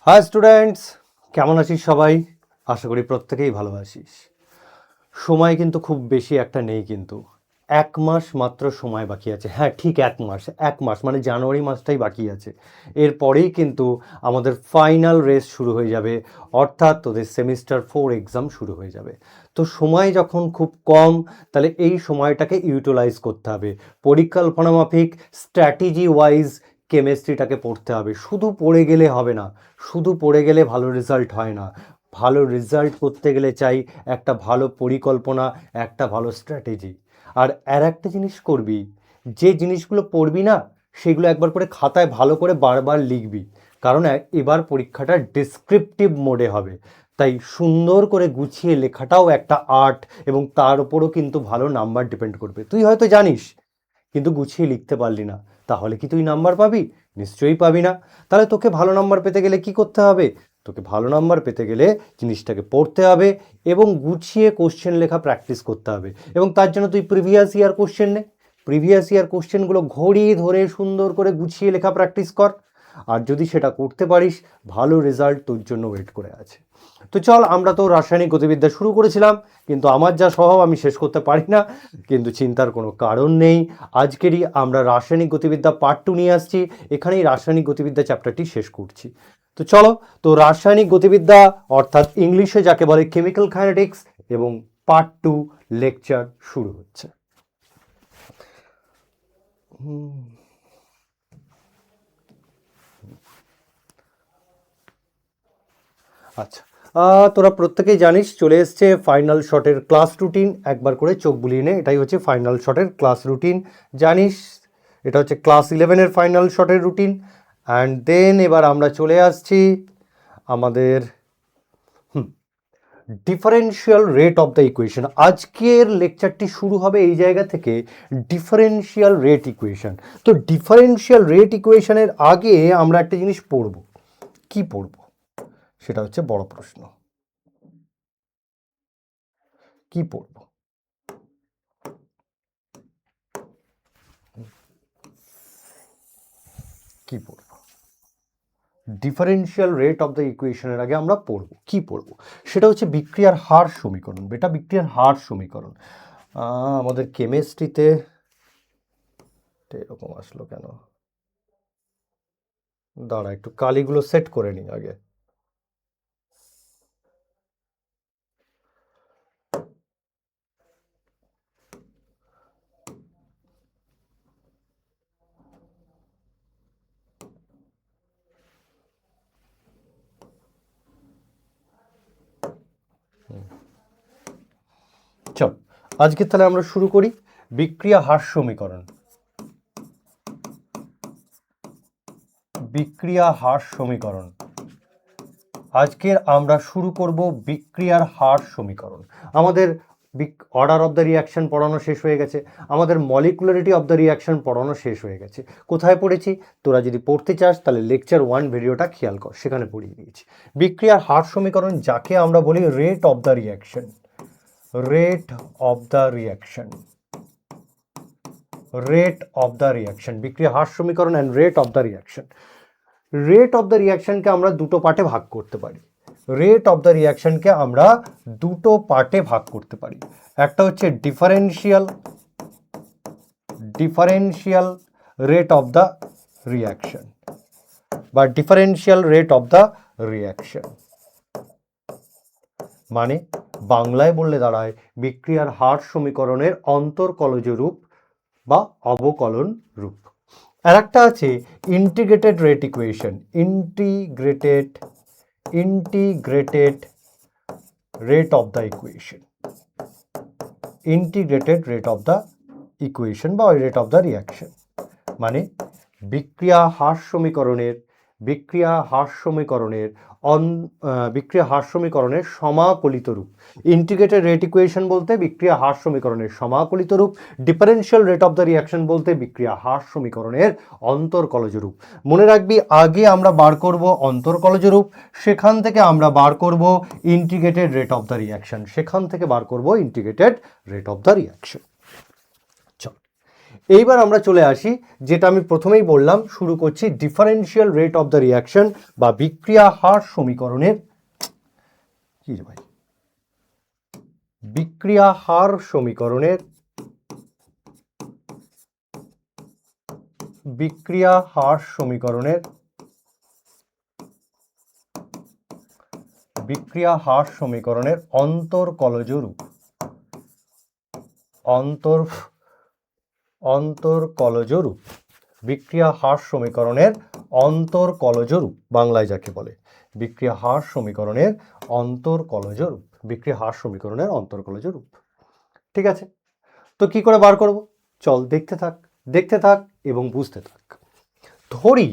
High students, কেমন আছিস সবাই? আশা করি প্রত্যেকেই ভালো আছিস। সময় কিন্তু খুব বেশি একটা নেই, কিন্তু 1 মাস মাত্র সময় বাকি আছে। হ্যাঁ, ঠিক 1 মাস মানে জানুয়ারি মাসটাই বাকি আছে। এরপরেই কিন্তু আমাদের ফাইনাল রেস শুরু হয়ে যাবে, অর্থাৎ তোদের সেমিস্টার 4 এক্সাম শুরু হয়ে যাবে। তো সময় যখন খুব কম, তাহলে এই সময়টাকে ইউটিলাইজ করতে হবে। পরিকল্পনা মাফিক স্ট্র্যাটেজি ওয়াইজ কেমিস্ট্রিটাকে পড়তে হবে। শুধু পড়ে গেলে হবে না, শুধু পড়ে গেলে ভালো রেজাল্ট হয় না। ভালো রেজাল্ট করতে গেলে চাই একটা ভালো পরিকল্পনা, একটা ভালো স্ট্র্যাটেজি। আর একটা জিনিস করবি, যে জিনিসগুলো পড়বি না সেগুলো একবার করে খাতায় ভালো করে বারবার লিখবি, কারণ এবার পরীক্ষাটা ডেসক্রিপটিভ মোডে হবে। তাই সুন্দর করে গুছিয়ে লেখাটাও একটা আর্ট, এবং তার উপরও কিন্তু ভালো নাম্বার ডিপেন্ড করবে। তুই হয়তো জানিস কিন্তু গুছিয়ে লিখতে পারলি না, তাহলে কি তুই নাম্বার পাবি? নিশ্চয়ই পাবি না। তাহলে তোকে ভালো নাম্বার পেতে গেলে কি করতে হবে? তোকে ভালো নাম্বার পেতে গেলে জিনিসটাকে পড়তে হবে এবং গুছিয়ে কোশ্চেন লেখা প্র্যাকটিস করতে হবে। এবং তার জন্য তুই প্রিভিয়াস ইয়ার কোশ্চেন নে, প্রিভিয়াস ইয়ার কোশ্চেনগুলো ঘড়ি ধরে সুন্দর করে গুছিয়ে লেখা প্র্যাকটিস কর। আর যদি সেটা করতে পারিস, ভালো রেজাল্ট তোর জন্য ওয়েট করে আছে। তো চল, আমরা তো রাসায়নিক গতিবিদ্যা শুরু করেছিলাম, কিন্তু আমার যা স্বভাব আমি শেষ করতে পারি না, কিন্তু চিন্তার কোনো কারণ নেই। আজকেরই আমরা রাসায়নিক গতিবিদ্যা পার্ট 2 নিয়ে আসছি, এখানেই রাসায়নিক গতিবিদ্যা চ্যাপ্টারটি শেষ করছি। তো চলো, তো রাসায়নিক গতিবিদ্যা অর্থাৎ ইংলিশে যাকে বলে কেমিক্যাল কাইনেটিক্স, এবং পার্ট 2 লেকচার শুরু হচ্ছে। আচ্ছা, তোরা প্রত্যেকেই জানিস চলে এসছে ফাইনাল শটের ক্লাস রুটিন। একবার করে চোখ বুলিয়ে নে, এটাই হচ্ছে ফাইনাল শটের ক্লাস রুটিন। জানিস এটা হচ্ছে ক্লাস 11-এর ফাইনাল শটের রুটিন। অ্যান্ড দেন এবার আমরা চলে আসছি আমাদের differential rate of the equation. আজকের লেকচারটি শুরু হবে এই জায়গা থেকে, ডিফারেন্সিয়াল রেট ইকুয়েশন। তো ডিফারেন্সিয়াল রেট ইকুয়েশনের আগে আমরা একটা জিনিস পড়ব। কি পড়ব সেটা হচ্ছে বড় প্রশ্ন। কি পড়ব? কি পড়ব? ডিফারেন্সিয়াল রেট অফ দ্য ইকুয়েশনের আগে আমরা পড়ব কি পড়ব, সেটা হচ্ছে বিক্রিয়ার হার সমীকরণ। বেটা, বিক্রিয়ার হার সমীকরণ আমাদের কেমিস্ট্রিতে এরকম আসলো কেন? দাঁড়া, একটু কালিগুলো সেট করে নিই আগে। চল, আজকে তাহলে আমরা শুরু করি বিক্রিয়া হার সমীকরণ। বিক্রিয়া হার সমীকরণ আজকের আমরা শুরু করব বিক্রিয়ার হার সমীকরণ। আমাদের অর্ডার অফ দ্য রিয়াকশন পড়ানো শেষ হয়ে গেছে, আমাদের মলিকুলারিটি অফ দ্য রিয়াকশন পড়ানো শেষ হয়ে গেছে। কোথায় পড়েছি? তোরা যদি পড়তে চাস তাহলে লেকচার 1 ভিডিওটা খেয়াল কর, সেখানে পড়িয়ে দিয়েছি। বিক্রিয়ার হার সমীকরণ যাকে আমরা বলি rate of the reaction. Rate of the reaction, rate of the reaction, বিক্রিয়া হার সমীকরণ and rate of the reaction. Rate of the রিয়াকশনকে আমরা দুটো পার্টে ভাগ করতে পারি। রেট অফ দ্য রিয়াকশনকে আমরা দুটো পার্টে ভাগ করতে পারি। একটা হচ্ছে differential rate of the reaction বা differential rate of the reaction, মানে বাংলায় বললে দাঁড়ায় বিক্রিয়ার হার সমীকরণের অন্তর্কলজ রূপ বা অবকলন রূপ। আর একটা আছে integrated rate equation. Integrated rate of the equation, integrated rate of the equation বা রেট অফ দ্য রিয়াকশন, মানে বিক্রিয়া হার সমীকরণের সমাকলিত রূপ। ইন্টিগ্রেটেড রেট ইকুয়েশন বলতে বিক্রিয়া হার সমীকরণের সমাকলিত রূপ, differential rate of the reaction বলতে বিক্রিয়া হার সমীকরণের অন্তর্কলজ রূপ। মনে রাখবি, আগে আমরা বার করব অন্তর্কলজ রূপ, সেখান থেকে আমরা বার করব integrated rate of the reaction, সেখান থেকে বার করব integrated rate of the reaction. এইবার আমরা চলে আসি, যেটা আমি প্রথমেই বললাম, শুরু করছি differential rate of the reaction বা বিক্রিয়া হার সমীকরণের কি রে ভাই বিক্রিয়া হার সমীকরণের বিক্রিয়া হার সমীকরণের বিক্রিয়া হার সমীকরণের অন্তর্কলজ রূপ অন্তর্কলজ রূপ বিক্রিয়া হার সমীকরণের অন্তর্কলজ রূপ বাংলায় যাকে বলে বিক্রিয়া হার সমীকরণের অন্তর্কলজ রূপ বিক্রিয়া হার সমীকরণের অন্তর্কলজ রূপ। ঠিক আছে, তো কি করে বার করব? চল দেখতে থাক এবং বুঝতে থাক। ধরি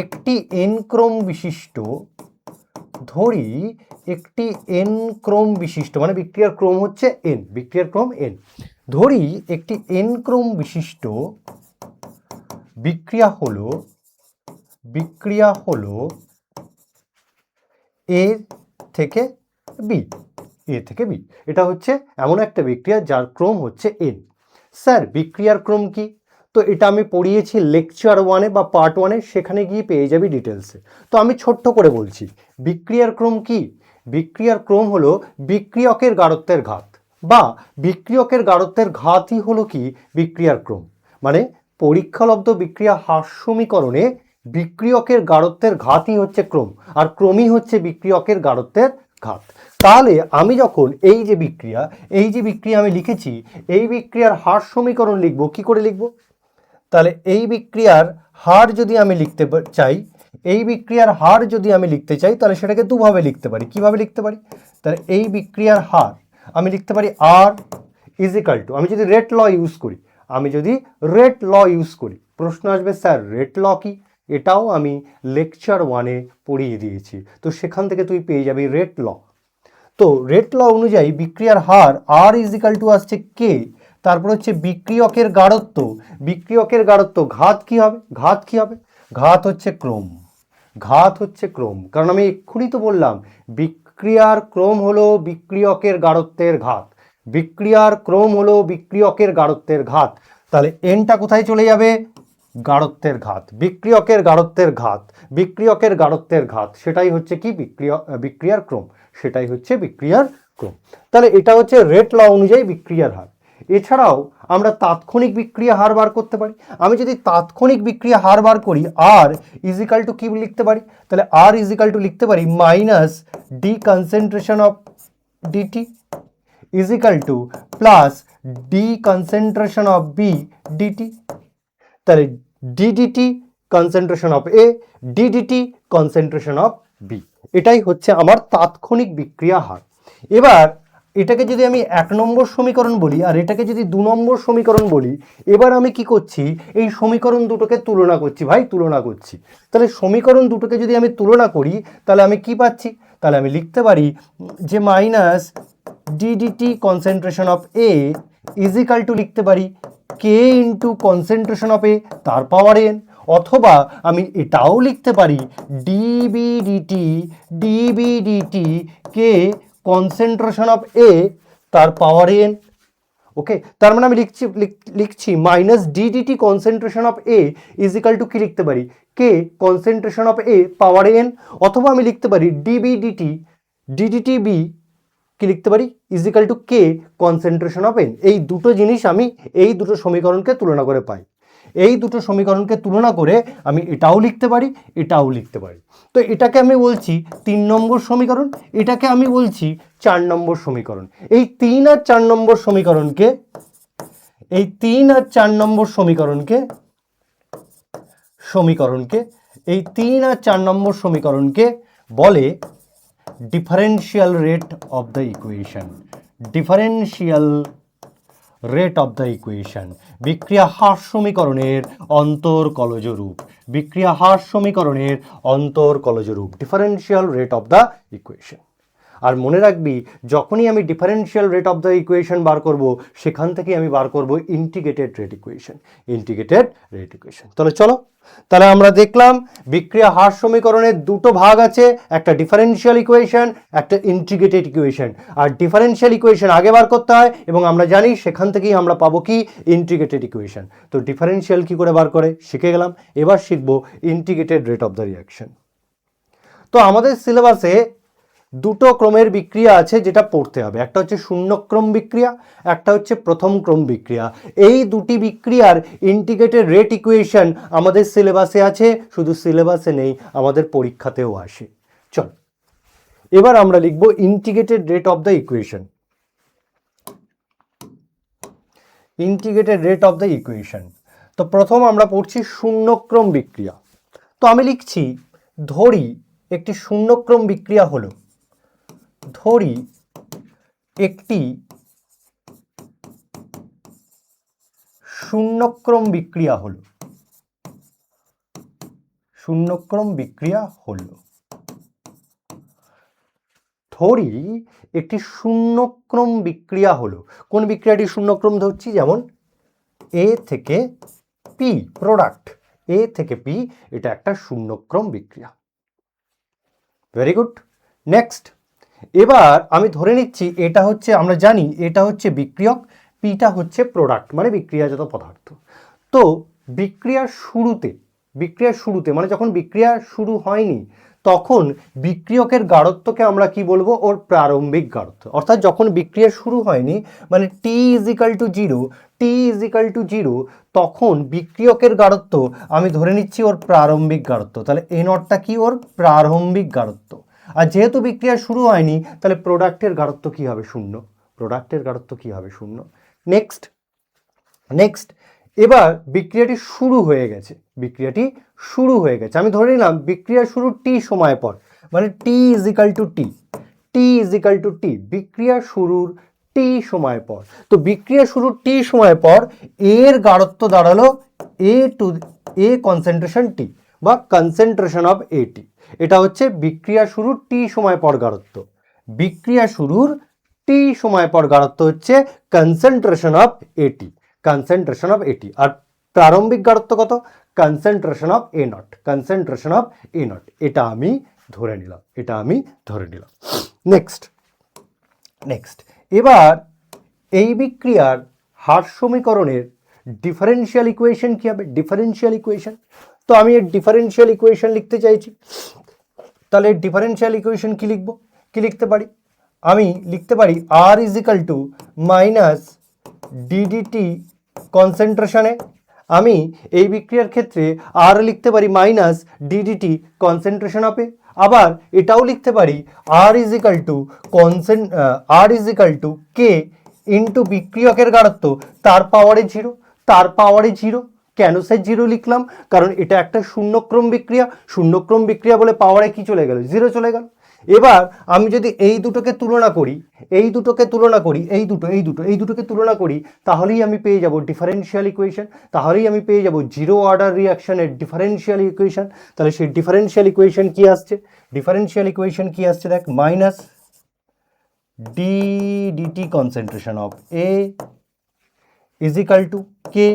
একটি এন ক্রম বিশিষ্ট মানে বিক্রিয়ার ক্রম হচ্ছে এন, বিক্রিয়ার ক্রম এন। ধরি একটি এন ক্রম বিশিষ্ট বিক্রিয়া হলো এ থেকে বি। এটা হচ্ছে এমন একটা বিক্রিয়া যার ক্রম হচ্ছে এন। স্যার বিক্রিয়ার ক্রম কি? তো এটা আমি পড়িয়েছি লেকচার 1-এ বা পার্ট 1-এ, সেখানে গিয়ে পেয়ে যাবি ডিটেলসে। তো আমি ছোট্ট করে বলছি, বিক্রিয়ার ক্রম কি? বিক্রিয়ার ক্রম হলো বিক্রিয়কের গাঢ়ত্বের ঘাত, বা বিক্রিয়কের গাঢ়ত্বের ঘাতই হলো কি বিক্রিয়ার ক্রম। মানে পরীক্ষালব্ধ বিক্রিয়া হার সমীকরণে বিক্রিয়কের গাঢ়ত্বের ঘাতই হচ্ছে ক্রম, আর ক্রমই হচ্ছে বিক্রিয়কের গাঢ়ত্বের ঘাত। তাহলে আমি যখন এই যে বিক্রিয়া আমি লিখেছি, এই বিক্রিয়ার হার সমীকরণ লিখব, কি করে লিখব? তাহলে এই বিক্রিয়ার হার যদি আমি লিখতে চাই, তাহলে সেটাকে দুভাবে লিখতে পারি। কিভাবে লিখতে পারি? তাহলে এই বিক্রিয়ার হার আমি লিখতে পারি আর ইজ ইকাল টু, আমি যদি রেট ল ইউজ করি, প্রশ্ন আসবে স্যার রেট ল কি? এটাও আমি লেকচার 1-এ পড়িয়ে দিয়েছি, তো সেখান থেকে তুই পেয়ে যাবি রেট ল। তো রেট ল অনুযায়ী বিক্রিয়ার হার আর ইজ ইকাল টু আসছে কে, তারপর হচ্ছে বিক্রিয়কের গাঢ়ত্ব, ঘাত কি হবে? ঘাত হচ্ছে ক্রম। কারণ আমি এক্ষুনি তো বললাম বিক্রিয়ার ক্রম হলো বিক্রিয়কের গাঢ়ত্বের ঘাত। তাহলে এনটা কোথায় চলে যাবে? গাঢ়ত্বের ঘাত, বিক্রিয়কের গাঢ়ত্বের ঘাত, সেটাই হচ্ছে কি বিক্রিয়ার ক্রম। তাহলে এটা হচ্ছে রেট ল অনুযায়ী বিক্রিয়ার হার। এছাড়াও আমরা তাৎক্ষণিক বিক্রিয়া হার বার করতে পারি। আমি যদি তাৎক্ষণিক বিক্রিয়া হার বার করি, আর ইজ ইকাল টু কি লিখতে পারি? তাহলে আর ইজ ইকাল টু লিখতে পারি minus D concentration of DT is equal to plus D concentration of B DT. তাহলে DDT concentration of A, DDT concentration of B, এটাই হচ্ছে আমার তাৎক্ষণিক বিক্রিয়া হার। এবার এটাকে যদি আমি 1 নম্বর সমীকরণ বলি, আর এটাকে যদি 2 নম্বর সমীকরণ বলি, এবার আমি কি করছি? এই সমীকরণ দুটোকে তুলনা করছি। তাহলে সমীকরণ দুটোকে যদি আমি তুলনা করি, তাহলে আমি কি পাচ্ছি? তাহলে আমি লিখতে পারি যে minus DDT concentration of A is equal to লিখতে পারি কে ইন্টু কনসেন্ট্রেশন অফ এ তার পাওয়ার এন, অথবা আমি এটাও লিখতে পারি ডিবিডিটি কে কনসেন্ট্রেশন অফ এ তার পাওয়ার এন। ওকে, তার মানে আমি লিখছি minus DDT concentration of A is equal to কি লিখতে পারি? K concentration of A power N, অথবা আমি লিখতে পারি ডিডিটি বি কি লিখতে পারি? Is equal to K concentration of N. এই দুটো জিনিস আমি এই দুটো সমীকরণকে তুলনা করে পাই। আমি এটাও লিখতে পারি। তো এটাকে আমি বলছি 3 নম্বর সমীকরণ, এটাকে আমি বলছি 4 নম্বর সমীকরণ। এই 3 আর 4 নম্বর সমীকরণকে বলে differential rate of the equation, বিক্রিয়া হার সমীকরণের অন্তর্কলজ রূপ, differential rate of the equation. আর মনে রাখবি যখনই আমি differential rate of the equation বার করব সেখান থেকে আমি বার করব integrated rate equation. Integrated rate equation. তাহলে আমরা দেখলাম বিক্রিয়া হার সমীকরণের দুটো ভাগ আছে, একটা ডিফারেনশিয়াল ইকুয়েশন, একটা ইন্টিগ্রেটেড ইকুয়েশন। আর ডিফারেনশিয়াল ইকুয়েশন আগে বার করতে হয় এবং আমরা জানি সেখান থেকেই আমরা পাবো কি ইন্টিগ্রেটেড ইকুয়েশন। তো ডিফারেনশিয়াল কি করে বার করে শিখে গেলাম, এবার শিখবো integrated rate of the reaction. তো আমাদের সিলেবাসে দুটো ক্রমের বিক্রিয়া আছে যেটা পড়তে হবে, একটা হচ্ছে শূন্যক্রম বিক্রিয়া, একটা হচ্ছে প্রথম ক্রম বিক্রিয়া। এই দুটি বিক্রিয়ার ইন্টিগ্রেটেড রেট ইকুয়েশন আমাদের সিলেবাসে আছে, শুধু সিলেবাসে নেই আমাদের পরীক্ষাতেও আসে। চল এবার আমরা লিখব integrated rate of the equation. Integrated rate of the equation. তো প্রথম আমরা পড়ছি শূন্যক্রম বিক্রিয়া। তো আমি লিখছি ধরি একটি শূন্যক্রম বিক্রিয়া হলো, ধরি একটি শূন্যক্রম বিক্রিয়া হলো, শূন্যক্রম বিক্রিয়া হলো। ধরি একটি শূন্যক্রম বিক্রিয়া হলো। কোন বিক্রিয়াটি শূন্যক্রম ধরছি? যেমন এ থেকে পি, প্রোডাক্ট এ থেকে পি, এটা একটা শূন্যক্রম বিক্রিয়া। Very good. নেক্সট, এবার আমি ধরে নিচ্ছি এটা হচ্ছে, আমরা জানি এটা হচ্ছে বিক্রিয়ক, পিটা হচ্ছে প্রোডাক্ট মানে বিক্রিয়াজাত পদার্থ। তো বিক্রিয়ার শুরুতে মানে যখন বিক্রিয়া শুরু হয়নি তখন বিক্রিয়কের গাঢ়ত্বকে আমরা কি বলবো? ওর প্রারম্ভিক গাঢ়ত্ব। অর্থাৎ যখন বিক্রিয়া শুরু হয়নি মানে টি ইজিক্যাল টু জিরো, তখন বিক্রিয়কের গাঢ়ত্ব আমি ধরে নিচ্ছি ওর প্রারম্ভিক গাঢ়ত্ব। তাহলে এ নটটা কি? ওর প্রারম্ভিক গাঢ়ত্ব। আর যেহেতু বিক্রিয়া শুরু হয়নি তাহলে প্রোডাক্টের গাঢ়ত্ব কি হবে? শূন্য। প্রোডাক্টের গাঢ়ত্ব কি হবে? শূন্য। নেক্সট এবার বিক্রিয়াটি শুরু হয়ে গেছে, আমি ধরে নিলাম বিক্রিয়া শুরু টি সময় পর, মানে টি ইজিক্যাল টু টি, বিক্রিয়া শুরুর টি সময় পর। তো বিক্রিয়া শুরুর টি সময় পর এর গাঢ়ত্ব দাঁড়ালো এ কনসেন্ট্রেশন টি বা কনসেন্ট্রেশন অফ এটি। এটা হচ্ছে বিক্রিয়া শুরুর টি সময় পর গাঢ়ত্ব। বিক্রিয়া শুরুর টি সময় পর গাঢ়ত্ব হচ্ছে কনসেন্ট্রেশন অফ এটি, কনসেন্ট্রেশন অফ এটি। আর প্রারম্ভিক গাঢ়ত্ব কত? Concentration of A not, concentration of A not. এটা আমি ধরে নিলাম। নেক্সট এবার এই বিক্রিয়ার হার সমীকরণের ডিফারেনশিয়াল ইকুয়েশন কি হবে? Differential equation. তো আমি এর ডিফারেনশিয়াল ইকুয়েশন লিখতে চাইছি, তাহলে ডিফারেনশিয়াল ইকুয়েশন কি লিখব? কি লিখতে পারি? আমি লিখতে পারি আর ইজিক্যাল টু মাইনাস ডিডিটি কনসেন্ট্রেশনে। আমি এই বিক্রিয়ার ক্ষেত্রে আর লিখতে পারি মাইনাস ডিডিটি কনসেন্ট্রেশন অফ এ। আবার এটাও লিখতে পারি আর ইজিক্যাল টু কে ইন্টু বিক্রিয়কের গাঢ়ত্ব তার পাওয়ারে জিরো। কেন স্যার জিরো লিখলাম? কারণ এটা একটা শূন্যক্রম বিক্রিয়া বলে পাওয়ারে কি চলে গেল? জিরো চলে গেল। এবার আমি যদি এই দুটোকে তুলনা করি তাহলেই আমি পেয়ে যাব ডিফারেনশিয়াল ইকুয়েশন, তাহলেই আমি পেয়ে যাব জিরো অর্ডার রিঅ্যাকশনের ডিফারেনশিয়াল ইকুয়েশন। তাহলে সেই ডিফারেনশিয়াল ইকুয়েশন কি আসছে? দেখ, minus DT concentration of A is equal to K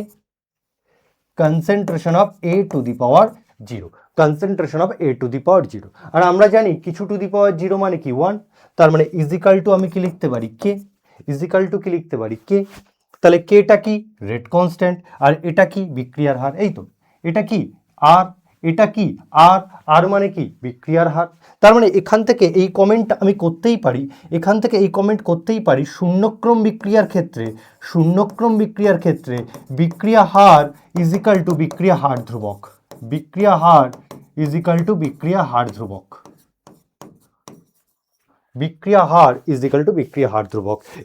concentration of A to the power zero, concentration of A to the power zero. আর আমরা জানি কিছু টু দি পাওয়ার জিরো মানে কি? 1। তার মানে ইজিক্যাল টু আমি কি লিখতে পারি? কে। তাহলে কেটা কি? Rate constant. আর এটা কি? বিক্রিয়ার হার। এই তো, এটা কি? আর এটা কি? আর মানে কি? বিক্রিয়ার হার। তার মানে এখান থেকে এই কমেন্ট আমি করতেই পারি, শূন্যক্রম বিক্রিয়ার ক্ষেত্রে বিক্রিয়া হার ইজিক্যাল টু বিক্রিয়া হার ধ্রুবক।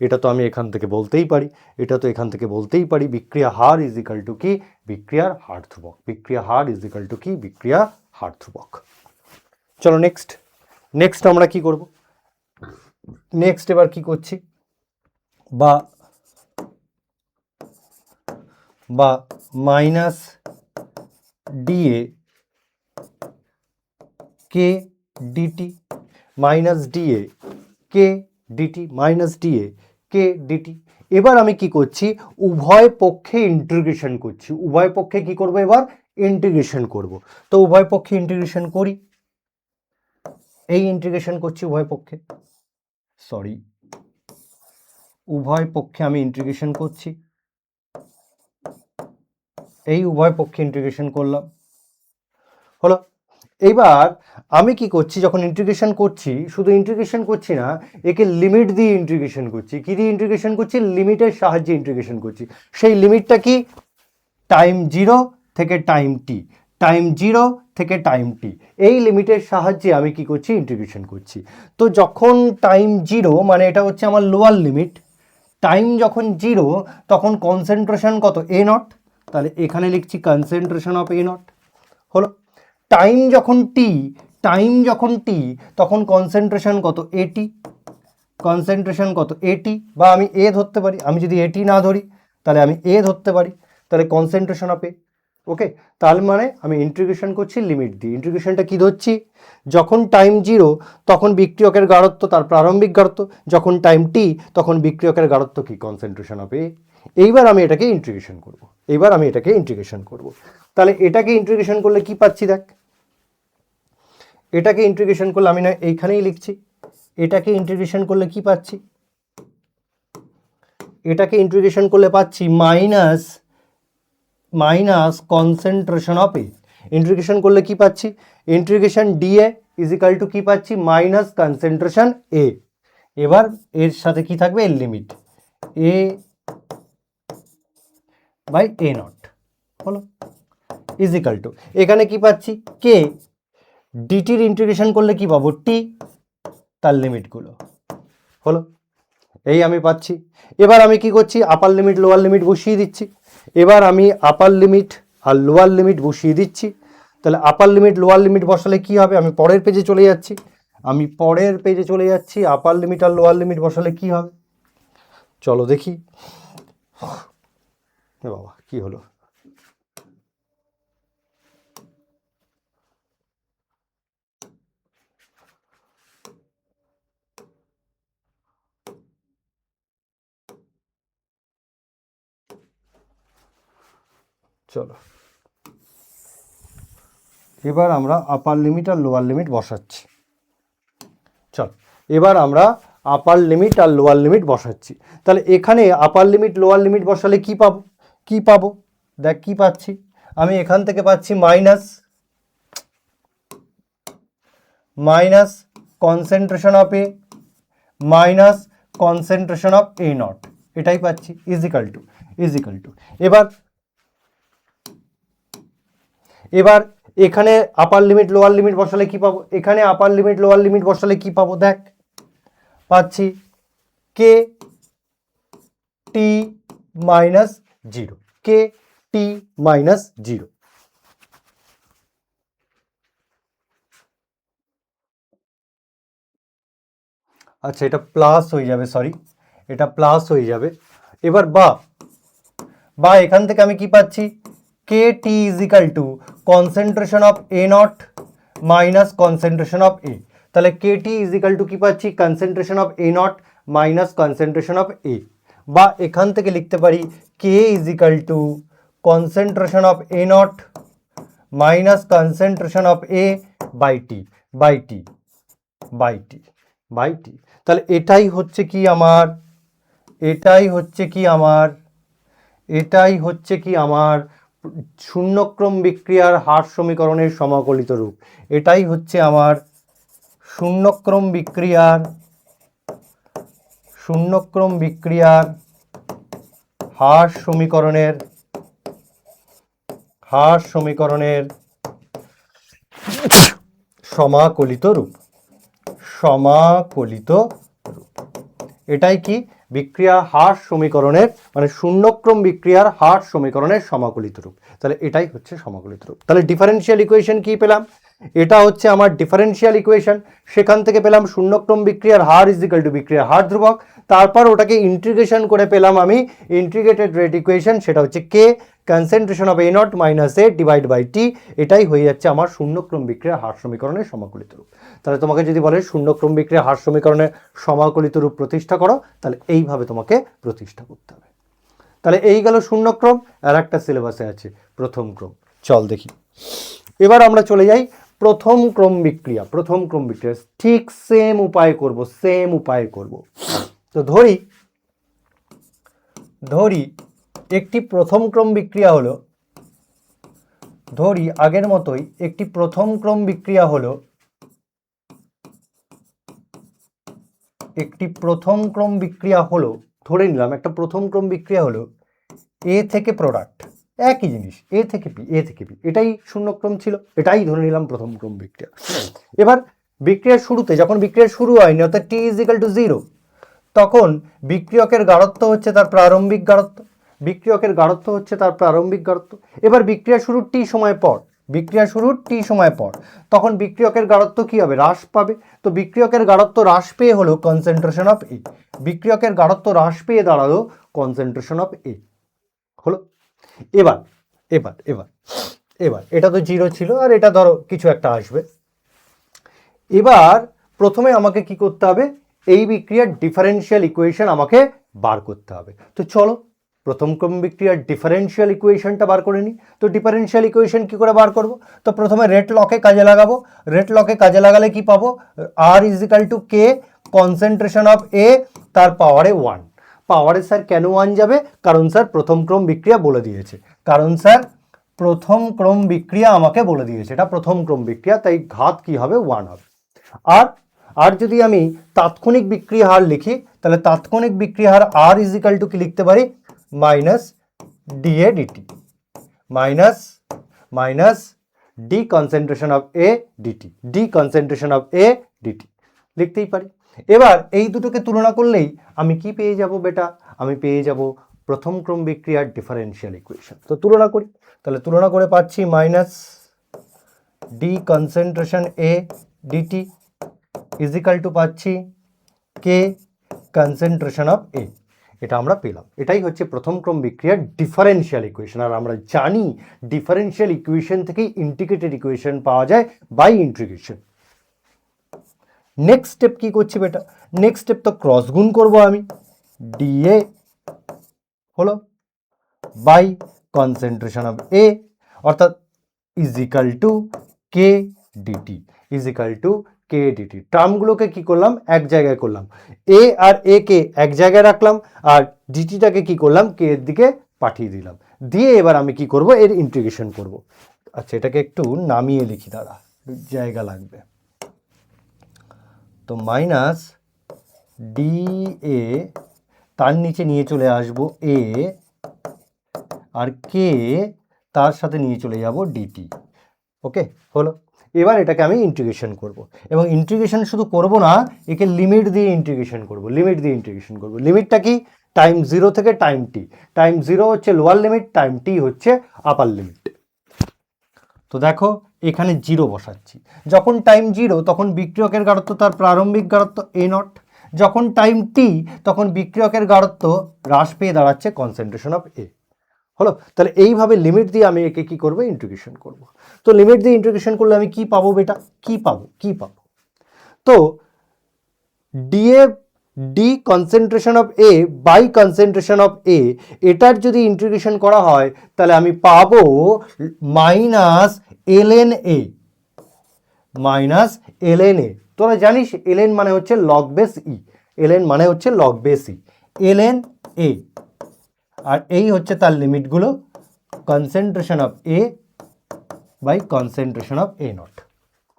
এটা তো আমি এখান থেকে বলতেই পারি, বিক্রিয়া হার ইজিক্যাল টু কি? বিক্রিয়ার হার ধ্রুবক। চলো নেক্সট আমরা কি করব? এবার কি করছি? বা মাইনাস ডিএ কে ডিটি, কে ডিটি মাইনাস ডিএ কে ডিটি। এবার আমি কি করছি, উভয় পক্ষে ইন্টিগ্রেশন করছি। উভয় পক্ষে কি করব, এবার ইন্টিগ্রেশন করব। তো উভয় পক্ষে ইন্টিগ্রেশন করি, এই ইন্টিগ্রেশন করছি উভয় পক্ষে, সরি উভয় পক্ষে আমি ইন্টিগ্রেশন করছি, এই উভয় পক্ষে ইন্টিগ্রেশন করলাম, হলো। এইবার আমি কি করছি, যখন ইন্টিগ্রেশন করছি, শুধু ইন্টিগ্রেশন করছি না, একে লিমিট দিয়ে ইন্টিগ্রেশন করছি। কি দিয়ে ইন্টিগ্রেশন করছি, লিমিটের সাহায্যে ইন্টিগ্রেশন করছি। সেই লিমিটটা কি, টাইম 0 থেকে টাইম টি, টাইম 0 থেকে টাইম টি, এই লিমিটের সাহায্যে আমি কি করছি, ইন্টিগ্রেশন করছি। তো যখন টাইম 0 মানে এটা হচ্ছে আমার লোয়ার লিমিট, টাইম যখন 0 তখন কনসেন্ট্রেশন কত, এ নট, তাহলে এখানে লিখছি কনসেন্ট্রেশন অফ এ নট, হলো। টাইম যখন টি, টাইম যখন টি তখন কনসেন্ট্রেশন কত, এটি, কনসেন্ট্রেশন কত, এটি, বা আমি এ ধরতে পারি। আমি যদি এটি না ধরি তাহলে আমি এ ধরতে পারি, তাহলে কনসেন্ট্রেশন অফ এ। ওকে, তাহলে মানে আমি ইন্টিগ্রেশন করছি লিমিট দিয়ে। ইন্টিগ্রেশনটা কি ধরছি, যখন টাইম 0 তখন বিক্রিয়কের গাঢ়ত্ব তার প্রারম্ভিক গাঢ়ত্ব, যখন টাইম টি তখন বিক্রিয়কের গাঢ়ত্ব কি, কনসেন্ট্রেশন অফ এ। এইবার আমি এটাকে ইন্টিগ্রেশন করব, এইবার আমি এটাকে ইন্টিগ্রেশন করব। তাহলে এটাকে ইন্টিগ্রেশন করলে কি পাচ্ছি, দেখ, এটাকে ইন্টিগ্রেশন করলে আমি না এইখানেই লিখছি, এটাকে ইন্টিগ্রেশন করলে কি পাচ্ছি, এটাকে ইন্টিগ্রেশন করলে পাচ্ছি minus minus concentration of A. Integration করলে কি পাচ্ছি, ইন্টিগ্রেশন ডিএ ইজিক্যাল টু কি পাচ্ছি, মাইনাস কনসেন্ট্রেশন এ। এবার এর সাথে কি থাকবে, এর limit A by A not, হলো, ইজিক্যাল টু এখানে কি পাচ্ছি, কে ডিটির ইন্টিগ্রেশন করলে কি পাবো, টি, তার লিমিটগুলো, হলো, এই আমি পাচ্ছি। এবার আমি কি করছি, আপার লিমিট লোয়ার লিমিট বসিয়ে দিচ্ছি। এবার আমি আপার লিমিট আর লোয়ার লিমিট বসিয়ে দিচ্ছি। তাহলে আপার লিমিট লোয়ার লিমিট বসালে কি হবে, আমি পরের পেজে চলে যাচ্ছি, আমি পরের পেজে চলে যাচ্ছি, আপার লিমিট আর লোয়ার লিমিট বসালে কি হবে, চলো দেখি। বাবা কি হলো, চলো এবার আমরা আপার লিমিট আর লোয়ার লিমিট বসাচ্ছি। চল এবার আমরা আপার লিমিট আর লোয়ার লিমিট বসাচ্ছি। তাহলে এখানে আপার লিমিট লোয়ার লিমিট বসালে কি পাবো, কি পাবো, দেখ কি পাচ্ছি, আমি এখান থেকে পাচ্ছি minus minus concentration of A minus concentration of A not, এটাই পাচ্ছি, ইজিক্যাল টু এবার এবার এখানে আপার লিমিট লোয়ার লিমিট বসালে কি পাবো, এখানে আপার লিমিট লোয়ার লিমিট বসালে কি পাবো, দেখ পাচ্ছি কে টি মাইনাস 0, কে টি মাইনাস 0। আচ্ছা এটা প্লাস হয়ে যাবে, সরি এটা প্লাস হয়ে যাবে। এবার বা এখান থেকে আমি কি পাচ্ছি, K T is equal to concentration of A naught minus concentration of A. তাহলে কে টি ইজিক্যাল টু কি পাচ্ছি, concentration of A naught minus concentration of A. বা এখান থেকে লিখতে পারি K is equal to concentration of A naught minus concentration of A by T by T by T by T. তাহলে এটাই হচ্ছে কি আমার, এটাই হচ্ছে কি আমার, এটাই হচ্ছে কি আমার শূন্যক্রম বিক্রিয়ার হার সমীকরণের সমাকলিত রূপ। এটাই হচ্ছে আমার শূন্যক্রম বিক্রিয়ার হার সমীকরণের সমাকলিত রূপ। এটাই কি, বিক্রিয়া হার সমীকরণের মানে শূন্যক্রম বিক্রিয়ার হার সমীকরণের সমাকলিত রূপ। তাহলে এটাই হচ্ছে সমাকলিত রূপ। তাহলে ডিফারেনশিয়াল ইকুয়েশন কি পেলাম, এটা হচ্ছে আমার ডিফারেন্সিয়াল ইকুয়েশন, সেখান থেকে পেলাম শূন্যক্রম বিক্রিয়ার হার ইজ ইকুয়াল টু বিক্রিয়ার হার ধ্রুবক, তারপর ওটাকে ইন্টিগ্রেশন করে পেলাম আমি ইন্টিগ্রেটেড রেট ইকুয়েশন, সেটা হচ্ছে K concentration of A0 minus A divide by T, এটাই হয়ে যাচ্ছে আমার শূন্যক্রম বিক্রিয়ার হার সমীকরণের সমাকলিত রূপ। তাহলে তোমাকে যদি বলে শূন্যক্রম বিক্রিয়ার হার সমীকরণের সমাকলিত রূপ প্রতিষ্ঠা করো, তাহলে এইভাবে তোমাকে প্রতিষ্ঠা করতে হবে। তাহলে এই গেল শূন্যক্রম, আর একটা সিলেবাসে আছে প্রথম ক্রম। চল দেখি, এবার আমরা চলে যাই প্রথম ক্রম বিক্রিয়া। প্রথম ক্রম বিক্রিয়া ঠিক সেম উপায় করব, সেম উপায় করব। তো ধরি একটি প্রথম ক্রম বিক্রিয়া হলো, ধরি আগের মতোই একটি প্রথম ক্রম বিক্রিয়া হলো, একটি প্রথম ক্রম বিক্রিয়া হলো, ধরে নিলাম একটা প্রথম ক্রম বিক্রিয়া হলো এ থেকে প্রোডাক্ট, একই জিনিস এ থেকে বি, এ থেকে বি, এটাই শূন্যক্রম ছিল, এটাই ধরে নিলাম প্রথম ক্রম বিক্রিয়া। এবার বিক্রিয়ার শুরুতে যখন বিক্রিয়া শুরু হয়নি অর্থাৎ টি ইজ ইকাল টু 0, তখন বিক্রিয়কের গাঢ়ত্ব হচ্ছে তার প্রারম্ভিক গাঢ়ত্ব, বিক্রিয়কের গাঢ়ত্ব হচ্ছে তার প্রারম্ভিক গাঢ়ত্ব। এবার বিক্রিয়া শুরুর টি সময় পর, বিক্রিয়া শুরুর টি সময় পর তখন বিক্রিয়কের গাঢ়ত্ব কি হবে, হ্রাস পাবে। তো বিক্রিয়কের গাঢ়ত্ব হ্রাস পেয়ে হলো কনসেন্ট্রেশন অফ এ, বিক্রিয়কের গাঢ়ত্ব হ্রাস পেয়ে দাঁড়ালো কনসেন্ট্রেশন অফ এ হলো। এবার এবার এবার এবার এটা তো 0 ছিল, আর এটা ধরো কিছু একটা আসবে। এবার প্রথমে আমাকে কি করতে হবে, এই বিক্রিয়ার ডিফারেন্সিয়াল ইকুয়েশন আমাকে বার করতে হবে। তো চলো প্রথম ক্রম বিক্রিয়ার ডিফারেন্সিয়াল ইকুয়েশনটা বার করে নিই। তো ডিফারেন্সিয়াল ইকুয়েশন কি করে বার করব, তো প্রথমে রেট লকে কাজে লাগাবো। রেট লকে কাজে লাগালে কি পাবো, R is equal to K concentration of A তার পাওয়ারে 1। পাওয়ারে স্যার কেন 1 যাবে, কারণ স্যার প্রথম ক্রম বিক্রিয়া বলে দিয়েছে, কারণ স্যার প্রথম ক্রম বিক্রিয়া আমাকে বলে দিয়েছে এটা প্রথম ক্রম বিক্রিয়া, তাই ঘাত কি হবে 1 হবে। আর যদি আমি তাৎক্ষণিক বিক্রিয়া হার লিখি, তাহলে তাৎক্ষণিক বিক্রিয়া হার আর ইজ ইকাল টু কি লিখতে পারি, minus DA DT, minus D concentration of A DT, D concentration of A DT লিখতেই পারি। এবার এই দুটোকে তুলনা করলেই আমি কি পেয়ে যাব বেটা, আমি পেয়ে যাব প্রথম ক্রম বিক্রিয়ার ডিফারেন্সিয়াল ইকুয়েশন। তো তুলনা করি, তাহলে তুলনা করে পাচ্ছি minus D concentration A DT is equal to পাচ্ছি কে কনসেন্ট্রেশন অফ এ, এটা আমরা পেলাম। এটাই হচ্ছে প্রথম ক্রম বিক্রিয়ার ডিফারেন্সিয়াল ইকুয়েশন। আর আমরা জানি ডিফারেন্সিয়াল ইকুয়েশন থেকেই ইন্টিগ্রেটেড ইকুয়েশন পাওয়া যায় বাই ইন্টিগ্রেশন। নেক্সট স্টেপ কি করছি বেটা, নেক্সট স্টেপ তো ক্রস গুণ করব আমি, ডিএ হলো বাই কনসেন্ট্রেশন অফ এ, অর্থাৎ is equal to K DT, is equal to K DT. টার্মগুলোকে কি করলাম, এক জায়গায় করলাম, এ আর এ কে এক জায়গায় রাখলাম, আর ডিটিটাকে কি করলাম, কে এর দিকে পাঠিয়ে দিলাম, দিয়ে এবার আমি কি করব, এর ইন্টিগ্রেশন করব। আচ্ছা এটাকে একটু নামিয়ে লিখি, দাঁড়া জায়গা লাগবে। তো মাইনাস ডি এ, তার নিচে নিয়ে চলে আসব এ, আর কে তার সাথে নিয়ে চলে যাব ডিটি। ওকে হলো। এবার এটাকে আমি ইন্টিগ্রেশন করব, এবং ইন্টিগ্রেশন শুধু করব না, একে লিমিট দিয়ে ইন্টিগ্রেশন করব, লিমিট দিয়ে ইন্টিগ্রেশন করব। লিমিটটা কি, টাইম 0 থেকে টাইম টি, টাইম 0 হচ্ছে লোয়ার লিমিট, টাইম টি হচ্ছে আপার লিমিট। তো দেখো এখানে 0 বসাচ্ছি, যখন টাইম 0 তখন বিক্রিয়কের গাঢ়ত্ব তার প্রারম্ভিক গাঢ়ত্ব A0, যখন টাইম টি তখন বিক্রিয়কের গাঢ়ত্ব হ্রাস পেয়ে দাঁড়াচ্ছে কনসেন্ট্রেশন অফ এ হলো। তাহলে এইভাবে লিমিট দিয়ে আমি একে কি করব, ইন্টিগ্রেশন করব। তো লিমিট দিয়ে ইন্টিগ্রেশন করলে আমি কি পাবো বেটা, কি পাবো, তো DA D concentration of A by concentration of A, এটার যদি ইন্টিগ্রেশন করা হয় তাহলে আমি পাবো minus LN A, minus LN A. তোরা জানিস এলএন মানে হচ্ছে লগ বেস ই, এলএন মানে হচ্ছে log base E, LN A, আর এই হচ্ছে তার লিমিটগুলো, concentration of A by concentration of A not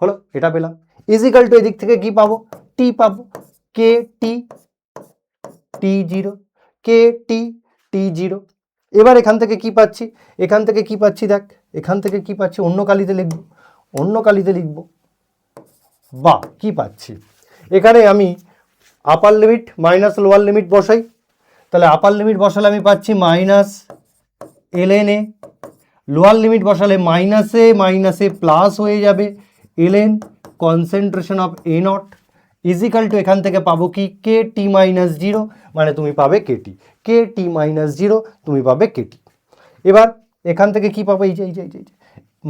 হলো। এটা পেলাম ইজিক্যাল টু এদিক থেকে কি পাবো, টি পাবো, কে টি টি 0, কে টি টি 0। এবার এখান থেকে কি পাচ্ছি, এখান থেকে কি পাচ্ছি দেখ, এখান থেকে কি পাচ্ছি, অন্য কালিতে লিখব, অন্য কালিতে লিখব, বা কি পাচ্ছি, এখানে আমি upper limit minus lower limit বসাই, তাহলে আপার লিমিট বসালে আমি পাচ্ছি minus LN A, lower limit বসালে মাইনাসে মাইনাসে প্লাস হয়ে যাবে ln concentration of A not equal to এখান থেকে পাবো কি কে টি মাইনাস জিরো, মানে তুমি পাবে কেটি, কে টি মাইনাস জিরো তুমি পাবে কেটি। এবার এখান থেকে কি পাবো, এই যে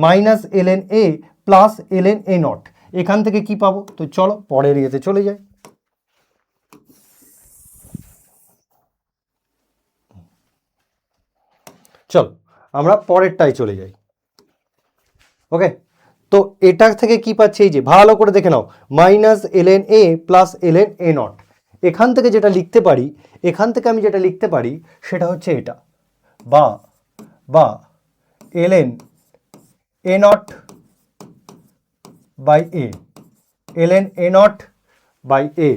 minus ln A plus ln A naught, এখান থেকে কি পাবো, তো চলো পরের ইয়েতে চলে যাই। চল আমরা পরেরটাই চলে যাই। ওকে, তো এটা থেকে কি পাচ্ছি, এই যে ভালো করে দেখে নাও, minus ln A plus ln A naught. এখান থেকে যেটা লিখতে পারি, এখান থেকে আমি যেটা লিখতে পারি সেটা হচ্ছে এটা, বা ln A not by A, ln A not by A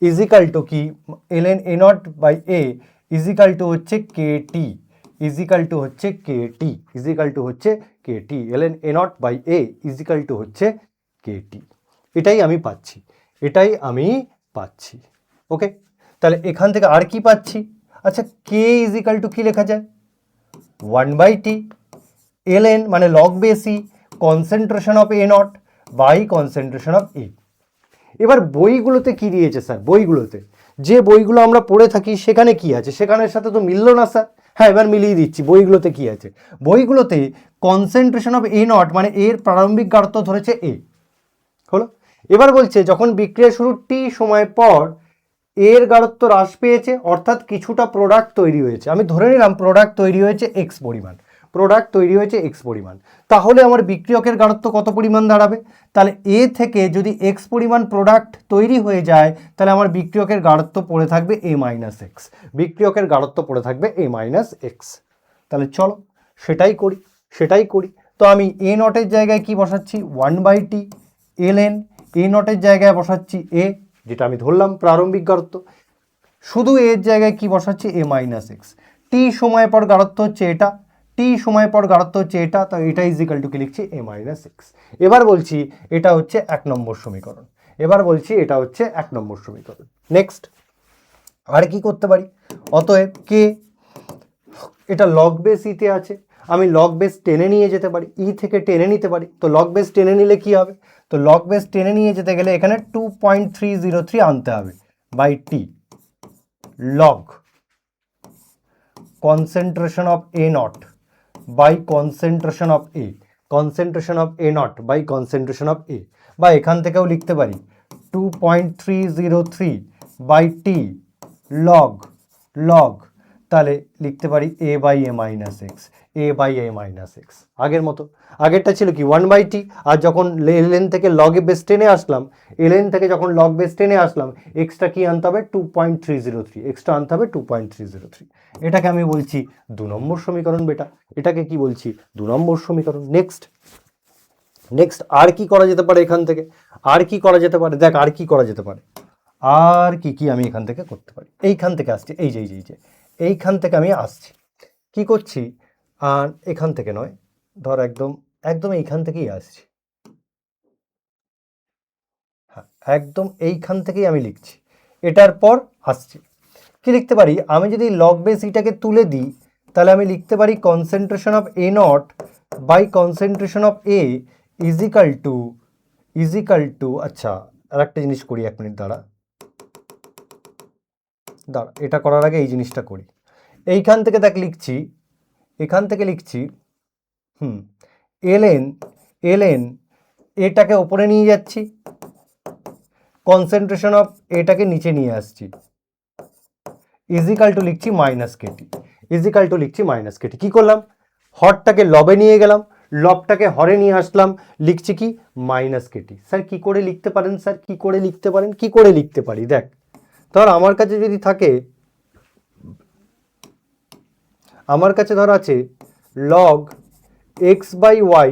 is equal to কি, ln A not by A is equal to হচ্ছে কেটি, ইজিক্যাল টু হচ্ছে কেটি, ইজিক্যাল টু হচ্ছে KT, ln A not by A is equal to হচ্ছে KT. এটাই আমি পাচ্ছি, এটাই আমি পাচ্ছি। ওকে, তাহলে এখান থেকে আর কি পাচ্ছি, আচ্ছা কে ইজিক্যাল টু কি লেখা যায়, 1/t ln মানে log base e concentration of A not by concentration of A. এবার বইগুলোতে কি দিয়েছে স্যার, বইগুলোতে যে বইগুলো আমরা পড়ে থাকি সেখানে কি আছে, সেখানের সাথে তো মিললো না স্যার। হ্যাঁ, এবার মিলিয়ে দিচ্ছি, বইগুলোতে কি আছে, বইগুলোতে কনসেন্ট্রেশন অফ এ নট মানে এর প্রারম্ভিক গাঢ়ত্ব ধরেছে এ, হলো। এবার বলছে যখন বিক্রিয়া শুরুর টি সময় পর এর গাঢ়ত্ব হ্রাস পেয়েছে, অর্থাৎ কিছুটা প্রোডাক্ট তৈরি হয়েছে, আমি ধরে নিলাম প্রোডাক্ট তৈরি হয়েছে এক্স পরিমাণ, প্রোডাক্ট তৈরি হয়েছে এক্স পরিমাণ, তাহলে আমার বিক্রিয়কের গাঢ়ত্ব কত পরিমাণ দাঁড়াবে, তাহলে এ থেকে যদি এক্স পরিমাণ প্রোডাক্ট তৈরি হয়ে যায় তাহলে আমার বিক্রিয়কের গাঢ়ত্ব পড়ে থাকবে এ মাইনাস এক্স, বিক্রিয়কের গাঢ়ত্ব পড়ে থাকবে এ মাইনাস এক্স। তাহলে চলো সেটাই করি। তো আমি এ নটের জায়গায় কি বসাচ্ছি, 1/t ln এ নটের জায়গায় বসাচ্ছি এ, যেটা আমি ধরলাম প্রারম্ভিক গাঢ়ত্ব, শুধু এর জায়গায় কি বসাচ্ছি এ মাইনাস এক্স, টি সময় পর গাঢ়ত্ব হচ্ছে এটা, টি সময় পর গাঢ়ত্ব হচ্ছে এটা, তো এটা ইজিক্যাল টু কি লিখছি এ মাইনাস এক্স। এবার বলছি এটা হচ্ছে 1 নম্বর সমীকরণ, নেক্সট আর কি করতে পারি, অতএব কে, এটা লগ বেস ইতে আছে, আমি লগ বেস টেনে নিয়ে যেতে পারি, ই থেকে টেনে নিতে পারি, তো লগ বেস টেনে নিলে কি হবে, তো লগ বেস টেনে নিয়ে যেতে গেলে এখানে 2.303 আনতে হবে by T log concentration of A not by concentration of A, concentration of A not by concentration of A, বা এখান থেকেও লিখতে পারি 2.303 বাই টি লগ, তাহলে লিখতে পারি A by A minus X, A by A minus X. আগের মতো, আগেরটা ছিল কি 1/t, আর যখন এলএন থেকে লগ বেস টেনে আসলাম, এলএন থেকে যখন লগ বেস টেনে আসলাম এক্সটা কি আনতে হবে 2.303, এক্সটা আনতে হবে 2.303। এটাকে আমি বলছি 2 নম্বর সমীকরণ বেটা, এটাকে কি বলছি 2 নম্বর সমীকরণ। নেক্সট আর কি করা যেতে পারে এখান থেকে, আর কি করা যেতে পারে, দেখ আর কি করা যেতে পারে, আর কি আমি এখান থেকে করতে পারি, এইখান থেকে আসছি, এই যে এইখান থেকে আমি আসছি, কি করছি, আর এখান থেকে নয়, ধর একদম এইখান থেকেই আসছি, হ্যাঁ একদম এইখান থেকেই আমি লিখছি, এটার পর আসছি, কি লিখতে পারি, আমি যদি লগ বেস ইটাকে তুলে দিই তাহলে আমি লিখতে পারি concentration of A not by concentration of A is equal to, আচ্ছা আর একটা জিনিস করি, 1 মিনিট দাঁড়া, এটা করার আগে এই জিনিসটা করি, এইখান থেকে দেখ লিখছি, এখান থেকে লিখছি ln এটাকে ওপরে নিয়ে যাচ্ছি, কনসেন্ট্রেশন অফ এটাকে নিচে নিয়ে আসছি, ইজিক্যাল টু লিখছি মাইনাস কেটি, কি করলাম, হরটাকে লবে নিয়ে গেলাম, লবটাকে হরে নিয়ে আসলাম, লিখছি কি মাইনাস কেটি। স্যার কি করে লিখতে পারেন, কি করে লিখতে পারি, দেখ ধর আমার কাছে যদি থাকে, আমার কাছে ধর আছে log X by Y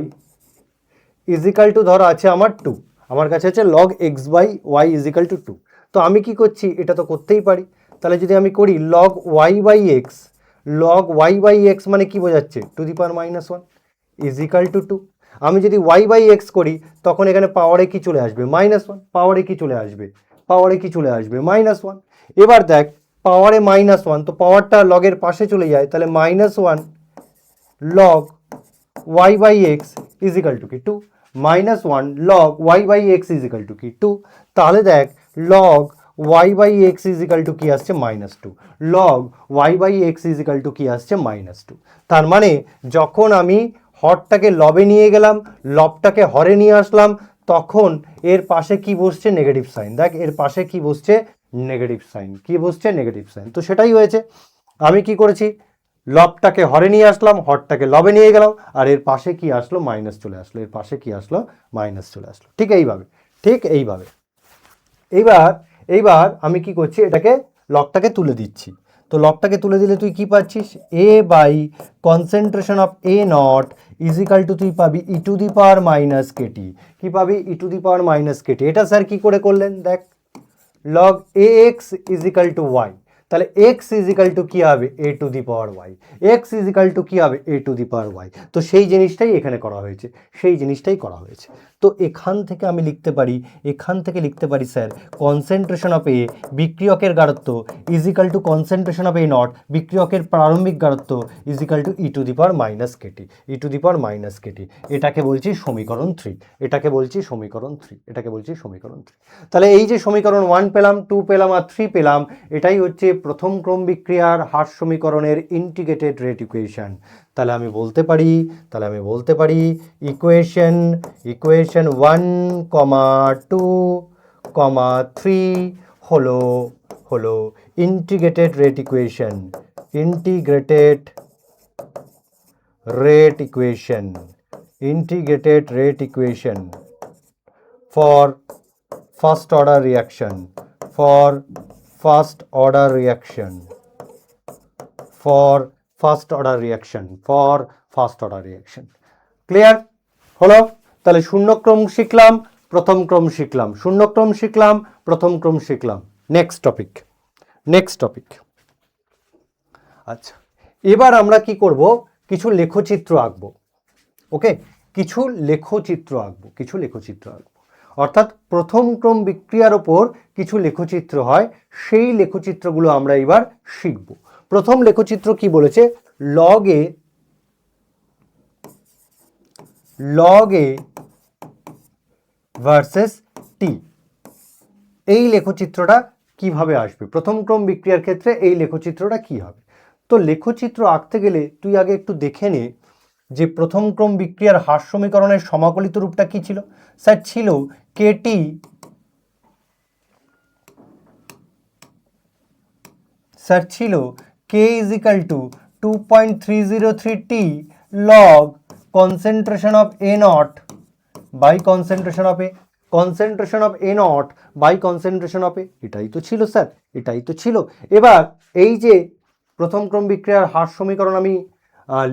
equal to ধর আছে আমার 2, আমার কাছে আছে log X by Y equal to 2, তো আমি কি করছি, এটা তো করতেই পারি, তাহলে যদি আমি করি লগ ওয়াই বাই এক্স মানে কি বোঝাচ্ছে to the power -1 equal to 2, আমি যদি ওয়াই বাই এক্স করি তখন এখানে পাওয়ারে কি চলে আসবে -1, পাওয়ারে কি চলে আসবে -1। এবার দেখ পাওয়ারে -1, তো পাওয়ারটা লগের পাশে চলে যায়, তাহলে -1 log Y by X equal to কি 2, -1 log y by X is equal to কি 2। তাহলে দেখ log y by X is equal to কি আসছে -2, log y by X is equal to কি আসছে -2। তার মানে যখন আমি হরটাকে লবে নিয়ে গেলাম, লবটাকে হরে নিয়ে আসলাম, তখন এর পাশে কি বসছে? Negative sign. দেখ এর পাশে কি বসছে? Negative sign. কি বসছে? Negative sign. তো সেটাই হয়েছে। আমি কি করেছি? লবটাকে হরে নিয়ে আসলাম, হরটাকে লবে নিয়ে গেলাম, আর এর পাশে কি আসলো? মাইনাস চলে আসলো। এর পাশে কি আসলো? মাইনাস চলে আসলো। ঠিক এইভাবে, ঠিক এইভাবে। এইবার আমি কি করছি? এটাকে লগটাকে তুলে দিচ্ছি। তো লগটাকে তুলে দিলে তুই কি পাচ্ছিস? A by concentration of A naught is equal to তুই পাবি E to the power minus KT. কি পাবি? E to the power minus KT. এটা স্যার কি করে করলেন? দেখ log ax is equal to Y. তাহলে x ইজ ইকাল টু কি হবে? a to the power y। x is equal to কি হবে? a to the power y। তো সেই জিনিসটাই এখানে করা হয়েছে, সেই জিনিসটাই করা হয়েছে। তো এখান থেকে আমি লিখতে পারি, স্যার কনসেন্ট্রেশন অফ এ বিক্রিয়কের গাঢ়ত্ব is equal to concentration of A naught বিক্রিয়কের প্রারম্ভিক গাঢ়ত্ব is equal to E to the power minus KT. E to the power minus KT. এটাকে বলছি সমীকরণ 3। এটাকে বলছি সমীকরণ 3। এটাকে বলছি সমীকরণ 3। তাহলে এই যে সমীকরণ 1 পেলাম, 2 পেলাম আর 3 পেলাম, এটাই হচ্ছে প্রথম ক্রম বিক্রিয়ার হার সমীকরণের ইন্টিগ্রেটেড রেট ইকুয়েশন। তাহলে আমি বলতে পারি ইকুয়েশন 1, 2, 3 হলো integrated rate equation. Integrated rate equation for first order reaction, clear হলো? তাহলে শূন্যক্রম শিখলাম, প্রথম ক্রম শিখলাম, শূন্যক্রম শিখলাম, প্রথম ক্রম শিখলাম। Next topic. আচ্ছা, এবার আমরা কি করব? কিছু লেখচিত্র আঁকবো। ওকে, কিছু লেখচিত্র আঁকবো। অর্থাৎ প্রথম ক্রম বিক্রিয়ার ওপর কিছু লেখচিত্র হয়, সেই লেখচিত্রগুলো আমরা এবার শিখব। প্রথম লেখচিত্র কি বলেছে? log a ভার্সেস টি। এই লেখচিত্রটা কিভাবে আসবে? প্রথম ক্রম বিক্রিয়ার ক্ষেত্রে এই লেখচিত্রটা কি হবে? তো লেখচিত্র আঁকতে গেলে তুই আগে একটু দেখে নে যে প্রথম ক্রম বিক্রিয়ার হার সমীকরণের সমাকলিত রূপটা কি ছিল? স্যার ছিল KT k is equal to 2.303 T log concentration of a naught by concentration of a এটাই তো ছিল স্যার, এটাই তো ছিল। এবার এই যে প্রথম ক্রম বিক্রিয়ার হার সমীকরণ আমি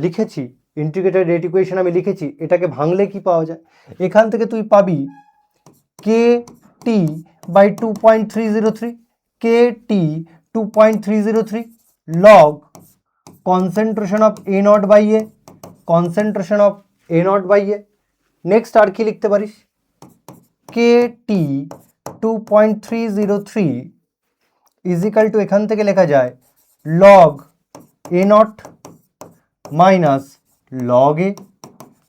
লিখেছি, ইন্টিগ্রেটেড রেট ইকুয়েশন আমি লিখেছি, এটাকে ভাঙলে কি পাওয়া যায়? এখান থেকে তুই পাবি kt by 2.303 log concentration of a naught by a। Next আর কি লিখতে পারিস? kt 2.303 ইজ ইকাল টু, এখান থেকে লেখা যায় log a naught minus log a।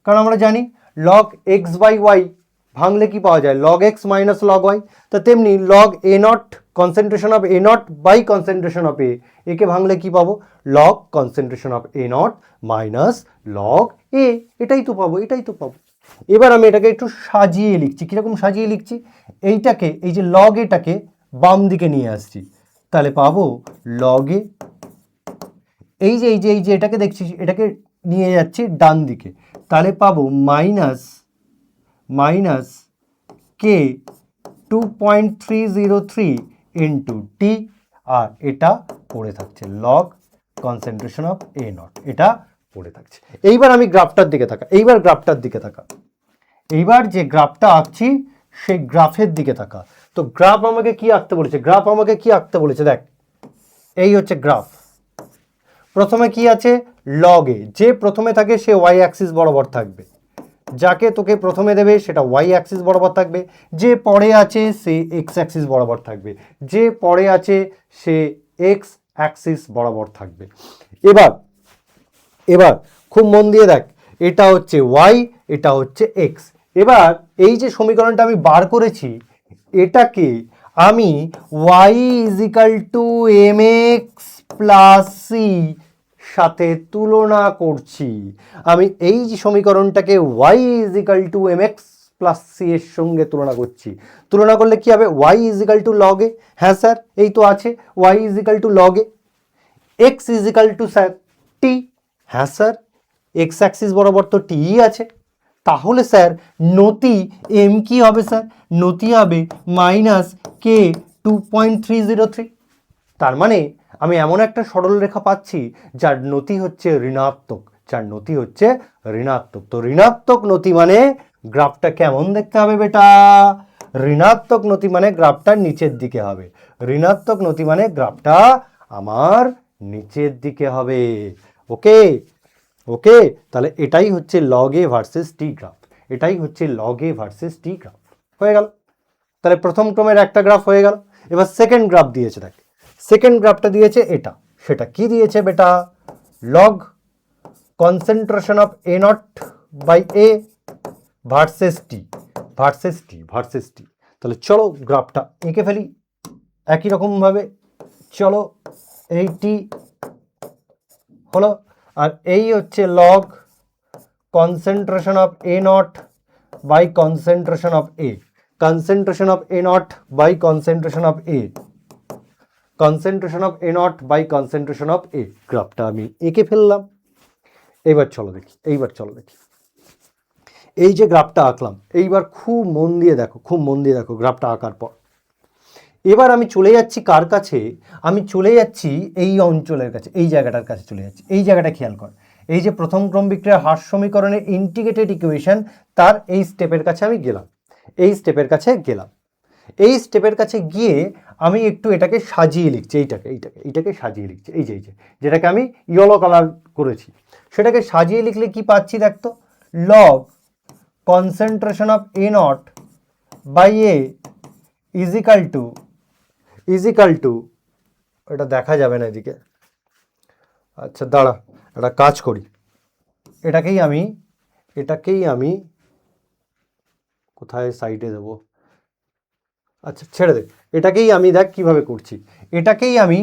কারণ আমরা জানি log x বাই y ভাঙলে কি পাওয়া যায়? log x minus log y। তো তেমনি log a naught concentration of a naught by concentration of a, একে ভাঙলে কি পাবো? log concentration of a naught minus log a। এটাই তো পাবো। এবার আমি এটাকে একটু সাজিয়ে লিখছি। কিরকম সাজিয়ে লিখছি? এইটাকে, এই যে log এটাকে বাম দিকে নিয়ে আসছি, তাহলে পাবো log a। এই যে এটাকে দেখছিস, এটাকে নিয়ে যাচ্ছি ডান দিকে, তাহলে পাবো মাইনাস k 2.303 ইন্টু টি, আর এটা পড়ে থাকছে log concentration of a naught, এটা পড়ে থাকছে। এইবার আমি গ্রাফটার দিকে তাকা। এইবার যে গ্রাফটা আঁকছি সেই গ্রাফের দিকে তাকা। তো গ্রাফ আমাকে কি আঁকতে বলেছে? দেখ, এই হচ্ছে গ্রাফ। প্রথমে কি আছে? log a। যে প্রথমে থাকে সে y অ্যাক্সিস বরাবর থাকবে, যাকে তোকে প্রথমে দেবে সেটা y অ্যাক্সিস বরাবর থাকবে, যে পরে আছে সে x অ্যাক্সিস বরাবর থাকবে, এবার খুব মন দিয়ে দেখ, এটা হচ্ছে y, এটা হচ্ছে x। এবার এই যে সমীকরণটা আমি বার করেছি, এটাকে আমি y is equal to M X plus C সাথে তুলনা করছি। আমি এই যে সমীকরণটাকে y is equal to M X plus C এর সঙ্গে তুলনা করছি। তুলনা করলে কি হবে? y is equal to log A, হ্যাঁ স্যার এই তো আছে y is equal to log A, x equal to sir T, হ্যাঁ স্যার এক্স অ্যাক্সিস বরাবর তো টি আছে। তাহলে স্যার নতি এম কি হবে স্যার? নতি হবে মাইনাস কে 2.303। তার মানে আমি এমন একটা সরলরেখা পাচ্ছি যার নতি হচ্ছে ঋণাত্মক, যার নতি হচ্ছে ঋণাত্মক। তো ঋণাত্মক নতি মানে গ্রাফটা কেমন দেখতে হবে বেটা? ঋণাত্মক নতি মানে গ্রাফটা নিচের দিকে হবে। ঋণাত্মক নতি মানে গ্রাফটা আমার নিচের দিকে হবে। ওকে ওকে, তাহলে এটাই হচ্ছে লগ এ ভার্সেস টি গ্রাফ, এটাই হচ্ছে লগ এ ভার্সেস টি গ্রাফ। হয়ে গেল, তাহলে প্রথম ক্রমের একটা গ্রাফ হয়ে গেল। এবার সেকেন্ড গ্রাফ দিয়েছে, দেখ সেকেন্ড গ্রাফটা দিয়েছে এটা, সেটা কি দিয়েছে বেটা? Log concentration of A not by A versus T, versus T, versus T. তাহলে চলো গ্রাফটা এঁকে ফেলি একই রকমভাবে। চলো এই টি হলো, আর এই হচ্ছে log concentration of A not by concentration of A, concentration of A not by concentration of A, concentration of A not by concentration of A. গ্রাফটা আমি এঁকে ফেললাম। এইবার চলো দেখি, এইবার চলো দেখি এই যে গ্রাফটা আঁকলাম, এইবার খুব মন দিয়ে দেখো, খুব মন দিয়ে দেখো গ্রাফটা আঁকার পর। এবার আমি চলে যাচ্ছি কার কাছে? আমি চলে যাচ্ছি এই অঞ্চলের কাছে, এই জায়গাটার কাছে চলে যাচ্ছি। এই জায়গাটা খেয়াল কর, এই যে প্রথম ক্রম বিক্রিয়ার হ্রাস সমীকরণের ইন্টিগ্রেটেড ইকুয়েশন, তার এই স্টেপের কাছে আমি গেলাম, এই স্টেপের কাছে গেলাম। এই স্টেপের কাছে গিয়ে আমি একটু এটাকে সাজিয়ে লিখছি, এইটাকে সাজিয়ে লিখছি। এই যে যেটাকে আমি ইয়েলো কালার করেছি, সেটাকে সাজিয়ে লিখলে কি পাচ্ছি দেখতো? Log concentration of A not by A is equal to, এটা দেখা যাবে না এদিকে, আচ্ছা দাঁড়া একটা কাজ করি, এটাকেই আমি কোথায় সাইডে দেবো, আচ্ছা ছেড়ে দে, এটাকেই আমি দেখ কিভাবে করছি, এটাকেই আমি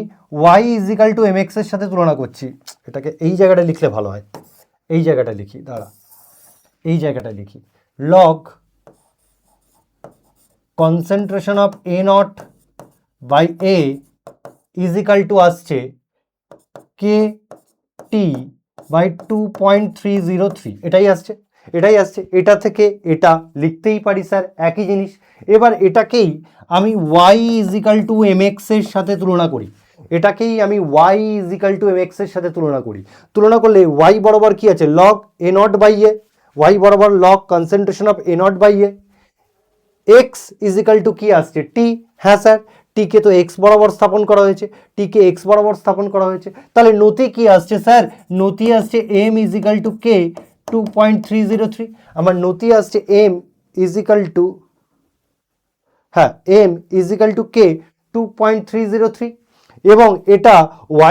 y is equal to M X এর সাথে তুলনা করছি। এটাকে এই জায়গাটা লিখলে ভালো হয়, এই জায়গাটা লিখি, দাঁড়া এই জায়গাটা লিখি, log concentration of A not by A is equal to আসছে কে টি বাই 2.303, এটাই আসছে। এটা থেকে এটা লিখতেই পারি স্যার একই জিনিস। এবার এটাকেই আমি y is equal to M X এর সাথে তুলনা করি, এটাকেই আমি y is equal to M X এর সাথে তুলনা করি। তুলনা করলে y বরাবর কি আছে? Log A not by A, y বরাবর log concentration of A not by A, x equal to কি আসছে? টি, হ্যাঁ স্যার টিকে তো এক্স বরাবর স্থাপন করা হয়েছে, টিকে এক্স বরাবর স্থাপন করা হয়েছে। তাহলে নতি কি আসছে স্যার? নতি আসছে এম ইজিক্যাল টু কে 2.303। আমার নতি আসছে এম ইজিক্যাল টু, হ্যাঁ এম ইজিক্যাল টু কে 2.303, এবং এটা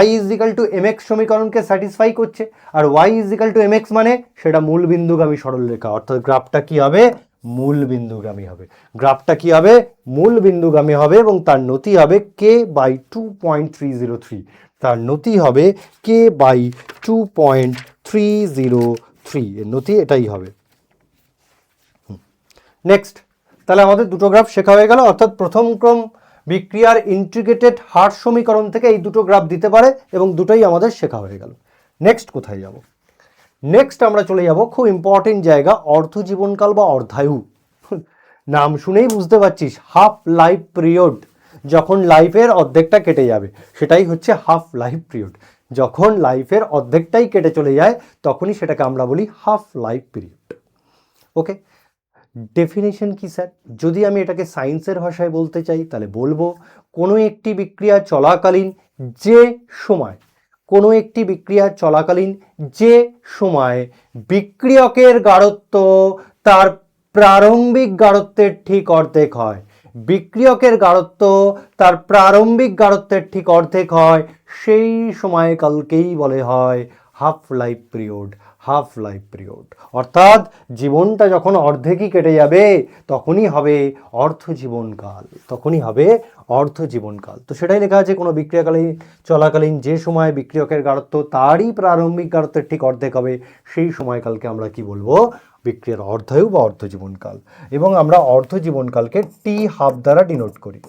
y is equal to M x সমীকরণকে স্যাটিসফাই করছে। আর y is equal to M x মানে সেটা মূল বিন্দুগামী সরলরেখা, অর্থাৎ গ্রাফটা কি হবে? মূল বিন্দুগামী হবে। গ্রাফটা কি হবে? মূল বিন্দুগামী হবে, এবং তার নতি হবে কে বাই 2.303, তার নতি হবে কে বাই 2.303, এর নতি এটাই হবে। নেক্সট, তাহলে আমাদের দুটো গ্রাফ শেখা হয়ে গেল, অর্থাৎ প্রথম ক্রম বিক্রিয়ার ইন্টিগ্রেটেড হ্রাস সমীকরণ থেকে এই দুটো গ্রাফ দিতে পারে, এবং দুটোই আমাদের শেখা হয়ে গেল। নেক্সট কোথায় যাব? নেক্সট আমরা চলে যাব খুব ইম্পর্টেন্ট জায়গা, অর্ধজীবনকাল বা অর্ধায়ু। নাম শুনেই বুঝতে পারছিস, হাফ লাইফ পিরিয়ড। যখন লাইফের অর্ধেকটা কেটে যাবে সেটাই হচ্ছে হাফ লাইফ পিরিয়ড। যখন লাইফের অর্ধেকটাই কেটে চলে যায় তখনই সেটাকে আমরা বলি হাফ লাইফ পিরিয়ড। ওকে, ডেফিনেশন কি স্যার? যদি আমি এটাকে সায়েন্সের ভাষায় বলতে চাই তাহলে বলবো, কোনো একটি বিক্রিয়া চলাকালীন যে সময়, কোনো একটি বিক্রিয়া চলাকালীন যে সময় বিক্রিয়কের গাঢ়ত্ব তার প্রারম্ভিক গাঢ়ত্বের ঠিক অর্ধেক হয়, বিক্রিয়কের গাঢ়ত্ব তার প্রারম্ভিক গাঢ়ত্বের ঠিক অর্ধেক হয়, সেই সময়কালকেই বলে হয় half life period. Half life period. অর্থাৎ জীবনটা যখন অর্ধেকই কেটে যাবে তখনই হবে অর্ধজীবনকাল, তখনই হবে অর্ধজীবনকাল। তো সেটাই লেখা আছে, কোনো বিক্রিয়াকালীন চলাকালীন যে সময় বিক্রিয়কের গাঢ়ত্ব তারই প্রারম্ভিক গাঢ়ত্বের ঠিক অর্ধেক হবে সেই সময়কালকে আমরা কি বলবো, বিক্রিয়ার অর্ধায়ু বা অর্ধজীবনকাল। এবং আমরা অর্ধজীবনকালকে টি হাফ দ্বারা ডিনোট করি,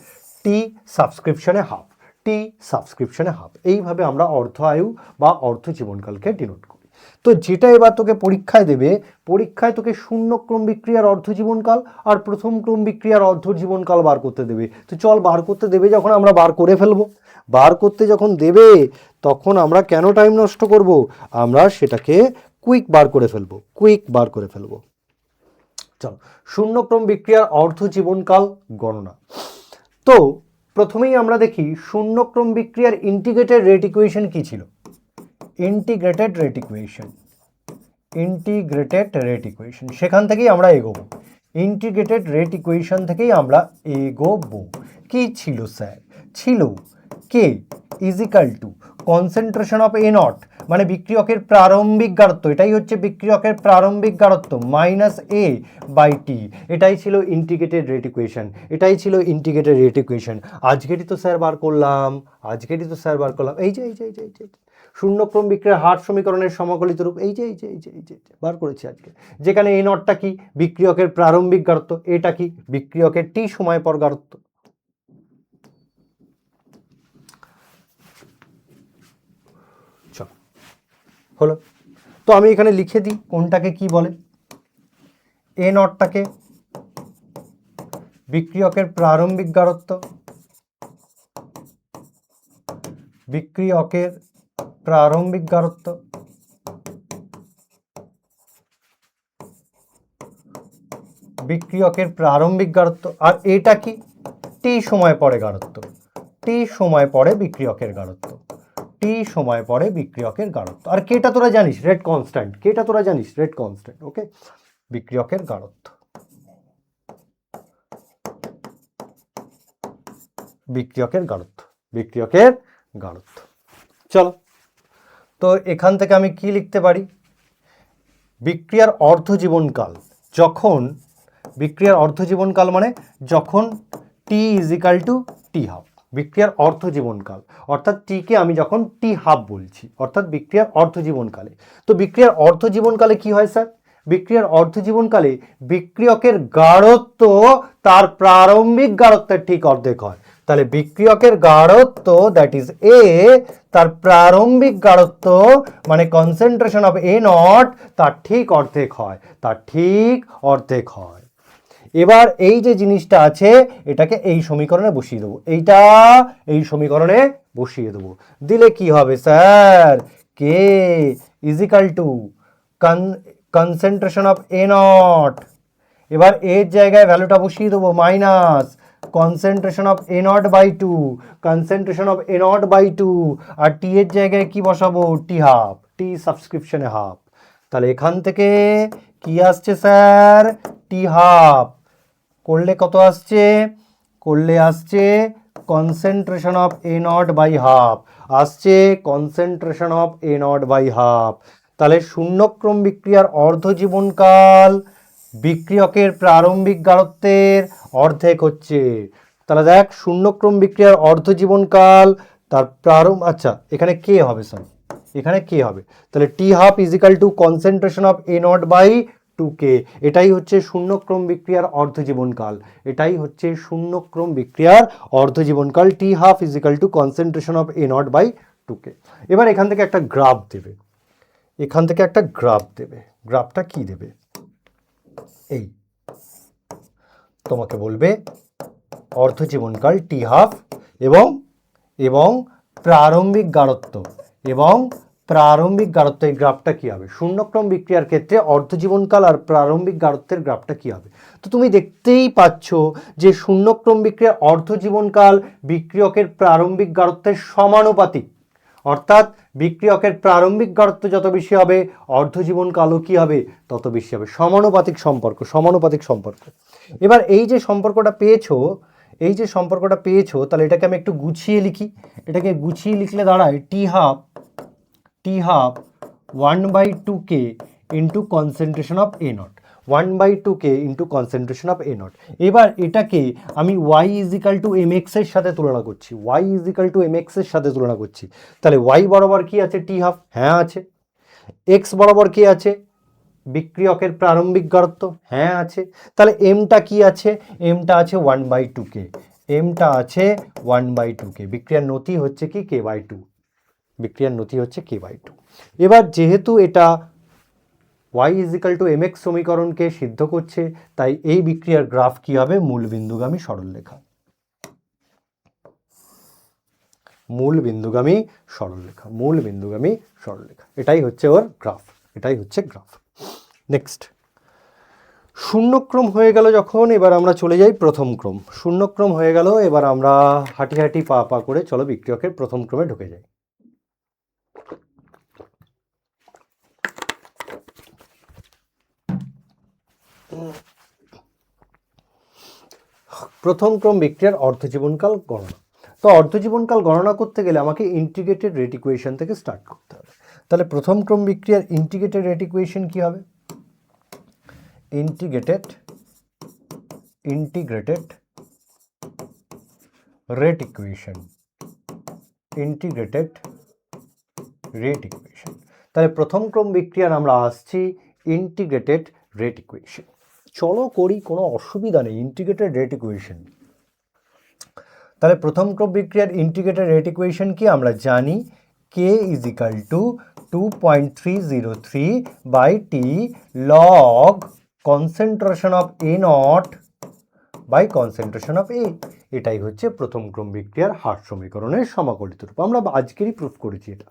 টি সাবস্ক্রিপশনে হাফ, টি সাবস্ক্রিপশনে হাফ, এইভাবে আমরা অর্ধায়ু বা অর্ধজীবনকালকে ডিনোট করি। তো যেটা এবার তোকে পরীক্ষায় দেবে, পরীক্ষায় তোকে শূন্যক্রম বিক্রিয়ার অর্ধজীবনকাল আর প্রথম ক্রম বিক্রিয়ার অর্ধজীবনকাল বার করতে দেবে। তো চল বার করতে দেবে যখন আমরা বার করে ফেলবো। বার করতে যখন দেবে তখন আমরা কেন টাইম নষ্ট করব, আমরা সেটাকে কুইক বার করে ফেলবো, কুইক বার করে ফেলবো। চল শূন্যক্রম বিক্রিয়ার অর্ধজীবনকাল গণনা। তো প্রথমেই আমরা দেখি শূন্যক্রম বিক্রিয়ার ইন্টিগ্রেটেড রেট ইকুয়েশন কি ছিল। Integrated rate equation, integrated rate equation, সেখান থেকেই আমরা এগোবো। ইন্টিগ্রেটেড রেট ইকুয়েশন থেকেই আমরা এগোবো। কি ছিল স্যার? ছিল K is equal to concentration of A naught, মানে বিক্রিয়কের প্রারম্ভিক গাঢ়ত্ব, এটাই হচ্ছে বিক্রিয়কের প্রারম্ভিক গাঢ়ত্ব, মাইনাস এ বাই টি। এটাই ছিল ইন্টিগ্রেটেড রেট ইকুয়েশন, এটাই ছিল ইন্টিগ্রেটেড রেট ইকুয়েশন। আজকেরই তো স্যার বার করলাম, আজকেরই তো স্যার বার করলাম। এই যে এই যে এই যে এই যে শূন্যক্রম বিক্রিয়ার হার্ট সমীকরণের সমাকলিত রূপ, এই যে এই যে এই যে এই যে বার করেছি আজকে। যেখানে এই নটটা কি, বিক্রিয়কের প্রারম্ভিক গাঢ়ত্ব, এটা কি, বিক্রিয়কের টি সময় পর গাঢ়ত্ব। হলো। তো আমি এখানে লিখে দিই কোনটাকে কি বলে। এ নটটাকে বিক্রিয়কের প্রারম্ভিক গাঢ়ত্ব, বিক্রিয়কের প্রারম্ভিক গাঢ়ত্ব, বিক্রিয়কের প্রারম্ভিক গাঢ়ত্ব, আর এটা কি, টি সময় পরে গাঢ়ত্ব, টি সময় পরে বিক্রিয়কের গাঢ়ত্ব, টি সময় পরে বিক্রিয়কের গাঢ়ত্ব। আর কেটা তোরা জানিস রেট কনস্ট্যান্ট, কেটা তোরা জানিস রেট কনস্ট্যান্ট। ওকে, বিক্রিয়কের গাঢ়ত্ব, বিক্রিয়কের গাঢ়ত্ব, বিক্রিয়কের গাঢ়ত্ব। চলো, তো এখান থেকে আমি কি লিখতে পারি, বিক্রিয়ার অর্ধজীবনকাল, যখন বিক্রিয়ার অর্ধজীবনকাল মানে যখন T is equal to T half, বিক্রিয়ার অর্ধজীবনকাল, অর্থাৎ টিকে আমি যখন টি হাফ বলছি, অর্থাৎ বিক্রিয়ার অর্ধজীবনকালে। তো বিক্রিয়ার অর্ধজীবনকালে কি হয় স্যার, বিক্রিয়ার অর্ধজীবনকালে বিক্রিয়কের গাঢ়ত্ব তার প্রারম্ভিক গাঢ়ত্বের ঠিক অর্ধেক হয়। তাহলে বিক্রিয়কের গাঢ়ত্ব দ্যাট ইজ এ, তার প্রারম্ভিক গাঢ়ত্ব মানে কনসেন্ট্রেশন অফ এ নট তার ঠিক অর্ধেক হয়, তার ঠিক অর্ধেক হয়। এবার এই যে জিনিসটা আছে এটাকে এই সমীকরণে বসিয়ে দেবো, এইটা এই সমীকরণে বসিয়ে দেবো। দিলে কি হবে sir, K is equal to concentration of A naught, এবার এর জায়গায় ভ্যালুটা বসিয়ে দেবো minus concentration of A not by two, concentration of A not by two, আর টি এর জায়গায় কি বসাবো, টি হাফ, টি সাবস্ক্রিপশনে হাফ। তাহলে এখান থেকে কি আসছে স্যার, টি হাফ করলে কত আসছে, করলে আসছে concentration of A not by half, আসছে concentration of A not by half. তাহলে শূন্যক্রম বিক্রিয়ার অর্ধজীবনকাল বিক্রিয়কের প্রারম্ভিক গাঢ়ত্বের অর্ধেক হচ্ছে। তাহলে দেখ শূন্যক্রম বিক্রিয়ার অর্ধজীবনকাল তার আচ্ছা এখানে কে হবে স্যার, এখানে কে হবে, তাহলে T half is equal to concentration of A not by 2k, এটাই হচ্ছে শূন্যক্রম বিক্রিয়ার অর্ধজীবনকাল, এটাই হচ্ছে শূন্যক্রম বিক্রিয়ার অর্ধজীবনকাল, T half is equal to concentration of A not by 2k। এবার এখান থেকে একটা গ্রাফ দেবে, এখান থেকে একটা গ্রাফ দেবে, গ্রাফটা কি দেবে, এই তোমাকে বলবে অর্ধজীবনকাল টি হাফ এবং এবং প্রারম্ভিক গাঢ়ত্ব এবং প্রারম্ভিক গাঢ়ত্ব, এই গ্রাফটা কি হবে, শূন্যক্রম বিক্রিয়ার ক্ষেত্রে অর্ধজীবনকাল আর প্রারম্ভিক গাঢ়ত্বের গ্রাফটা কি হবে। তো তুমি দেখতেই পাচ্ছ যে শূন্যক্রম বিক্রিয়ার অর্ধজীবনকাল বিক্রিয়কের প্রারম্ভিক গাঢ়ত্বের সমানুপাতিক, অর্থাৎ বিক্রিয়কের প্রারম্ভিক গাঢ়ত্ব যত বেশি হবে অর্ধজীবনকালও কি হবে তত বেশি হবে, সমানুপাতিক সম্পর্ক, সমানুপাতিক সম্পর্ক। এবার এই যে সম্পর্কটা পেয়েছো, এই যে সম্পর্কটা পেয়েছো, তাহলে এটাকে আমি একটু গুছিয়ে লিখি, এটাকে গুছিয়ে লিখলে দাঁড়ায় T half 1/2k into concentration of A naught, 1/2k into concentration of A naught. এবার এটাকে আমি y is equal to M X এর সাথে তুলনা করছি, y is equal to M X এর সাথে তুলনা করছি। তাহলে y বরাবর কি আছে? টি হাফ, হ্যাঁ আছে। x বরাবর কি আছে? বিক্রিয়কের প্রারম্ভিক গাঢ়ত্ব, হ্যাঁ আছে। তাহলে এমটা কি আছে? এমটা আছে 1/2k, এমটা আছে 1/2k। বিক্রিয়ার নতি হচ্ছে কি? k/2, বিক্রিয়ার নতি হচ্ছে k/2। এবার যেহেতু এটা y is equal to M x সমীকরণকে সিদ্ধ করছে, তাই এই বিক্রিয়ার গ্রাফ কি হবে? মূল বিন্দুগামী সরলরেখা, মূল বিন্দুগামী সরলরেখা, মূল বিন্দুগামী সরলরেখা। এটাই হচ্ছে ওর গ্রাফ, এটাই হচ্ছে গ্রাফ। নেক্সট, শূন্যক্রম হয়ে গেল যখন, এবার আমরা চলে যাই প্রথম ক্রম। শূন্যক্রম হয়ে গেল, এবার আমরা হাঁটি হাঁটি পা পা করে চলো বিক্রিয়কের প্রথম ক্রমে ঢুকে যাই। প্রথম ক্রম বিক্রিয়ার অর্ধজীবনকাল গণনা। তো অর্ধজীবনকাল গণনা করতে গেলে আমাকে ইন্টিগ্রেটেড রেট ইকুয়েশন থেকে স্টার্ট করতে হবে। তাহলে প্রথম ক্রম বিক্রিয়ার ইন্টিগ্রেটেড রেট ইকুয়েশন কি হবে? Integrated rate equation, integrated rate equation. তাহলে প্রথম ক্রম বিক্রিয়ার আমরা আসছি ইন্টিগ্রেটেড রেট ইকুয়েশন। চলো করি, কোনো অসুবিধা নেই। ইন্টিগ্রেটেড রেট ইকুয়েশন, তাহলে প্রথম ক্রম বিক্রিয়ার ইন্টিগ্রেটেড রেট ইকুয়েশন কি? আমরা জানি k is equal to 2.303 by T log concentration of A not by concentration of A. এটাই হচ্ছে প্রথম ক্রম বিক্রিয়ার হার সমীকরণের সমাকলিত রূপ। আমরা আজকেরই প্রুফ করেছি এটা।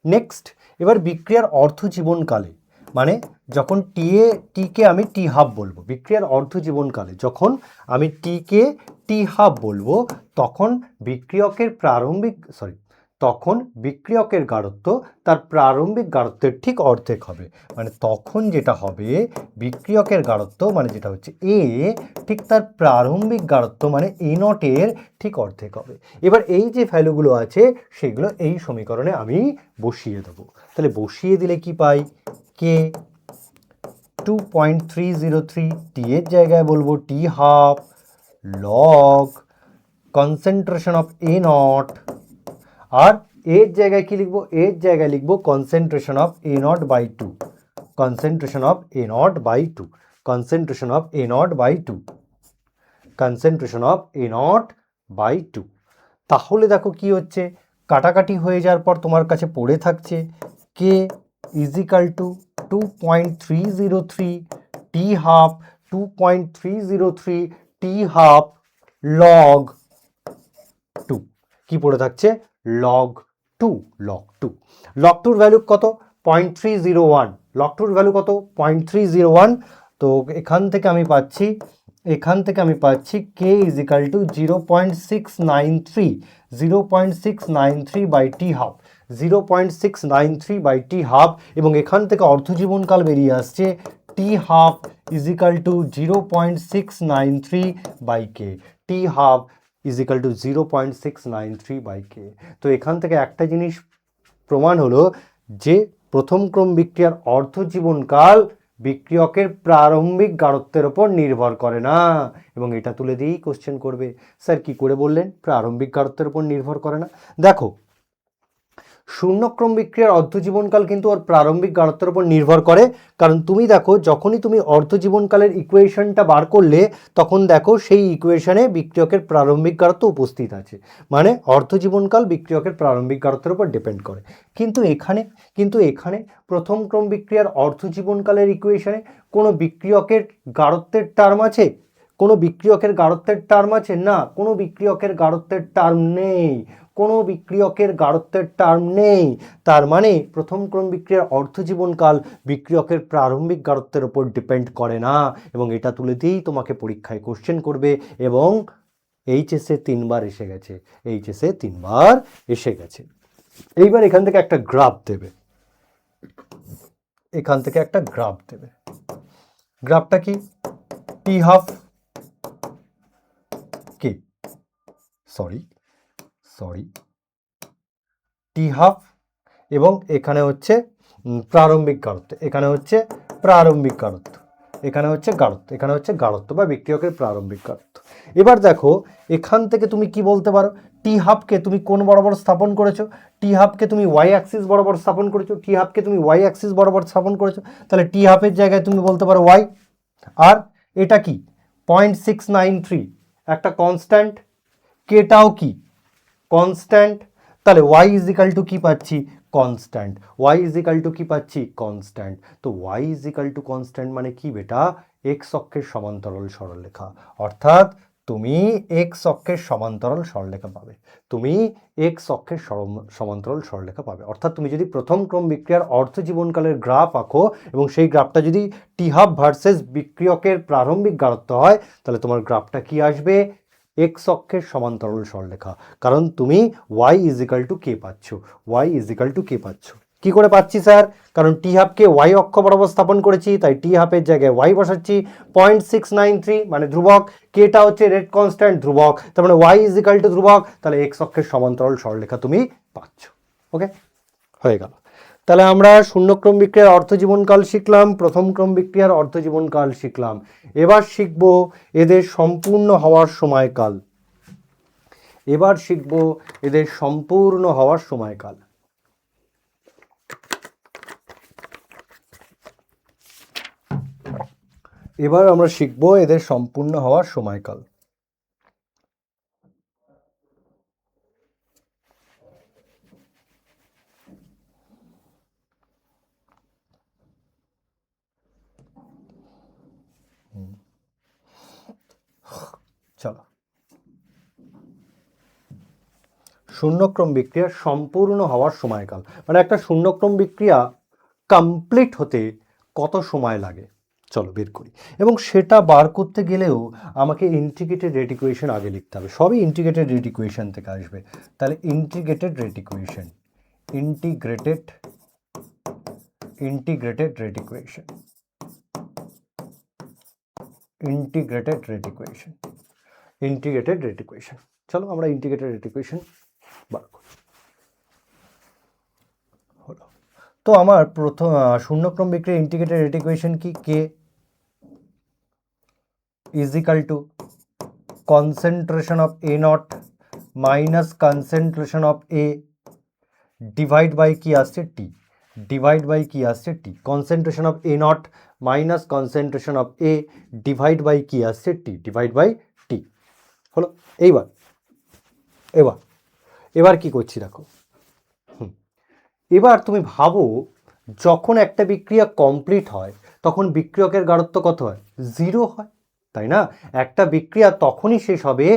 নেক্সট, এবার বিক্রিয়ার অর্ধজীবনকালে, মানে যখন টিকে আমি টি হাফ বলবো, বিক্রিয়ার অর্ধজীবনকালে যখন আমি টিকে টি হাফ বলবো, তখন বিক্রিয়কের তখন বিক্রিয়কের গাঢ়ত্ব তার প্রারম্ভিক গাঢ়ত্বের ঠিক অর্ধেক হবে। মানে তখন যেটা হবে, বিক্রিয়কের গাঢ়ত্ব মানে যেটা হচ্ছে এ, ঠিক তার প্রারম্ভিক গাঢ়ত্ব মানে এ নটের ঠিক অর্ধেক হবে। এবার এই যে ভ্যালুগুলো আছে সেগুলো এই সমীকরণে আমি বসিয়ে দেবো। তাহলে বসিয়ে দিলে কি পাই? কে 2.303, টি এর জায়গায় বলবো T half log concentration of A naught, আর এর জায়গায় কি লিখবো? এর জায়গায় লিখবো concentration of A not by 2, concentration of A not by 2, concentration of A not by 2, concentration of A not by 2। তাহলে দেখো কি হচ্ছে, কাটাকাটি হয়ে যাওয়ার পর তোমার কাছে পড়ে থাকছে কে is equal to 2.303 T half, 2.303 T half log 2। কি পড়ে থাকছে? Log 2, log 2। লগ 2 ভ্যালু কত? 0.301। লগ 2 ভ্যালু কত? 0.301। তো এখান থেকে আমি পাচ্ছি K is equal to 0.693 by T half, 0.693 by T half. এবং এখান থেকে অর্ধজীবনকাল বেরিয়ে আসছে T half is equal to 0.693 by K, T half is equal to 0.693 by K. তো এখান থেকে একটা জিনিস প্রমাণ হলো যে প্রথম ক্রম বিক্রিয়ার অর্ধজীবনকাল বিক্রিয়কের প্রারম্ভিক গাঢ়ত্বের ওপর নির্ভর করে না। এবং এটা তুলে দিয়েই কোশ্চেন করবে, স্যার কি করে বললেন প্রারম্ভিক গাঢ়ত্বের উপর নির্ভর করে না? দেখো, শূন্যক্রম বিক্রিয়ার অর্ধজীবনকাল কিন্তু ওর প্রারম্ভিক গাঢ়ত্বের উপর নির্ভর করে। কারণ তুমি দেখো, যখনই তুমি অর্ধজীবনকালের ইকুয়েশনটা বার করলে, তখন দেখো সেই ইকুয়েশনে বিক্রিয়কের প্রারম্ভিক গাঢ়ত্ব উপস্থিত আছে, মানে অর্ধজীবনকাল বিক্রিয়কের প্রারম্ভিক গাঢ়ত্বের উপর ডিপেন্ড করে। কিন্তু এখানে প্রথম ক্রম বিক্রিয়ার অর্ধজীবনকালের ইকুয়েশনে কোনো বিক্রিয়কের গাঢ়ত্বের টার্ম আছে? কোনো বিক্রিয়কের গাঢ়ত্বের টার্ম আছে? না, কোনো বিক্রিয়কের গাঢ়ত্বের টার্ম নেই, কোনো বিক্রিয়কের গাঢ়ত্বের টার্ম নেই। তার মানে প্রথম ক্রম বিক্রিয়ার অর্ধজীবনকাল বিক্রিয়কের প্রারম্ভিক গাঢ়ত্বের উপর ডিপেন্ড করে না। এবং এটা তুলে দিয়েই তোমাকে পরীক্ষায় কোশ্চেন করবে। এবং এইচএসে 3বার এসে গেছে, এইচএসে 3বার এসে গেছে। এইবার এখান থেকে একটা গ্রাফ দেবে, এখান থেকে একটা গ্রাফ দেবে। গ্রাফটা কি? টি হাফ কে, সরি টি হাফ, এবং এখানে হচ্ছে প্রারম্ভিক গাঢ়ত্ব, এখানে হচ্ছে প্রারম্ভিক গাঢ়ত্ব, এখানে হচ্ছে গাঢ়ত্ব, এখানে হচ্ছে গাঢ়ত্ব বা বিক্রিয়কের প্রারম্ভিক গাঢ়ত্ব। এবার দেখো এখান থেকে তুমি কি বলতে পারো, টি হাফকে তুমি কোন বরাবর স্থাপন করেছো, টি হাফকে তুমি ওয়াই অ্যাক্সিস বরাবর স্থাপন করেছো, টি হাফকে তুমি ওয়াই অ্যাক্সিস বরাবর স্থাপন করেছো, তাহলে টি হাফের জায়গায় তুমি বলতে পারো ওয়াই। আর এটা কি 0.693 একটা কনস্ট্যান্ট, কেটাও কি কনস্ট্যান্ট, তাহলে ওয়াই ইজ ইকাল টু কি পাচ্ছি constant, y is equal to কি পাচ্ছি কনস্ট্যান্ট। তো y is equal to constant মানে কি বেটা, এক্স অক্ষের সমান্তরাল সরলরেখা, অর্থাৎ তুমি এক্স অক্ষের সমান্তরাল সরলরেখা পাবে, তুমি এক্স অক্ষের সমান্তরাল সরলরেখা পাবে। অর্থাৎ তুমি যদি প্রথম ক্রম বিক্রিয়ার অর্ধ জীবনকালের গ্রাফ আঁকো এবং সেই গ্রাফটা যদি টি হাফ ভার্সেস বিক্রিয়কের প্রারম্ভিক গাঢ়ত্ব হয়, তাহলে তোমার গ্রাফটা কি আসবে, এক্স অক্ষের সমান্তরাল সরলরেখা, কারণ তুমি ওয়াই ইজ ইকাল টু কে পাচ্ছ, ওয়াই ইজ ইকাল টু কে পাচ্ছ। কি করে পাচ্ছি স্যার, কারণ টি হাফকে ওয়াই অক্ষ বরাবর স্থাপন করেছি, তাই টি হাফের জায়গায় ওয়াই বসাচ্ছি, 0.693 মানে ধ্রুবক, কেটা হচ্ছে রেট কনস্ট্যান্ট ধ্রুবক, তার মানে ওয়াই ইজ ইকাল টু ধ্রুবক, তাহলে এক্স অক্ষের সমান্তরাল সরলরেখা তুমি পাচ্ছ। ওকে, হয়ে গেল। তাহলে আমরা শূন্যক্রম বিক্রিয়ার অর্ধজীবনকাল শিখলাম, প্রথম ক্রম বিক্রিয়ার অর্ধজীবনকাল শিখলাম। এবার শিখব এদের সম্পূর্ণ হওয়ার সময়কাল, এবার শিখব এদের সম্পূর্ণ হওয়ার সময়কাল। এবার আমরা শিখব এদের সম্পূর্ণ হওয়ার সময়কাল। চলো, শূন্যক্রম বিক্রিয়ার সম্পূর্ণ হওয়ার সময়কাল মানে একটা শূন্যক্রম বিক্রিয়া কমপ্লিট হতে কত সময় লাগে, চলো বের করি। এবং সেটা বার করতে গেলেও আমাকে ইন্টিগ্রেটেড রেট ইকুয়েশন আগে লিখতে হবে, সবই ইন্টিগ্রেটেড রেট ইকুয়েশন থেকে আসবে। তাহলে integrated rate equation, integrated rate equation, integrated rate equation, integrated rate equation. চলো আমরা ইন্টিগ্রেটেড রেট ইকুয়েশন বার করি। হলো, তো আমার প্রথম শূন্যক্রম বিক্রিয়ার ইন্টিগ্রেটেড রেট ইকুয়েশন কি, K is equal to concentration of A naught minus concentration of A divide by কি আসছে টি, ডিভাইড বাই কি আসছে T, concentration of A naught minus concentration of A divide by কি আসছে T, divide by টি। হলো, এইবার এবার এবার কি করছি দেখো, এবার তুমি ভাবো যখন একটা বিক্রিয়া কমপ্লিট হয় তখন বিক্রিয়কের গাঢ়ত্ব কত হয়, 0 হয়, তাই না? একটা বিক্রিয়া তখনই শেষ হবে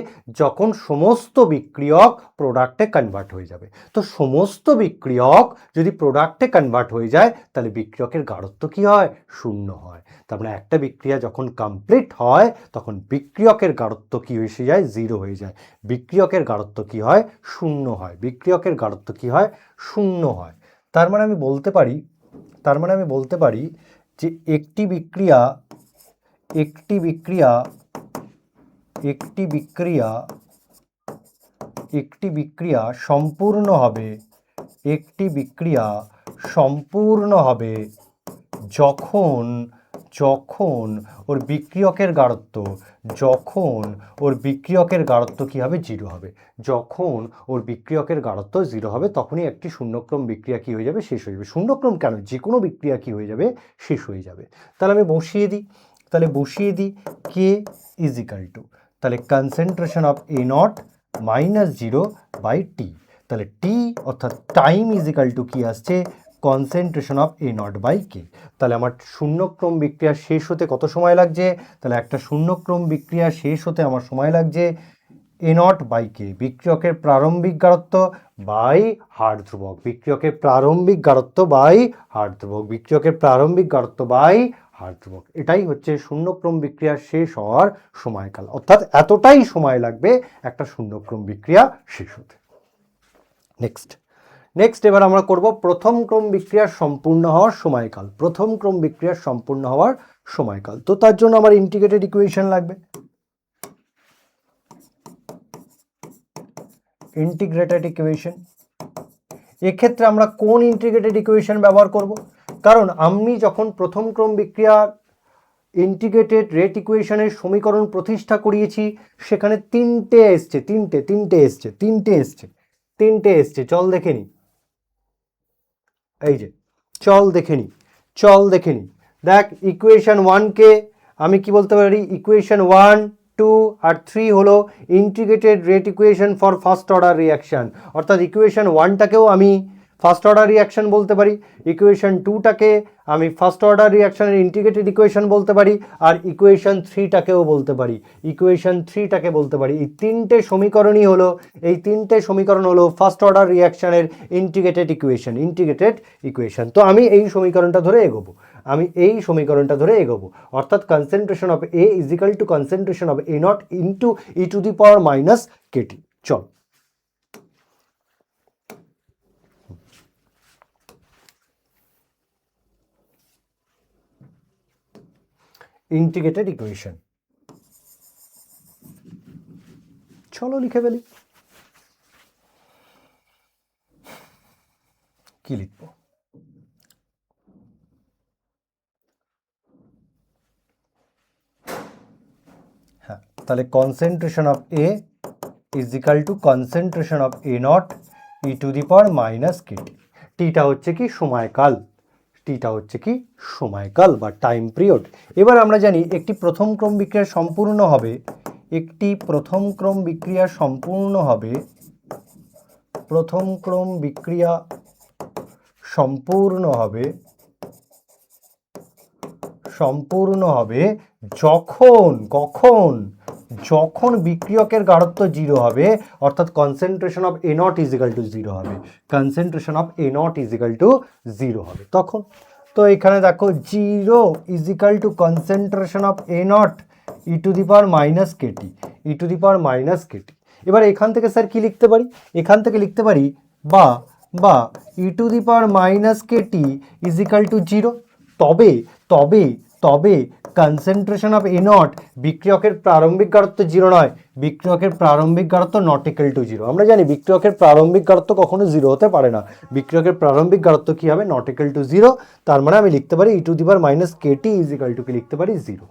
যখন সমস্ত বিক্রিয়ক প্রোডাক্টে কনভার্ট হয়ে যাবে। তো সমস্ত বিক্রিয়ক যদি প্রোডাক্টে কনভার্ট হয়ে যায় তাহলে বিক্রিয়কের গাঢ়ত্ব কি হয়, 0 হয়। তার মানে একটা বিক্রিয়া যখন কমপ্লিট হয় তখন বিক্রিয়কের গাঢ়ত্ব কি হয়ে যায়, 0 হয়ে যায়, বিক্রিয়কের গাঢ়ত্ব কি হয়, 0 হয়, বিক্রিয়কের গাঢ়ত্ব কি হয়, 0 হয়। তার মানে আমি বলতে পারি যে একটি বিক্রিয়া সম্পূর্ণ হবে যখন ওর বিক্রিয়কের গাঢ়ত্ব কি হবে, 0 হবে। যখন ওর বিক্রিয়কের গাঢ়ত্ব 0 হবে তখনই একটি শূন্যক্রম বিক্রিয়া কি হয়ে যাবে, শেষ হয়ে যাবে। শূন্যক্রম কেন, যে কোনো বিক্রিয়া কি হয়ে যাবে, শেষ হয়ে যাবে। তাহলে আমি বসিয়ে দিই কে ইজ ইকাল টু, তাহলে concentration of A naught minus 0 by T, তাহলে টি অর্থাৎ টাইম ইজ ইকাল টু কি আসছে, concentration of A not by K. তাহলে আমার শূন্যক্রম বিক্রিয়া শেষ হতে কত সময় লাগছে, তাহলে একটা শূন্যক্রম বিক্রিয়া শেষ হতে আমার সময় লাগছে এ নট বাই কে, বিক্রিয়কের প্রারম্ভিক গাঢ়ত্ব বাই হার ধ্রুবক, বিক্রিয়কের প্রারম্ভিক গাঢ়ত্ব বাই হার ধ্রুবক, বিক্রিয়কের প্রারম্ভিক গাঢ়ত্ব বাই হার ধ্রুবক। এটাই হচ্ছে শূন্যক্রম বিক্রিয়া শেষ হওয়ার সময়কাল, অর্থাৎ এতটাই সময় লাগবে একটা শূন্যক্রম বিক্রিয়া শেষ হতে। নেক্সট এবার আমরা করব প্রথম ক্রম বিক্রিয়ার সম্পূর্ণ হওয়ার সময়কাল, প্রথম ক্রম বিক্রিয়ার সম্পূর্ণ হওয়ার সময়কাল। তো তার জন্য আমার ইন্টিগ্রেটেড ইকুয়েশন লাগবে, ইন্টিগ্রেটেড ইকুয়েশন। এক্ষেত্রে আমরা কোন ইন্টিগ্রেটেড ইকুয়েশন ব্যবহার করব, কারণ আমি যখন প্রথম ক্রম বিক্রিয়ার ইন্টিগ্রেটেড রেট ইকুয়েশনের সমীকরণ প্রতিষ্ঠা করিয়েছি সেখানে তিনটে এসছে। চল দেখে নি, এই যে চল দেখে নি। দেখ ইকুয়েশন 1কে আমি কি বলতে পারি, ইকুয়েশন 1, 2 আর 3 হলো integrated rate equation for first order reaction, অর্থাৎ ইকুয়েশন 1টাকেও আমি ফার্স্ট অর্ডার রিয়াকশন বলতে পারি, ইকুয়েশন 2টাকে আমি ফার্স্ট অর্ডার রিয়াকশনের ইন্টিগ্রেটেড ইকুয়েশন বলতে পারি, আর ইকুয়েশন 3টাকেও বলতে পারি, এই তিনটে সমীকরণ হলো ফার্স্ট অর্ডার রিয়াকশনের ইন্টিগ্রেটেড ইকুয়েশন। তো আমি এই সমীকরণটা ধরে এগোবো, অর্থাৎ concentration of A is equal to concentration of A naught into E to the power minus KT. চল ইন্টিগ্রেটেড ইকুয়েশন, চলো লিখে ফেলি। কি লিখবো? হ্যাঁ, তাহলে concentration of A is equal to concentration of A naught E to the power minus KT. টিটা হচ্ছে কি সময়কাল বা টাইম পিরিয়ড। এবার আমরা জানি একটি প্রথম ক্রম বিক্রিয়া সম্পূর্ণ হবে যখন বিক্রিয়কের গাঢ়ত্ব 0 হবে, অর্থাৎ concentration of A naught is equal to 0 হবে, তখন। তো এখানে দেখো 0 is equal to concentration of A naught E to the power minus k. এবার এখান থেকে স্যার কি লিখতে পারি? এখান থেকে লিখতে পারি বা E to the power minus KT is equal to 0। তবে কনসেন্ট্রেশন অফ এ নট, বিক্রিয়কের প্রারম্ভিক গাঢ়ত্ব 0 নয়, বিক্রিয়কের প্রারম্ভিক গাঢ়ত্ব নট ইকুয়াল টু 0। আমরা জানি বিক্রিয়কের প্রারম্ভিক গাঢ়ত্ব কখনো 0 হতে পারে না, বিক্রিয়কের প্রারম্ভিক গাঢ়ত্ব কি হবে? Not equal to 0। তার মানে আমি লিখতে পারি E to the power minus KT is equal to কি লিখতে পারি? 0।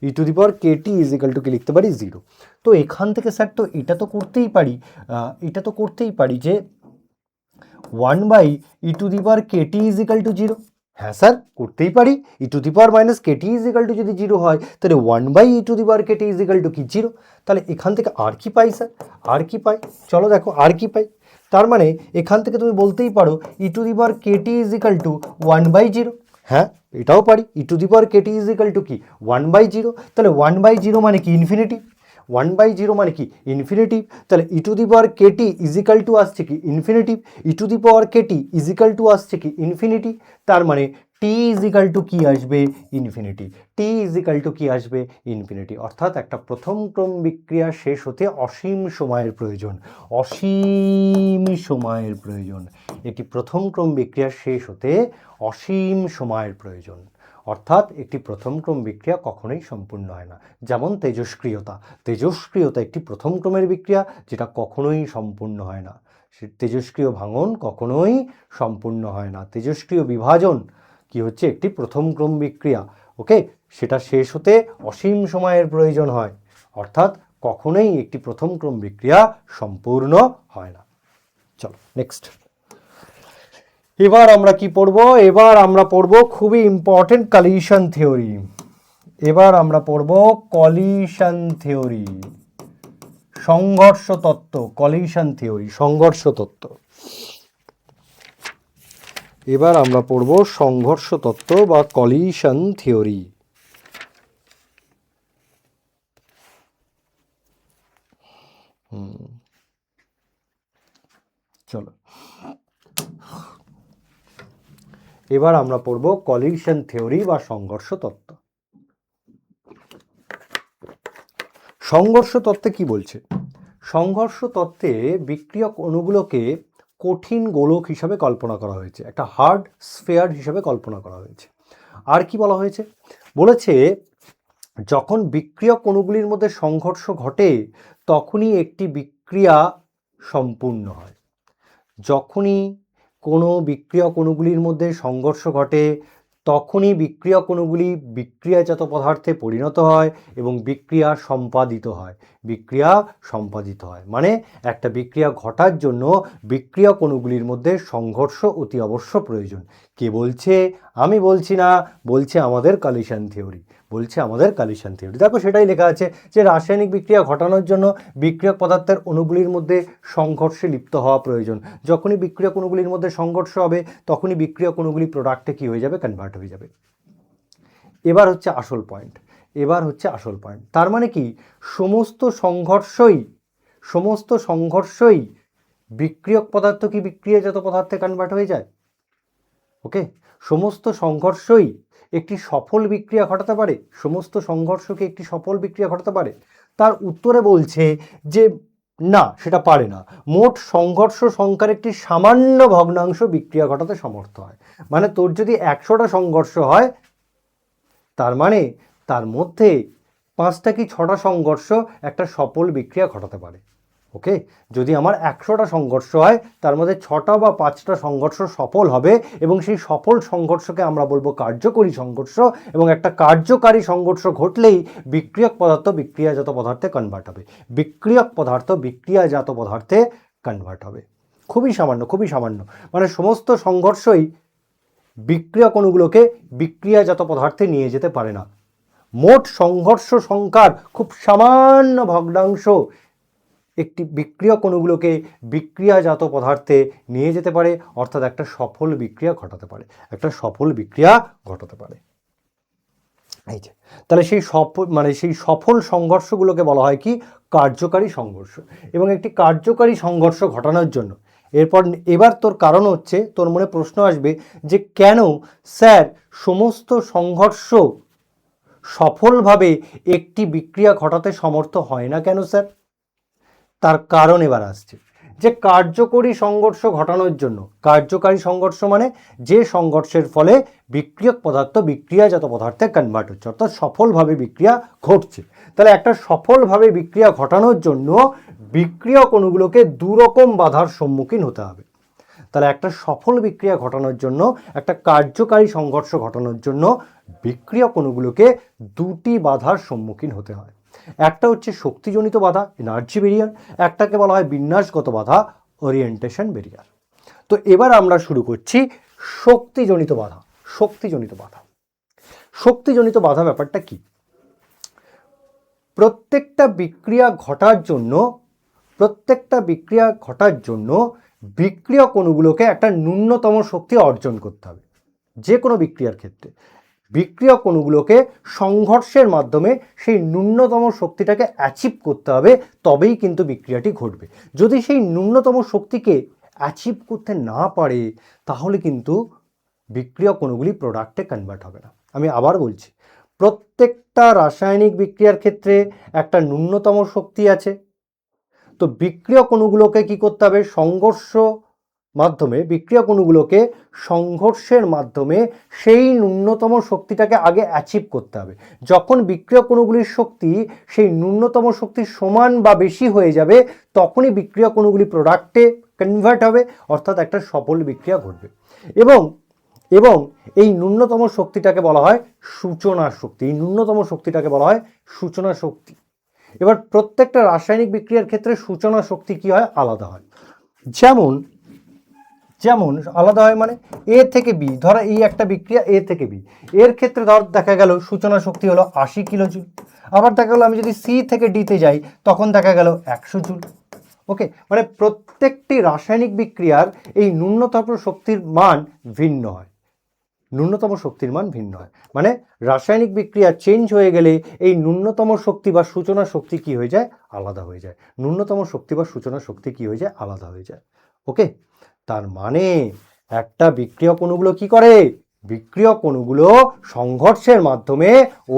E to the power KT is equal to কি লিখতে পারি? 0। তো এখান থেকে স্যার তো এটা তো করতেই পারি যে 1 E to the power KT is equal to 0। হ্যাঁ স্যার, করতেই পারি। E to the power minus KT is equal to যদি 0 হয়, তাহলে 1 E to the power KT is equal to কি? 0। তাহলে এখান থেকে আর কি পাই স্যার? চলো দেখো আর কি পাই। তার মানে এখান থেকে তুমি বলতেই পারো E to the power KT is equal to 1/0। হ্যাঁ, এটাও পারি। E to the power KT is equal to কি? 1/0। তাহলে 1/0 মানে কি? ইনফিনিটিভ। 1/0 মানে কি? ইনফিনিটিভ। তাহলে E to the power KT is equal to আসছে কি? Infinitive. E to the power KT is equal to আসছে কি? ইনফিনিটি। তার মানে টি ইজ ইকাল টু কি আসবে? ইনফিনিটি। অর্থাৎ একটা প্রথম ক্রম বিক্রিয়া শেষ হতে অসীম সময়ের প্রয়োজন। একটি প্রথম ক্রম বিক্রিয়া শেষ হতে অসীম সময়ের প্রয়োজন। অর্থাৎ একটি প্রথম ক্রম বিক্রিয়া কখনোই সম্পূর্ণ হয় না। যেমন তেজস্ক্রিয়তা একটি প্রথম ক্রমের বিক্রিয়া, যেটা কখনোই সম্পূর্ণ হয় না। তেজস্ক্রিয় ভাঙন কখনোই সম্পূর্ণ হয় না। তেজস্ক্রিয় বিভাজন কি হচ্ছে? একটি প্রথম ক্রম বিক্রিয়া। ওকে, সেটা শেষ হতে অসীম সময়ের প্রয়োজন হয়। অর্থাৎ কখনোই একটি প্রথম ক্রম বিক্রিয়া সম্পূর্ণ হয় না। চলো নেক্সট। এবার আমরা কি পড়ব? এবার আমরা পড়ব খুবই ইম্পর্টেন্ট কলিশন থিওরি। সংঘর্ষ তত্ত্ব। এবার আমরা পড়ব সংঘর্ষ তত্ত্ব বা কলিশন থিওরি। চলো এবার আমরা পড়ব কলিশন থিওরি বা সংঘর্ষ তত্ত্ব। সংঘর্ষ তত্ত্বে কি বলছে? সংঘর্ষ তত্ত্বে বিক্রিয়ক অণুগুলোকে কঠিন গোলক হিসাবে কল্পনা করা হয়েছে, একটা হার্ড স্ফিয়ার হিসাবে কল্পনা করা হয়েছে। আর কি বলা হয়েছে? বলেছে যখন বিক্রিয়ক অণুগুলির মধ্যে সংঘর্ষ ঘটে তখনই একটি বিক্রিয়া সম্পূর্ণ হয়। যখনই কোনো বিক্রিয়ক অণুগুলির মধ্যে সংঘর্ষ ঘটে তখনই বিক্রিয়ক অণুগুলি বিক্রিয়াজাত পদার্থে পরিণত হয় এবং বিক্রিয়া সম্পাদিত হয়। বিক্রিয়া সম্পাদিত হয় মানে একটা বিক্রিয়া ঘটার জন্য বিক্রিয়ক অণুগুলির মধ্যে সংঘর্ষ অতি অবশ্য প্রয়োজন। কে বলছে? আমি বলছি না, বলছে আমাদের কালিশান থিওরি। দেখো সেটাই লেখা আছে যে রাসায়নিক বিক্রিয়া ঘটানোর জন্য বিক্রিয়ক পদার্থের অণুগুলির মধ্যে সংঘর্ষে লিপ্ত হওয়া প্রয়োজন। যখনই বিক্রিয়ক অণুগুলির মধ্যে সংঘর্ষ হবে তখনই বিক্রিয়ক অণুগুলি প্রোডাক্টে কি হয়ে যাবে? কনভার্ট হয়ে যাবে। এবার হচ্ছে আসল পয়েন্ট। তার মানে কি সমস্ত সংঘর্ষই বিক্রিয়ক পদার্থ কি বিক্রিয়াজাত পদার্থে কনভার্ট হয়ে যায়? ওকে, সমস্ত সংঘর্ষই একটি সফল বিক্রিয়া ঘটাতে পারে? সমস্ত সংঘর্ষকে একটি সফল বিক্রিয়া ঘটাতে পারে? তার উত্তরে বলছে যে না, সেটা পারে না। মোট সংঘর্ষ সংখ্যার একটি সামান্য ভগ্নাংশ বিক্রিয়া ঘটাতে সমর্থ হয়। মানে তোর যদি 100টা সংঘর্ষ হয় তার মানে তার মধ্যে 5টা কি 6টা সংঘর্ষ একটা সফল বিক্রিয়া ঘটাতে পারে। ওকে, যদি আমার 100টা সংঘর্ষ হয় তার মধ্যে 6টা বা 5টা সংঘর্ষ সফল হবে এবং সেই সফল সংঘর্ষকে আমরা বলবো কার্যকরী সংঘর্ষ, এবং একটা কার্যকারী সংঘর্ষ ঘটলেই বিক্রিয়ক পদার্থ বিক্রিয়াজাত পদার্থে কনভার্ট হবে। খুবই সামান্য মানে সমস্ত সংঘর্ষই বিক্রিয়ক অণুগুলোকে বিক্রিয়াজাত পদার্থে নিয়ে যেতে পারে না। মোট সংঘর্ষ সংখ্যার খুব সামান্য ভগ্নাংশ একটি বিক্রিয়ক অণুগুলোকে বিক্রিয়াজাত পদার্থে নিয়ে যেতে পারে, অর্থাৎ একটা সফল বিক্রিয়া ঘটাতে পারে। এই যে তাহলে সেই সফল সংঘর্ষগুলোকে বলা হয় কি? কার্যকারী সংঘর্ষ। এবং একটি কার্যকারী সংঘর্ষ ঘটানোর জন্য এবার তোর কারণ হচ্ছে, তোর মনে প্রশ্ন আসবে যে কেন স্যার সমস্ত সংঘর্ষ সফলভাবে একটি বিক্রিয়া ঘটাতে সমর্থ হয় না কেন স্যার? তার কারণ এবার আসছে যে কার্যকরী সংঘর্ষ ঘটানোর জন্য, কার্যকারী সংঘর্ষ মানে যে সংঘর্ষের ফলে বিক্রিয়ক পদার্থ বিক্রিয়াজাত পদার্থে কনভার্ট হচ্ছে, অর্থাৎ সফলভাবে বিক্রিয়া ঘটছে। তাহলে একটা সফলভাবে বিক্রিয়া ঘটানোর জন্য বিক্রিয়ক অণুগুলোকে দুরকম বাধার সম্মুখীন হতে হবে। তাহলে একটা সফল বিক্রিয়া ঘটানোর জন্য, একটা কার্যকারী সংঘর্ষ ঘটানোর জন্য বিক্রিয়ক অণুগুলোকে দুটি বাধার সম্মুখীন হতে হয়। একটা হচ্ছে শক্তিজনিত বাধা, এনার্জি ব্যারিয়ার, একটাকে বলা হয় বিন্যাসগত বাধা, ওরিয়েন্টেশন ব্যারিয়ার। তো এবার আমরা শুরু করছি শক্তিজনিত বাধা। ব্যাপারটা কি? প্রত্যেকটা বিক্রিয়া ঘটার জন্য বিক্রিয়ক অণুগুলোকে একটা ন্যূনতম শক্তি অর্জন করতে হবে। যে কোনো বিক্রিয়ার ক্ষেত্রে বিক্রিয়ক অণুগুলোকে সংঘর্ষের মাধ্যমে সেই ন্যূনতম শক্তিটাকে অ্যাচিভ করতে হবে, তবেই কিন্তু বিক্রিয়াটি ঘটবে। যদি সেই ন্যূনতম শক্তিকে অ্যাচিভ করতে না পারে তাহলে কিন্তু বিক্রিয়ক অণুগুলি প্রোডাক্টে কনভার্ট হবে না। আমি আবার বলছি, প্রত্যেকটা রাসায়নিক বিক্রিয়ার ক্ষেত্রে একটা ন্যূনতম শক্তি আছে। তো বিক্রিয়ক অণুগুলোকে কি করতে হবে? বিক্রিয়ক অণুগুলোকে সংঘর্ষের মাধ্যমে সেই ন্যূনতম শক্তিটাকে আগে অ্যাচিভ করতে হবে। যখন বিক্রিয়ক অণুগুলির শক্তি সেই ন্যূনতম শক্তির সমান বা বেশি হয়ে যাবে তখনই বিক্রিয়ক অণুগুলি প্রোডাক্টে কনভার্ট হবে, অর্থাৎ একটা সফল বিক্রিয়া ঘটবে। এবং এই ন্যূনতম শক্তিটাকে বলা হয় সূচনা শক্তি। এবার প্রত্যেকটা রাসায়নিক বিক্রিয়ার ক্ষেত্রে সূচনা শক্তি কি হয়? আলাদা হয়। যেমন আলাদা হয় মানে এ থেকে বি, ধরো এই একটা বিক্রিয়া এ থেকে বি, এর ক্ষেত্রে ধর দেখা গেল সূচনা শক্তি হলো 80 কিলো জুল। আবার দেখা গেল আমি যদি সি থেকে ডিতে যাই তখন দেখা গেল 100 জুল। ওকে, মানে প্রত্যেকটি রাসায়নিক বিক্রিয়ার এই ন্যূনতম শক্তির মান ভিন্ন হয়। মানে রাসায়নিক বিক্রিয়া চেঞ্জ হয়ে গেলে এই ন্যূনতম শক্তি বা সূচনা শক্তি কি হয়ে যায়? আলাদা হয়ে যায়। ওকে, তার মানে একটা বিক্রিয়ক অণুগুলো কি করে? বিক্রিয়ক অণুগুলো সংঘর্ষের মাধ্যমে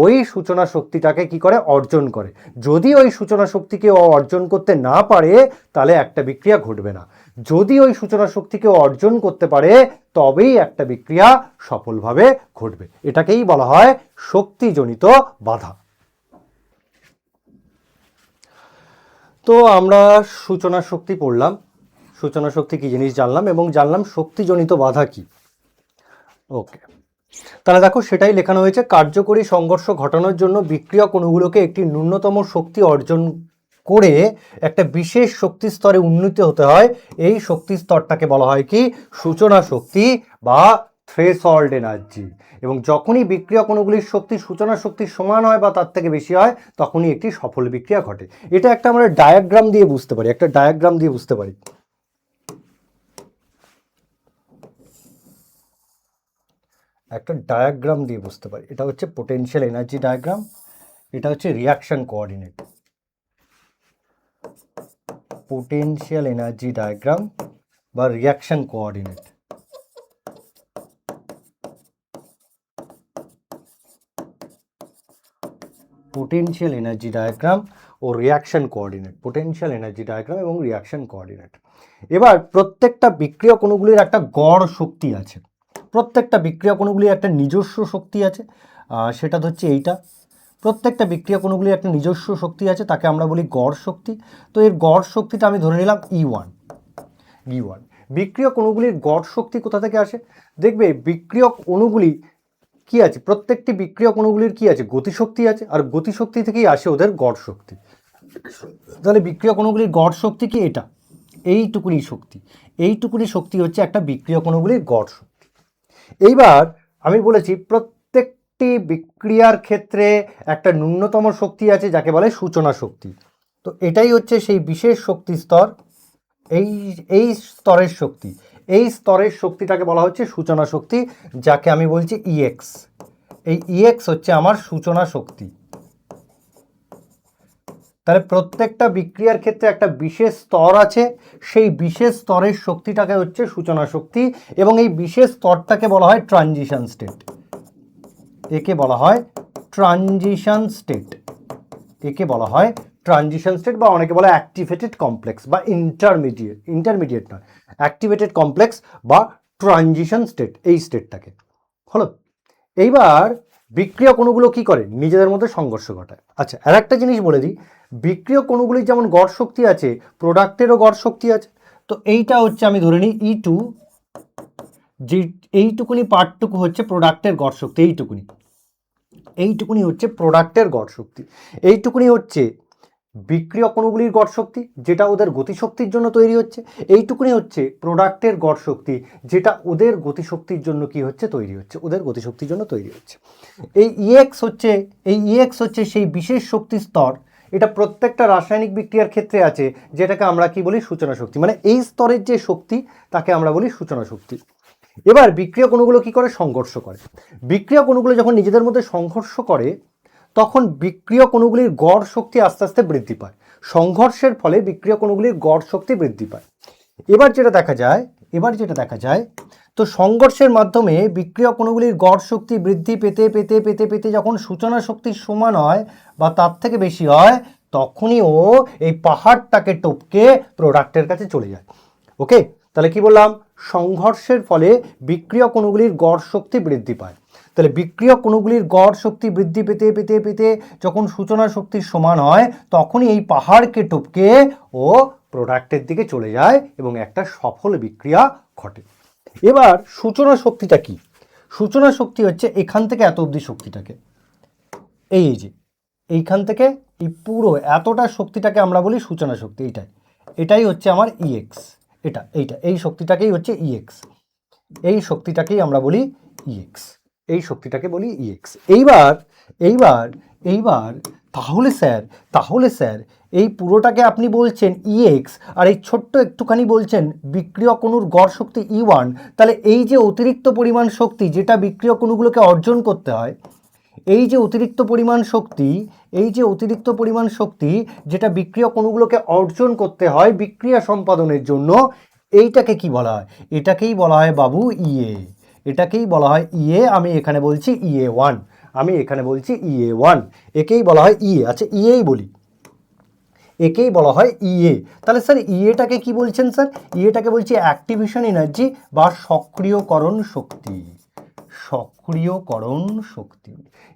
ওই সূচনা শক্তিটাকে কি করে? অর্জন করে। যদি ওই সূচনা শক্তিকে অর্জন করতে না পারে তাহলে একটা বিক্রিয়া ঘটবে না। যদি ওই সূচনা শক্তিকে অর্জন করতে পারে তবেই একটা বিক্রিয়া সফলভাবে ঘটবে। এটাকেই বলা হয় শক্তিজনিত বাধা। তো আমরা সূচনা শক্তি পড়লাম, সূচনা শক্তি কি জিনিস জানলাম, এবং জানলাম শক্তিজনিত বাধা কি। ওকে, তাহলে দেখো সেটাই লেখানো হয়েছে, কার্যকরী সংঘর্ষ ঘটানোর জন্য বিক্রিয়ক অণুগুলোকে একটি ন্যূনতম শক্তি অর্জন করে একটা বিশেষ শক্তি স্তরে উন্নীত হতে হয়। এই শক্তি স্তরটাকে বলা হয় কি? সূচনা শক্তি বা থ্রেশহোল্ড এনার্জি। এবং যখনই বিক্রিয়ক অণুগুলির শক্তি সূচনা শক্তির সমান হয় বা তার থেকে বেশি হয়, তখনই একটি সফল বিক্রিয়া ঘটে। এটা একটা আমরা ডায়াগ্রাম দিয়ে বুঝতে পারি, একটা ডায়াগ্রাম দিয়ে বুঝতে পারি। একটা ডায়াগ্রাম দিয়ে বুঝতে পারি। এটা হচ্ছে পোটেনশিয়াল এনার্জি ডায়াগ্রাম, এটা হচ্ছে reaction coordinate. Potential energy diagram বা reaction coordinate. Potential energy diagram ও reaction coordinate, potential energy diagram এবং রিয়াকশন কোঅর্ডিনেট। এবার প্রত্যেকটা বিক্রিয়ক অণুগুলির একটা গড় শক্তি আছে, প্রত্যেকটা বিক্রিয়ক অণুগুলির একটা নিজস্ব শক্তি আছে, সেটা হচ্ছে এইটা। প্রত্যেকটা বিক্রিয়ক অণুগুলির একটা নিজস্ব শক্তি আছে, তাকে আমরা বলি গড় শক্তি। তো এর গড় শক্তিটা আমি ধরে নিলাম E1। বিক্রিয়ক অণুগুলির গড় শক্তি কোথা থেকে আসে? দেখবে বিক্রিয়ক অণুগুলি কি আছে, প্রত্যেকটি বিক্রিয়ক অণুগুলির কি আছে? গতিশক্তি আছে, আর গতিশক্তি থেকেই আসে ওদের গড় শক্তি। তাহলে বিক্রিয়ক অণুগুলির গড় শক্তি কি? এটা এইটুকুনি শক্তি, এইটুকুনি শক্তি হচ্ছে একটা বিক্রিয়ক অণুগুলির গড় শক্তি। এইবার আমি বলেছি প্রত্যেকটি বিক্রিয়ার ক্ষেত্রে একটা ন্যূনতম শক্তি আছে যাকে বলে সূচনা শক্তি। তো এটাই হচ্ছে সেই বিশেষ শক্তি স্তর, এই স্তরের শক্তি, এই স্তরের শক্তিটাকে বলা হচ্ছে সূচনা শক্তি, যাকে আমি বলছি ইএক্স। এই ইএক্স হচ্ছে আমার সূচনা শক্তি। তাহলে প্রত্যেকটা বিক্রিয়ার ক্ষেত্রে একটা বিশেষ স্তর আছে, সেই বিশেষ স্তরের শক্তিটাকে হচ্ছে সূচনা শক্তি, এবং এই বিশেষ স্তরটাকে বলা হয় ট্রানজিশন স্টেট। একে বলা হয় ট্রানজিশন স্টেট, একে বলা হয় ট্রানজিশন স্টেট, বা অনেকে বলে অ্যাক্টিভেটেড কমপ্লেক্স বা ইন্টারমিডিয়েট নয়, অ্যাক্টিভেটেড কমপ্লেক্স বা ট্রানজিশন স্টেট, এই স্টেটটাকে হলো। এইবার বিক্রিয়ক অণুগুলো কি করে? নিজেদের মধ্যে সংঘর্ষ ঘটায়। আচ্ছা, আর একটা জিনিস বলে দিই, বিক্রিয়ক অণুগুলির যেমন গড় শক্তি আছে, প্রোডাক্টেরও গড় শক্তি আছে। তো এইটা হচ্ছে আমি ধরে নিই E2, যে এইটুকুনি পার্টটুকু হচ্ছে প্রোডাক্টের গড় শক্তি, এইটুকুনি হচ্ছে প্রোডাক্টের গড় শক্তি, এইটুকুনি হচ্ছে বিক্রিয়ক অণুগুলির গড় শক্তি যেটা ওদের গতিশক্তির জন্য তৈরি হচ্ছে, এইটুকুনি হচ্ছে প্রোডাক্টের গড় শক্তি যেটা ওদের গতিশক্তির জন্য কি হচ্ছে? তৈরি হচ্ছে, ওদের গতিশক্তির জন্য তৈরি হচ্ছে। এই ইএক্স হচ্ছে সেই বিশেষ শক্তি স্তর, এটা প্রত্যেকটা রাসায়নিক বিক্রিয়ার ক্ষেত্রে আছে, যেটাকে আমরা কি বলি? সূচনা শক্তি। মানে এই স্তরের যে শক্তি তাকে আমরা বলি সূচনা শক্তি। এবার বিক্রিয়ক অণুগুলো কি করে? সংঘর্ষ করে। বিক্রিয়ক অণুগুলো যখন নিজেদের মধ্যে সংঘর্ষ করে, তখন বিক্রিয়ক অণুগুলির গড় শক্তি আস্তে আস্তে বৃদ্ধি পায়। সংঘর্ষের ফলে বিক্রিয়ক অণুগুলির গড় শক্তি বৃদ্ধি পায়। এবার যেটা দেখা যায়, তো সংঘর্ষের মাধ্যমে বিক্রিয়ক অণুগুলির গড় শক্তি বৃদ্ধি পেতে পেতে পেতে পেতে যখন সূচনা শক্তির সমান হয় বা তার থেকে বেশি হয়, তখনই ও এই পাহাড়টাকে টপকে প্রোডাক্টের কাছে চলে যায়। ওকে, তাহলে কি বললাম? সংঘর্ষের ফলে বিক্রিয়ক অণুগুলির গড় শক্তি বৃদ্ধি পায়। তাহলে বিক্রিয়ক অণুগুলির গড় শক্তি বৃদ্ধি পেতে পেতে পেতে যখন সূচনা শক্তির সমান হয়, তখনই এই পাহাড়কে টপকে ও প্রোডাক্টের দিকে চলে যায় এবং একটা সফল বিক্রিয়া ঘটে। এবার সূচনা শক্তিটা কি? সূচনা শক্তি হচ্ছে এখান থেকে এত অবধি শক্তিটাকে, এই যে এইখান থেকে এই পুরো এতটা শক্তিটাকে আমরা বলি সূচনা শক্তি। এটাই হচ্ছে আমার ইএক্স। এই শক্তিটাকেই হচ্ছে ইএক্স, এই শক্তিটাকেই আমরা বলি ইএক্স, এই শক্তিটাকে বলি ইএক্স। এইবার তাহলে স্যার এই পুরোটাকে আপনি বলছেন ইএক্স, আর এই ছোট্ট একটুখানি বলছেন বিক্রিয়ক অণুর গড় শক্তি E1। তাহলে এই যে অতিরিক্ত পরিমাণ শক্তি যেটা বিক্রিয়ক অণুগুলোকে অর্জন করতে হয়, এই যে অতিরিক্ত পরিমাণ শক্তি যেটা বিক্রিয়ক অণুগুলোকে অর্জন করতে হয় বিক্রিয়া সম্পাদনের জন্য, এইটাকে কি বলা হয়? এটাকেই বলা হয় বাবু ইএ, এটাকেই বলা হয় ইএ। আমি এখানে বলছি EA1, একেই বলা হয় ইএ। আচ্ছা, ইএই বলি, একেই বলা হয় ইএ। তাহলে স্যার ইএটাকে কি বলছেন? স্যার ইএটাকে বলছি অ্যাক্টিভেশন এনার্জি বা সক্রিয়করণ শক্তি।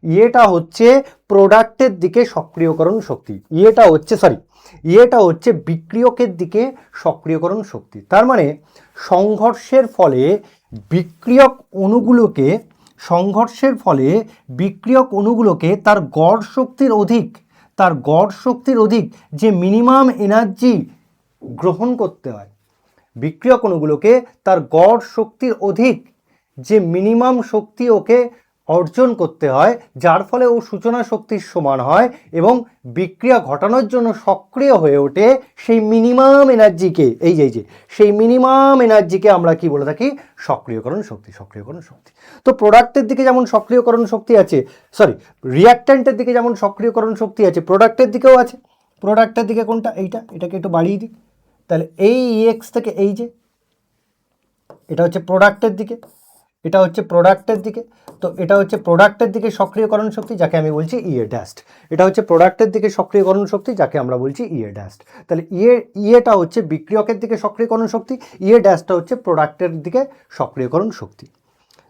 ইএটা হচ্ছে প্রোডাক্টের দিকে সক্রিয়করণ শক্তি, ইএটা হচ্ছে বিক্রিয়কের দিকে সক্রিয়করণ শক্তি। তার মানে সংঘর্ষের ফলে বিক্রিয়ক অণুগুলোকে সংঘর্ষের ফলে বিক্রিয়ক অণুগুলোকে তার গড় শক্তির অধিক যে মিনিমাম এনার্জি গ্রহণ করতে হয়, বিক্রিয়ক অণুগুলোকে তার গড় শক্তির অধিক যে মিনিমাম শক্তি ওকে অর্জন করতে হয়, যার ফলে ও সূচনা শক্তির সমান হয় এবং বিক্রিয়া ঘটানোর জন্য সক্রিয় হয়ে ওঠে, সেই মিনিমাম এনার্জিকে সেই মিনিমাম এনার্জিকে আমরা কি বলে থাকি? সক্রিয়করণ শক্তি। তো প্রোডাক্টের দিকে যেমন সক্রিয়করণ শক্তি আছে, রিঅ্যাক্ট্যান্টের দিকে যেমন সক্রিয়করণ শক্তি আছে, প্রোডাক্টের দিকেও আছে। প্রোডাক্টের দিকে কোনটা? এটাকে একটু বাড়িয়ে দিই, তাহলে এই এক্স থেকে এই যে এটা হচ্ছে প্রোডাক্টের দিকে, এটা হচ্ছে প্রোডাক্টের দিকে। তো এটা হচ্ছে প্রোডাক্টের দিকে সক্রিয়করণ শক্তি, যাকে আমি বলছি ইএ ড্যাস্ট। এটা হচ্ছে প্রোডাক্টের দিকে সক্রিয়করণ শক্তি, যাকে আমরা বলছি ইএ ড্যাস্ট। তাহলে ইএটা হচ্ছে বিক্রিয়কের দিকে সক্রিয়করণ শক্তি, ইএ ড্যাস্টটা হচ্ছে প্রোডাক্টের দিকে সক্রিয়করণ শক্তি।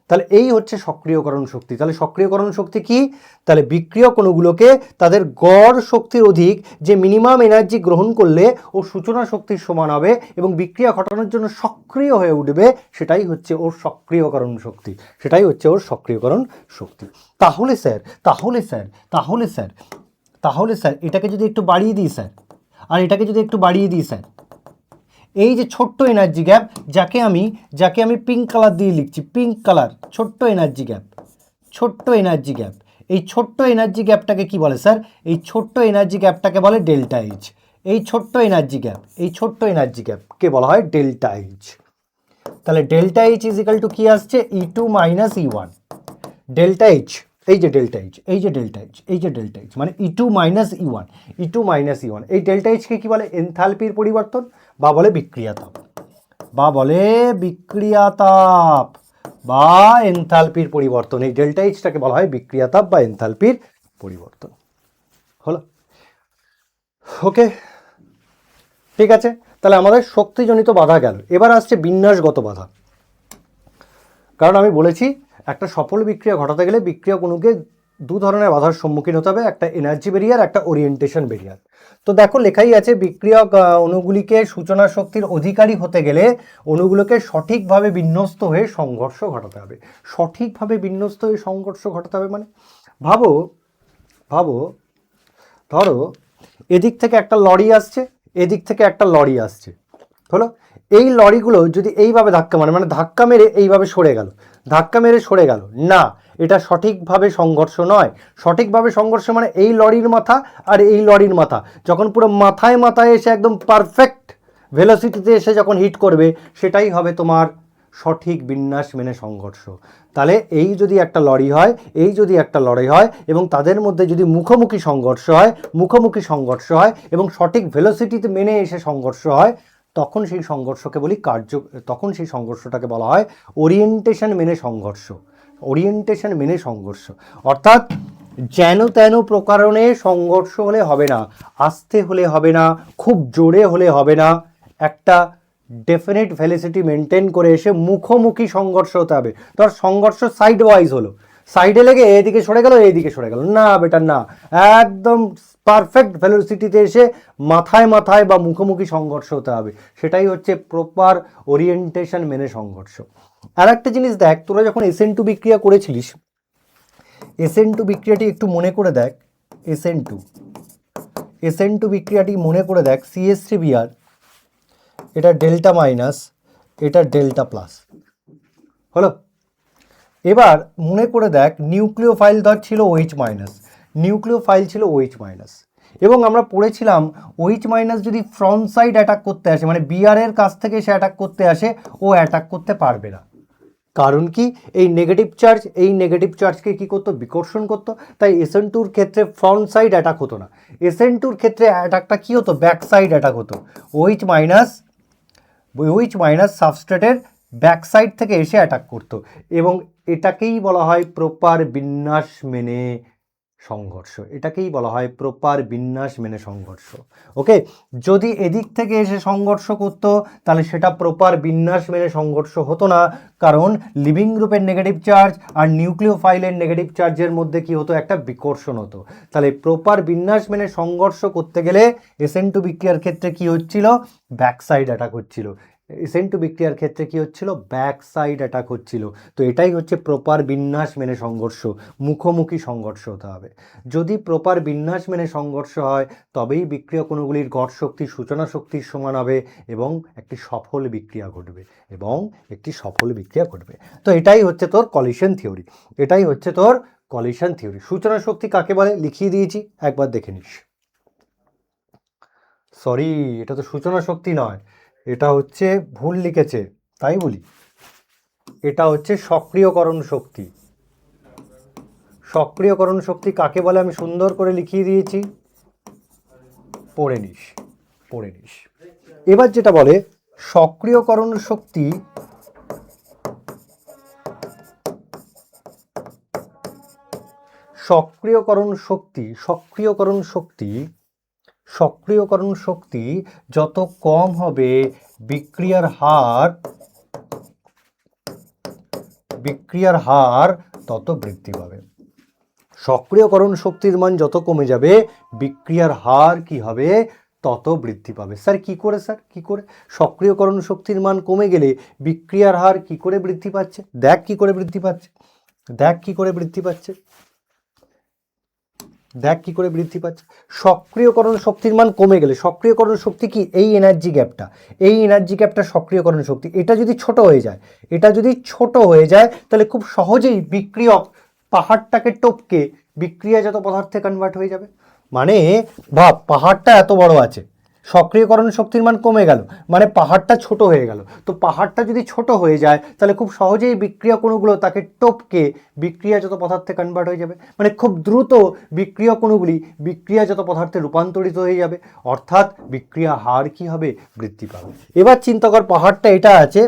তাহলে এই হচ্ছে সক্রিয়করণ শক্তি। তাহলে সক্রিয়করণ শক্তি কি? তাহলে বিক্রিয়ক অণুগুলোকে তাদের গড় শক্তির অধিক যে মিনিমাম এনার্জি গ্রহণ করলে ও সূচনা শক্তির সমান হবে এবং বিক্রিয়া ঘটানোর জন্য সক্রিয় হয়ে উঠবে, সেটাই হচ্ছে ওর সক্রিয়করণ শক্তি। তাহলে স্যার এটাকে যদি একটু বাড়িয়ে দিই স্যার, আর এটাকে যদি একটু বাড়িয়ে দিই স্যার, এই যে ছোট্ট এনার্জি গ্যাপ, যাকে আমি পিঙ্ক কালার দিয়ে লিখছি, পিঙ্ক কালার, ছোট্ট এনার্জি গ্যাপ, এই ছোট্ট এনার্জি গ্যাপটাকে কি বলে স্যার? এই ছোট্ট এনার্জি গ্যাপটাকে বলে ডেল্টা এইচ। এই ছোট্ট এনার্জি গ্যাপকে বলা হয় ডেল্টা এইচ। তাহলে delta H is equal to কি আসছে? E2 minus E1। Delta H, এই যে ডেল্টা এইচ মানে E2 মাইনাস E1। এই ডেল্টা এইচকে কি বলে? এনথালপির পরিবর্তন বা বলে বিক্রিয়াতাপ, বা এনথালপির পরিবর্তন। এই ডেল্টা এইচটাকে বলা হয় বিক্রিয়াতাপ বা এনথালপির পরিবর্তন। হলো? ওকে, ঠিক আছে। তাহলে আমাদের শক্তিজনিত বাধা গেল। এবার আসছে বিন্যাসগত বাধা। কারণ আমি বলেছি একটা সফল বিক্রিয়া ঘটাতে গেলে বিক্রিয়ক অণুকে দু ধরনের বাধার সম্মুখীন হতে হবে, একটা এনার্জি ব্যারিয়ার, একটা ওরিয়েন্টেশন ব্যারিয়ার। তো দেখো লেখাই আছে বিক্রিয়ক অণুগুলিকে সূচনা শক্তির অধিকারী হতে গেলে অণুগুলোকে সঠিকভাবে বিন্যস্ত হয়ে সংঘর্ষ ঘটাতে হবে। মানে ভাবো ধরো এদিক থেকে একটা লরি আসছে, এদিক থেকে একটা লরি আসছে, হলো? এই লরিগুলো যদি এইভাবে ধাক্কা মানে ধাক্কা মেরে এইভাবে সরে গেল না, এটা সঠিকভাবে সংঘর্ষ নয়। সঠিকভাবে সংঘর্ষ মানে এই লরির মাথা আর এই লরির মাথা যখন পুরো মাথায় এসে একদম পারফেক্ট ভেলোসিটিতে এসে যখন হিট করবে, সেটাই হবে তোমার সঠিক বিন্যাস মেনে সংঘর্ষ। তাহলে এই যদি একটা লরি হয় এবং তাদের মধ্যে যদি মুখোমুখি সংঘর্ষ হয় এবং সঠিক ভেলোসিটিতে মেনে এসে সংঘর্ষ হয়, তখন সেই সংঘর্ষটাকে বলা হয় ওরিয়েন্টেশন মেনে সংঘর্ষ। অর্থাৎ যেন তেন প্রকারণে সংঘর্ষ হলে হবে না, আস্তে হলে হবে না, খুব জোরে হলে হবে না, একটা ডেফিনিট ভেলোসিটি মেনটেন করে এসে মুখোমুখি সংঘর্ষ হতে হবে। ধর সংঘর্ষ সাইড ওয়াইজ হলো, সাইডে লেগে এদিকে সরে গেল, না বেটা না, একদম পারফেক্ট ভেলোসিটিতে এসে মাথায় বা মুখোমুখি সংঘর্ষ হতে হবে। সেটাই হচ্ছে প্রপার ওরিয়েন্টেশন মেনে সংঘর্ষ। আর একটা জিনিস দেখ, তোরা যখন SN2 বিক্রিয়া করেছিলিস, SN2 বিক্রিয়াটি একটু মনে করে দেখ, SN2 বিক্রিয়াটি মনে করে দেখ, CH3Br, এটা ডেল্টা মাইনাস, এটা ডেল্টা প্লাস, হলো? এবার মনে করে দেখ নিউক্লিওফাইল ধর ছিল OH মাইনাস, এবং আমরা পড়েছিলাম OH মাইনাস যদি ফ্রন্ট সাইড অ্যাটাক করতে আসে, মানে বিআর এর কাছ থেকে সে অ্যাটাক করতে আসে, ও অ্যাটাক করতে পারবে না। কারণ কি? এই নেগেটিভ চার্জকে কি করতো? বিকর্ষণ করতো। তাই SN2-র ক্ষেত্রে ফ্রন্ট সাইড অ্যাটাক হতো না, SN2-র ক্ষেত্রে অ্যাটাকটা কি হতো? ব্যাক সাইড অ্যাটাক হতো। OH মাইনাস সাবস্ট্রেটের ব্যাক সাইড থেকে এসে অ্যাটাক করতো, এবং এটাকেই বলা হয় প্রপার বিন্যাস মেনে সংঘর্ষ। ওকে, যদি এদিক থেকে এসে সংঘর্ষ করতো তাহলে সেটা প্রপার বিন্যাস মেনে সংঘর্ষ হতো না, কারণ লিভিং গ্রুপের নেগেটিভ চার্জ আর নিউক্লিওফাইলের নেগেটিভ চার্জের মধ্যে কি হতো? একটা বিকর্ষণ হতো। তাহলে প্রপার বিন্যাস মেনে সংঘর্ষ করতে গেলে SN2 বিক্রিয়ার ক্ষেত্রে কি হচ্ছিল? ব্যাক সাইড অ্যাটাক হচ্ছিল। SN2 বিক্রিয়ার ক্ষেত্রে কি হচ্ছিল, ব্যাক সাইড অ্যাটাক হচ্ছিল। তো এটাই হচ্ছে প্রপার বিন্যাস মেনে সংঘর্ষ, মুখোমুখি সংঘর্ষ হতে হবে। যদি প্রপার বিন্যাস মেনে সংঘর্ষ হয় তবেই বিক্রিয়ক অণুগুলির গড় শক্তি সূচনা শক্তির সমান হবে এবং একটি সফল বিক্রিয়া ঘটবে, তো এটাই হচ্ছে তোর কলিশন থিওরি, সূচনা শক্তি কাকে বলে লিখিয়ে দিয়েছি, একবার দেখে নিস। সরি, এটা তো সূচনা শক্তি নয়, এটা হচ্ছে ভুল লিখেছে, তাই বলি, এটা হচ্ছে সক্রিয়করণ শক্তি। সক্রিয়করণ শক্তি কাকে বলে আমি সুন্দর করে লিখিয়ে দিয়েছি, পড়ে নিস। এবার যেটা বলে সক্রিয়করণ শক্তি, সক্রিয়করণ শক্তি যত কম হবে বিক্রিয়ার হার তত বৃদ্ধি পাবে। সক্রিয়করণ শক্তির মান যত কমে যাবে বিক্রিয়ার হার কি হবে, তত বৃদ্ধি পাবে। স্যার কি করে, সক্রিয়করণ শক্তির মান কমে গেলে বিক্রিয়ার হার কি করে বৃদ্ধি পাচ্ছে, দেখ কি করে বৃদ্ধি পাচ্ছে। সক্রিয়করণ শক্তির মান কমে গেলে, সক্রিয়করণ শক্তি কি, এই এনার্জি গ্যাপটা সক্রিয়করণ শক্তি, এটা যদি ছোট হয়ে যায় তাহলে খুব সহজেই বিক্রিয়ক পাহাড়টাকে টপকে বিক্রিয়াজাত পদার্থে কনভার্ট হয়ে যাবে। মানে ভাব, পাহাড়টা এত বড় আছে, সক্রিয়করণ শক্তির মান কমে গেল, মানে পাহাড়টা ছোট হয়ে গেল। তো পাহাড়টা যদি ছোট হয়ে যায় তাহলে খুব সহজেই বিক্রিয়ক অণুগুলো তাকে টপকে বিক্রিয়াজাত পদার্থে কনভার্ট হয়ে যাবে, মানে খুব দ্রুত বিক্রিয়ক অণুগুলি বিক্রিয়াজাত পদার্থে রূপান্তরিত হয়ে যাবে, অর্থাৎ বিক্রিয়া হার কি হবে, বৃদ্ধি পাবে। এবার চিন্তা কর, পাহাড়টা এটা আছে,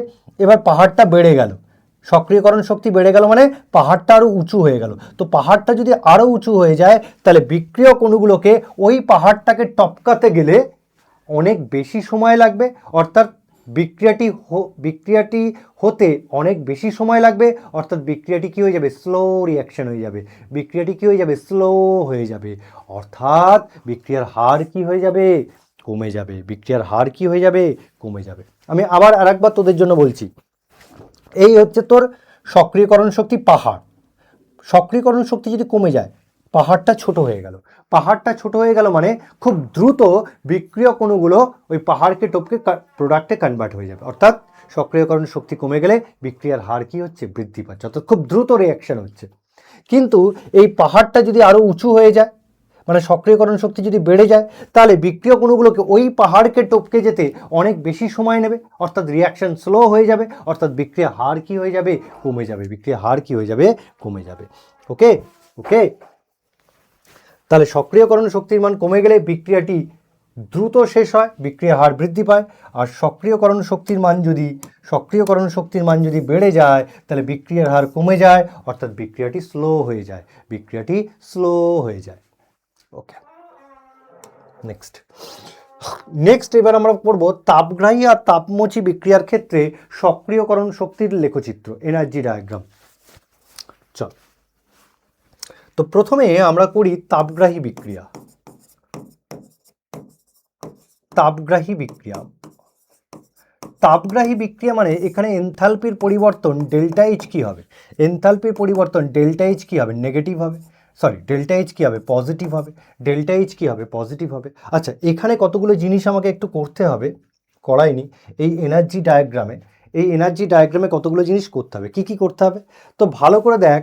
এবার পাহাড়টা বেড়ে গেল, সক্রিয়করণ শক্তি বেড়ে গেল মানে পাহাড়টা আরও উঁচু হয়ে গেল। তো পাহাড়টা যদি আরও উঁচু হয়ে যায় তাহলে বিক্রিয়ক অণুগুলোকে ওই পাহাড়টাকে টপকাতে গেলে অনেক বেশি সময় লাগবে, অর্থাৎ বিক্রিয়াটি হতে অনেক বেশি সময় লাগবে, অর্থাৎ বিক্রিয়াটি কী হয়ে যাবে, স্লো রিয়াকশন হয়ে যাবে, অর্থাৎ বিক্রিয়ার হার কি হয়ে যাবে, কমে যাবে। আমি আবার আরেকবার তোদের জন্য বলছি, এই হচ্ছে তোর সক্রিয়করণ শক্তি, পাহাড়। সক্রিয়করণ শক্তি যদি কমে যায় পাহাড়টা ছোট হয়ে গেল মানে খুব দ্রুত বিক্রিয়ক অণুগুলো ওই পাহাড়কে টপকে প্রোডাক্টে কনভার্ট হয়ে যাবে, অর্থাৎ সক্রিয়করণ শক্তি কমে গেলে বিক্রিয়ার হার কি হচ্ছে, বৃদ্ধি পাচ্ছে, অর্থাৎ খুব দ্রুত রিয়াকশন হচ্ছে। কিন্তু এই পাহাড়টা যদি আরও উঁচু হয়ে যায়, মানে সক্রিয়করণ শক্তি যদি বেড়ে যায়, তাহলে বিক্রিয়ক অণুগুলোকে ওই পাহাড়কে টপকে যেতে অনেক বেশি সময় নেবে, অর্থাৎ রিয়াকশন স্লো হয়ে যাবে, অর্থাৎ বিক্রিয়া হার কি হয়ে যাবে, কমে যাবে। ওকে, তাহলে সক্রিয়করণ শক্তির মান কমে গেলে বিক্রিয়াটি দ্রুত শেষ হয়, বিক্রিয়া হার বৃদ্ধি পায়। আর সক্রিয়করণ শক্তির মান যদি বেড়ে যায় তাহলে বিক্রিয়ার হার কমে যায়, অর্থাৎ বিক্রিয়াটি স্লো হয়ে যায়। ওকে, নেক্সট এবার আমরা পড়ব তাপগ্রাহী আর তাপমোচী বিক্রিয়ার ক্ষেত্রে সক্রিয়করণ শক্তির লেখচিত্র, এনার্জি ডায়াগ্রাম। চল, তো প্রথমে আমরা করি তাপগ্রাহী বিক্রিয়া। তাপগ্রাহী বিক্রিয়া মানে এখানে এনথালপির পরিবর্তন ডেল্টা এইচ কি হবে, নেগেটিভ হবে, ডেল্টা এইচ কি হবে, পজিটিভ হবে। আচ্ছা, এখানে কতগুলো জিনিস আমাকে একটু করতে হবে, করাইনি। এই এনার্জি ডায়াগ্রামে কতগুলো জিনিস করতে হবে, কি করতে হবে, তো ভালো করে দেখ।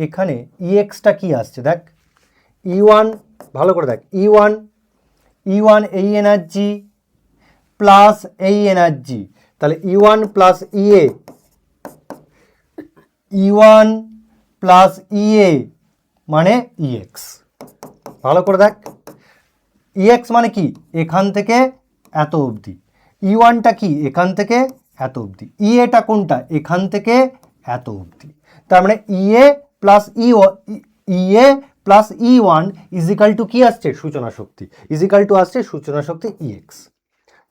এখানে ইএক্সটা কি আসছে দেখ, E1, ভালো করে দেখ, E1 এই এনার্জি প্লাস এই এনার্জি, তাহলে E1 প্লাস EA মানে EX। ভালো করে দেখ, EX মানে কি, এখান থেকে এত অবধি, E1টা কি, এখান থেকে এত অবধি, EAটা কোনটা, এখান থেকে এত অবধি। তার মানে EA plus E1 is equal to কি আসছে, সূচনা শক্তি, EX।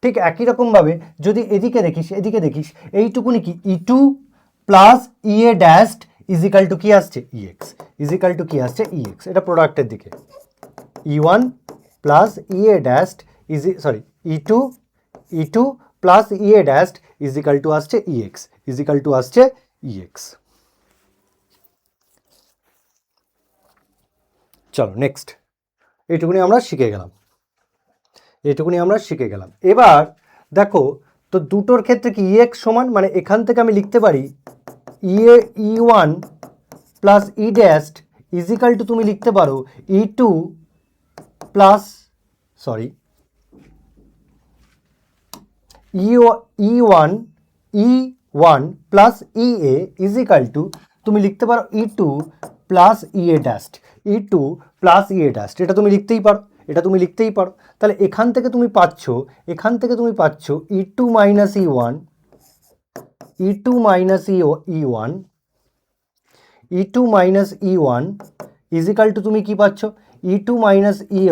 ঠিক একই রকমভাবে যদি এদিকে দেখিস এইটুকুনি কি, E2 plus EA dashed is equal to কি আসছে, EX, এটা প্রোডাক্টের দিকে, E1 plus EA dashed E2 plus EA dash is equal to আসছে ইএক্স, ইজিক্যাল টু আসছে ইএক্স। চলো নেক্সট, এইটুকুনি আমরা শিখে গেলাম, এইটুকুনি আমরা শিখে গেলাম। এবার দেখো তো দুটোর ক্ষেত্রে কি ইএক্স সমান, মানে এখান থেকে আমি লিখতে পারি E one plus E dash is equal to তুমি লিখতে পারো E two plus sorry E one plus E A is equal to তুমি লিখতে পারো E two plus E A dash, E two plus E A dash, এটা তুমি লিখতেই পারো, এটা তুমি লিখতেই পারো। তাহলে এখান থেকে তুমি পাচ্ছ E two minus E one, E two minus E one, E two minus E one is equal to তুমি কি পাচ্ছ E two minus E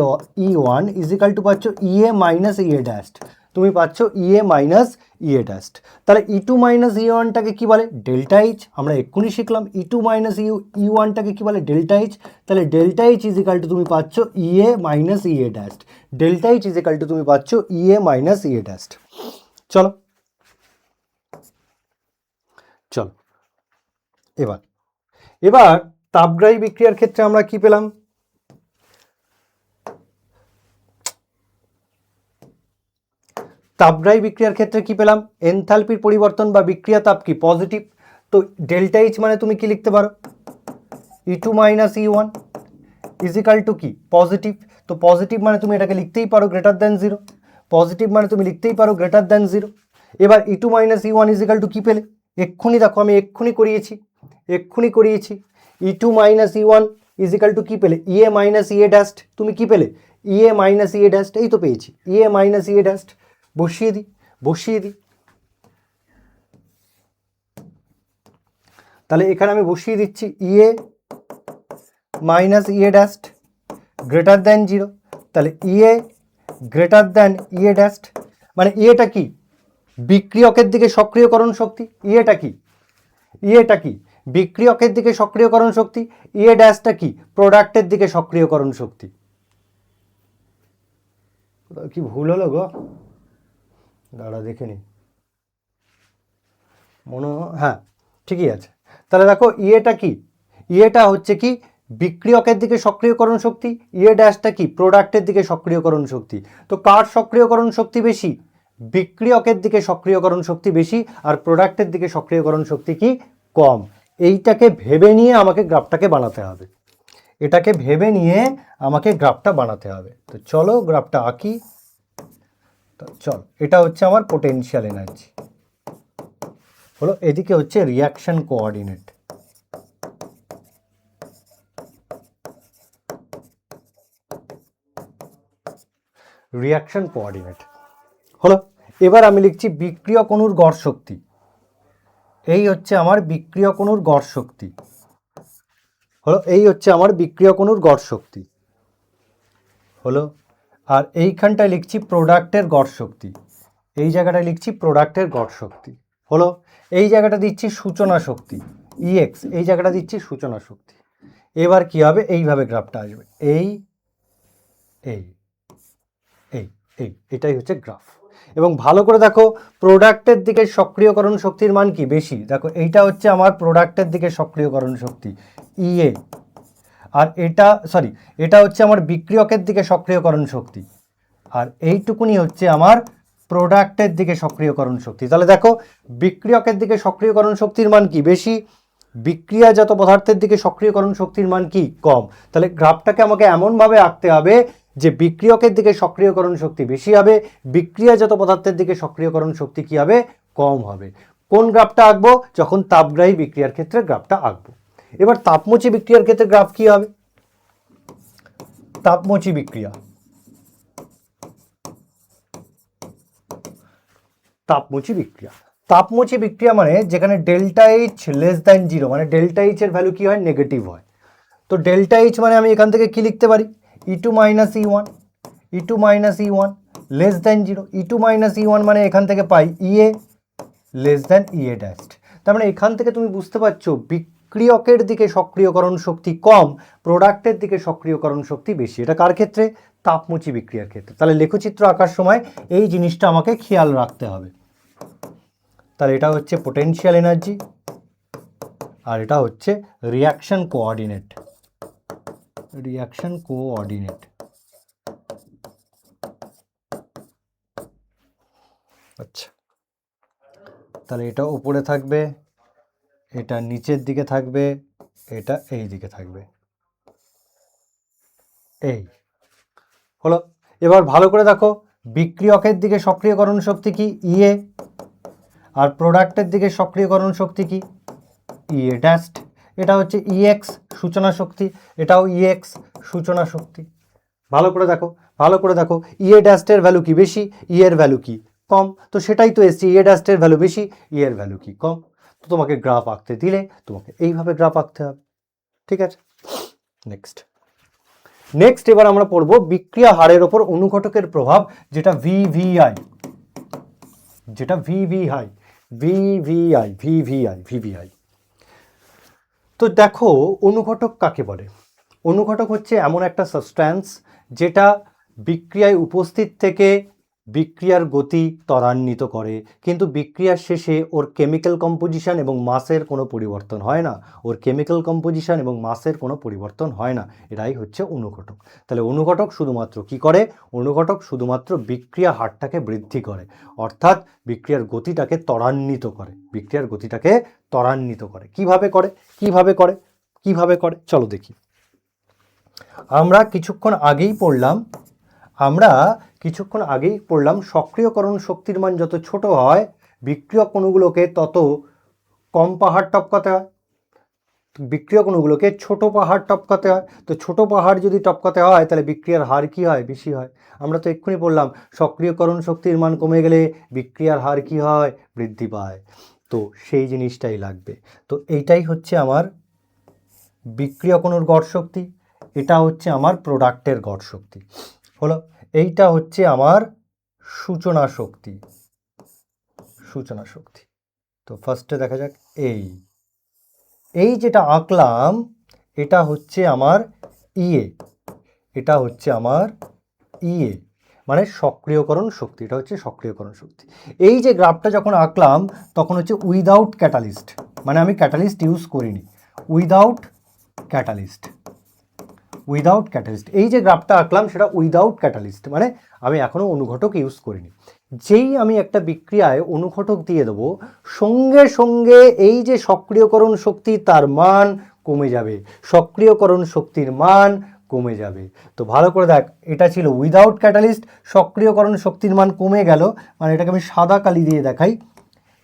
one is equal to পাচ্ছ E A minus E A dash, তুমি পাচ্ছ E A minus E A dash. তাহলে E two minus ই ওয়ানটাকে কী বলে ডেল্টা এইচ, আমরা এক্ষুনি শিখলাম ই টু মাইনাস ই ওয়ানটাকে কী বলে ডেল্টা এইচ। তাহলে ডেল্টা এইচ ইজিক্যাল টু তুমি পাচ্ছ E A minus E A dash, delta H is equal to তুমি পাচ্ছ E A minus E A dash. চলো চলো এবার তাপগ্রাহী বিক্রিয়ার ক্ষেত্রে আমরা কি পেলাম, তাপগ্রাহী বিক্রিয়ার ক্ষেত্রে কি পেলাম, এনথালপির পরিবর্তন বা বিক্রিয়া তাপ কি পজিটিভ। তো ডেল্টা এইচ মানে তুমি কি লিখতে পারো E two minus E one is equal to কি পজিটিভ। তো পজিটিভ মানে তুমি এটাকে লিখতেই পারো গ্রেটার দ্যান জিরো, পজিটিভ মানে তুমি লিখতেই পারো গ্রেটার দ্যান জিরো। এবার E two minus E one is equal to কী পেলে, এক্ষুনি দেখো আমি এক্ষুনি করিয়েছি E two minus E one is equal to কী পেলে E A minus E A dash, তুমি কী পেলে E A minus E A dash, এই তো পেয়েছি ই A minus E A dash. বসিয়ে দিই তাহলে এখানে আমি বসিয়ে দিচ্ছি ই A minus E A dash greater than zero. তাহলে ই এ greater than E A dash, মানে ইএটা কি বিক্রিয়কের দিকে সক্রিয়করণ শক্তি, ইএটা কি বিক্রিয়কের দিকে সক্রিয়করণ শক্তি, ইএ ড্যাশটা কি প্রোডাক্টের দিকে সক্রিয়করণ শক্তি। কি ভুল হলো গো, দাঁড়া দেখে নি, হ্যাঁ ঠিকই আছে। তাহলে দেখো ইএটা হচ্ছে কি বিক্রিয়কের দিকে সক্রিয়করণ শক্তি, ইএ ড্যাশটা কি প্রোডাক্টের দিকে সক্রিয়করণ শক্তি। তো কার সক্রিয়করণ শক্তি বেশি, বিক্রিয়কের দিকে সক্রিয়করণ শক্তি বেশি আর প্রোডাক্টের দিকে সক্রিয়করণ শক্তি কি কম। এইটাকে ভেবে নিয়ে আমাকে গ্রাফটাকে বানাতে হবে, এটাকে ভেবে নিয়ে আমাকে গ্রাফটা বানাতে হবে। তো চলো গ্রাফটা আঁকি। তো চল, এটা হচ্ছে আমার পোটেনশিয়াল এনার্জি হলো, এদিকে হচ্ছে রিয়াকশন কোঅর্ডিনেট, রিয়াকশন কোঅর্ডিনেট হলো। এবার আমি লিখছি বিক্রিয়ক অণুর গড় শক্তি, এই হচ্ছে আমার বিক্রিয়ক অণুর গড় শক্তি হলো, এই হচ্ছে আমার বিক্রিয়ক অণুর গড় শক্তি হলো। আর এইখানটায় লিখছি প্রোডাক্টের গড় শক্তি, এই জায়গাটায় লিখছি প্রোডাক্টের গড় শক্তি হলো। এই জায়গাটা দিচ্ছি সূচনা শক্তি ইএক্স, এই জায়গাটা দিচ্ছি সূচনা শক্তি। এবার কি হবে, এইভাবে গ্রাফটা আসবে, এই এই এই এই এটাই হচ্ছে গ্রাফ। এবং ভালো করে দেখো প্রোডাক্টের দিকে সক্রিয়করণ শক্তির মান কি বেশি, দেখো এইটা হচ্ছে আমার প্রোডাক্টের দিকে সক্রিয়করণ শক্তি ইএ, আর এটা হচ্ছে আমার বিক্রিয়কের দিকে সক্রিয়করণ শক্তি, আর এইটুকুনি হচ্ছে আমার প্রোডাক্টের দিকে সক্রিয়করণ শক্তি। তাহলে দেখো বিক্রিয়কের দিকে সক্রিয়করণ শক্তির মান কি বেশি, বিক্রিয়াজাত পদার্থের দিকে সক্রিয়করণ শক্তির মান কি কম। তাহলে গ্রাফটাকে আমাকে এমনভাবে আঁকতে হবে যে বিক্রিয়কের দিকে সক্রিয়করণ শক্তি বেশি হবে, বিক্রিয়াজাত পদার্থের দিকে সক্রিয়করণ শক্তি কি হবে কম হবে। কোন গ্রাফটা আঁকবো, যখন তাপগ্রাহী বিক্রিয়ার ক্ষেত্রে গ্রাফটা আঁকবো। এবার তাপমোচী বিক্রিয়ার ক্ষেত্রে গ্রাফ কি হবে, তাপমোচী বিক্রিয়া, তাপমোচী বিক্রিয়া মানে যেখানে delta H less than zero, মানে ডেল্টা এইচ এর ভ্যালু কি হয় নেগেটিভ হয়। তো ডেল্টা এইচ মানে আমি এখান থেকে কি লিখতে পারি E two minus E one less than zero, E two minus E one মানে এখান থেকে পাই EA less than EA dash. তার মানে এখান থেকে তুমি বুঝতে পারছো বিক্রিয়কের দিকে সক্রিয়করণ শক্তি কম, প্রোডাক্টের দিকে সক্রিয়করণ শক্তি বেশি। এটা কার ক্ষেত্রে? তাপমুচি বিক্রিয়ার ক্ষেত্রে। তাহলে লেখচিত্র আঁকার সময় এই জিনিসটা আমাকে খেয়াল রাখতে হবে। তাহলে এটা হচ্ছে পোটেনশিয়াল এনার্জি আর এটা হচ্ছে রিয়াকশন কোঅর্ডিনেট। Reaction coordinate. আচ্ছা, তাহলে এটা উপরে থাকবে, এটা নিচের দিকে থাকবে, এটা এই দিকে থাকবে। এই হলো। এবার ভালো করে দেখো, বিক্রিয়কের দিকে সক্রিয়করণ শক্তি কি? ইএ। আর প্রোডাক্টের দিকে সক্রিয়করণ শক্তি কি? ইএ ড্যাস্ট। এটা হচ্ছে ইএক্স সূচনা শক্তি, এটাও ইএক্স সূচনা শক্তি। ভালো করে দেখো, ভালো করে দেখো, ইএ ড্যাস্টের ভ্যালু কি? বেশি, ই এর ভ্যালু কি? কম। তো সেটাই তো এসছে, ইএ ড্যাস্টের ভ্যালু বেশি, ই এর ভ্যালু কি? কম। তো তোমাকে গ্রাফ আঁকতে দিলে তোমাকে এইভাবে গ্রাফ আঁকতে হবে। ঠিক আছে, নেক্সট এবার আমরা পড়ব বিক্রিয়া হারের ওপর অনুঘটকের প্রভাব, যেটা ভিভিআই। যেটা ভিভিআই ভিভিআই ভিভিআই ভিভিআই। তো দেখো, অনুঘটক কাকে বলে? অনুঘটক হচ্ছে এমন একটা সাবস্ট্যান্স যেটা বিক্রিয়ায় উপস্থিত থেকে বিক্রিয়ার গতি ত্বরান্বিত করে, কিন্তু বিক্রিয়ার শেষে ওর কেমিক্যাল কম্পোজিশন এবং মাসের কোনো পরিবর্তন হয় না। ওর কেমিক্যাল কম্পোজিশন এবং মাসের কোনো পরিবর্তন হয় না। এটাই হচ্ছে অনুঘটক। তাহলে অনুঘটক শুধুমাত্র কি করে? অনুঘটক শুধুমাত্র বিক্রিয়া হারটাকে বৃদ্ধি করে, অর্থাৎ বিক্রিয়ার গতিটাকে ত্বরান্বিত করে। বিক্রিয়ার গতিটাকে ত্বরান্বিত করে। কিভাবে করে? কিভাবে করে? কিভাবে করে চলো দেখি। আমরা কিছুক্ষণ আগেই পড়লাম সক্রিয়করণ শক্তির মান যত ছোট হয় বিক্রিয়ক অণুগুলোকে তত কম পাহাড় টপকাতে হয়। বিক্রিয়ক অণুগুলোকে ছোট পাহাড় টপকাতে হয়। তো ছোট পাহাড় যদি টপকাতে হয় তাহলে বিক্রিয়ার হার কি হয়? বেশি হয়। আমরা তো এক্ষুনি পড়লাম সক্রিয়করণ শক্তির মান কমে গেলে বিক্রিয়ার হার কি হয়? বৃদ্ধি পায়। তো সেই জিনিসটাই লাগবে। তো এইটাই হচ্ছে আমার বিক্রিয়ক অণুর গড় শক্তি, এটা হচ্ছে আমার প্রোডাক্টের গড় শক্তি হলো। এইটা হচ্ছে আমার সূচনা শক্তি। সূচনা শক্তি। তো ফার্স্টে দেখা যাক, এই যেটা আঁকলাম এটা হচ্ছে আমার ইএ। এটা হচ্ছে আমার ইএ মানে সক্রিয়করণ শক্তি। এটা হচ্ছে সক্রিয়করণ শক্তি। এই যে গ্রাফটা যখন আঁকলাম তখন হচ্ছে উইদাউট ক্যাটালিস্ট, মানে আমি ক্যাটালিস্ট ইউজ করিনি। Without catalyst. এই যে গ্রাফটা আঁকলাম সেটা উইদাউট ক্যাটালিস্ট, মানে আমি এখনো অনুঘটক ইউজ করিনি। যেই আমি একটা বিক্রিয়ায় অনুঘটক দিয়ে দেবো সঙ্গে সঙ্গে এই যে সক্রিয়করণ শক্তি তার মান কমে যাবে। সক্রিয়করণ শক্তির মান কমে যাবে। তো ভালো করে দেখ, এটা ছিল উইদাউট ক্যাটালিস্ট, সক্রিয়করণ শক্তির মান কমে গেল, মানে এটাকে আমি সাদা কালি দিয়ে দেখাই।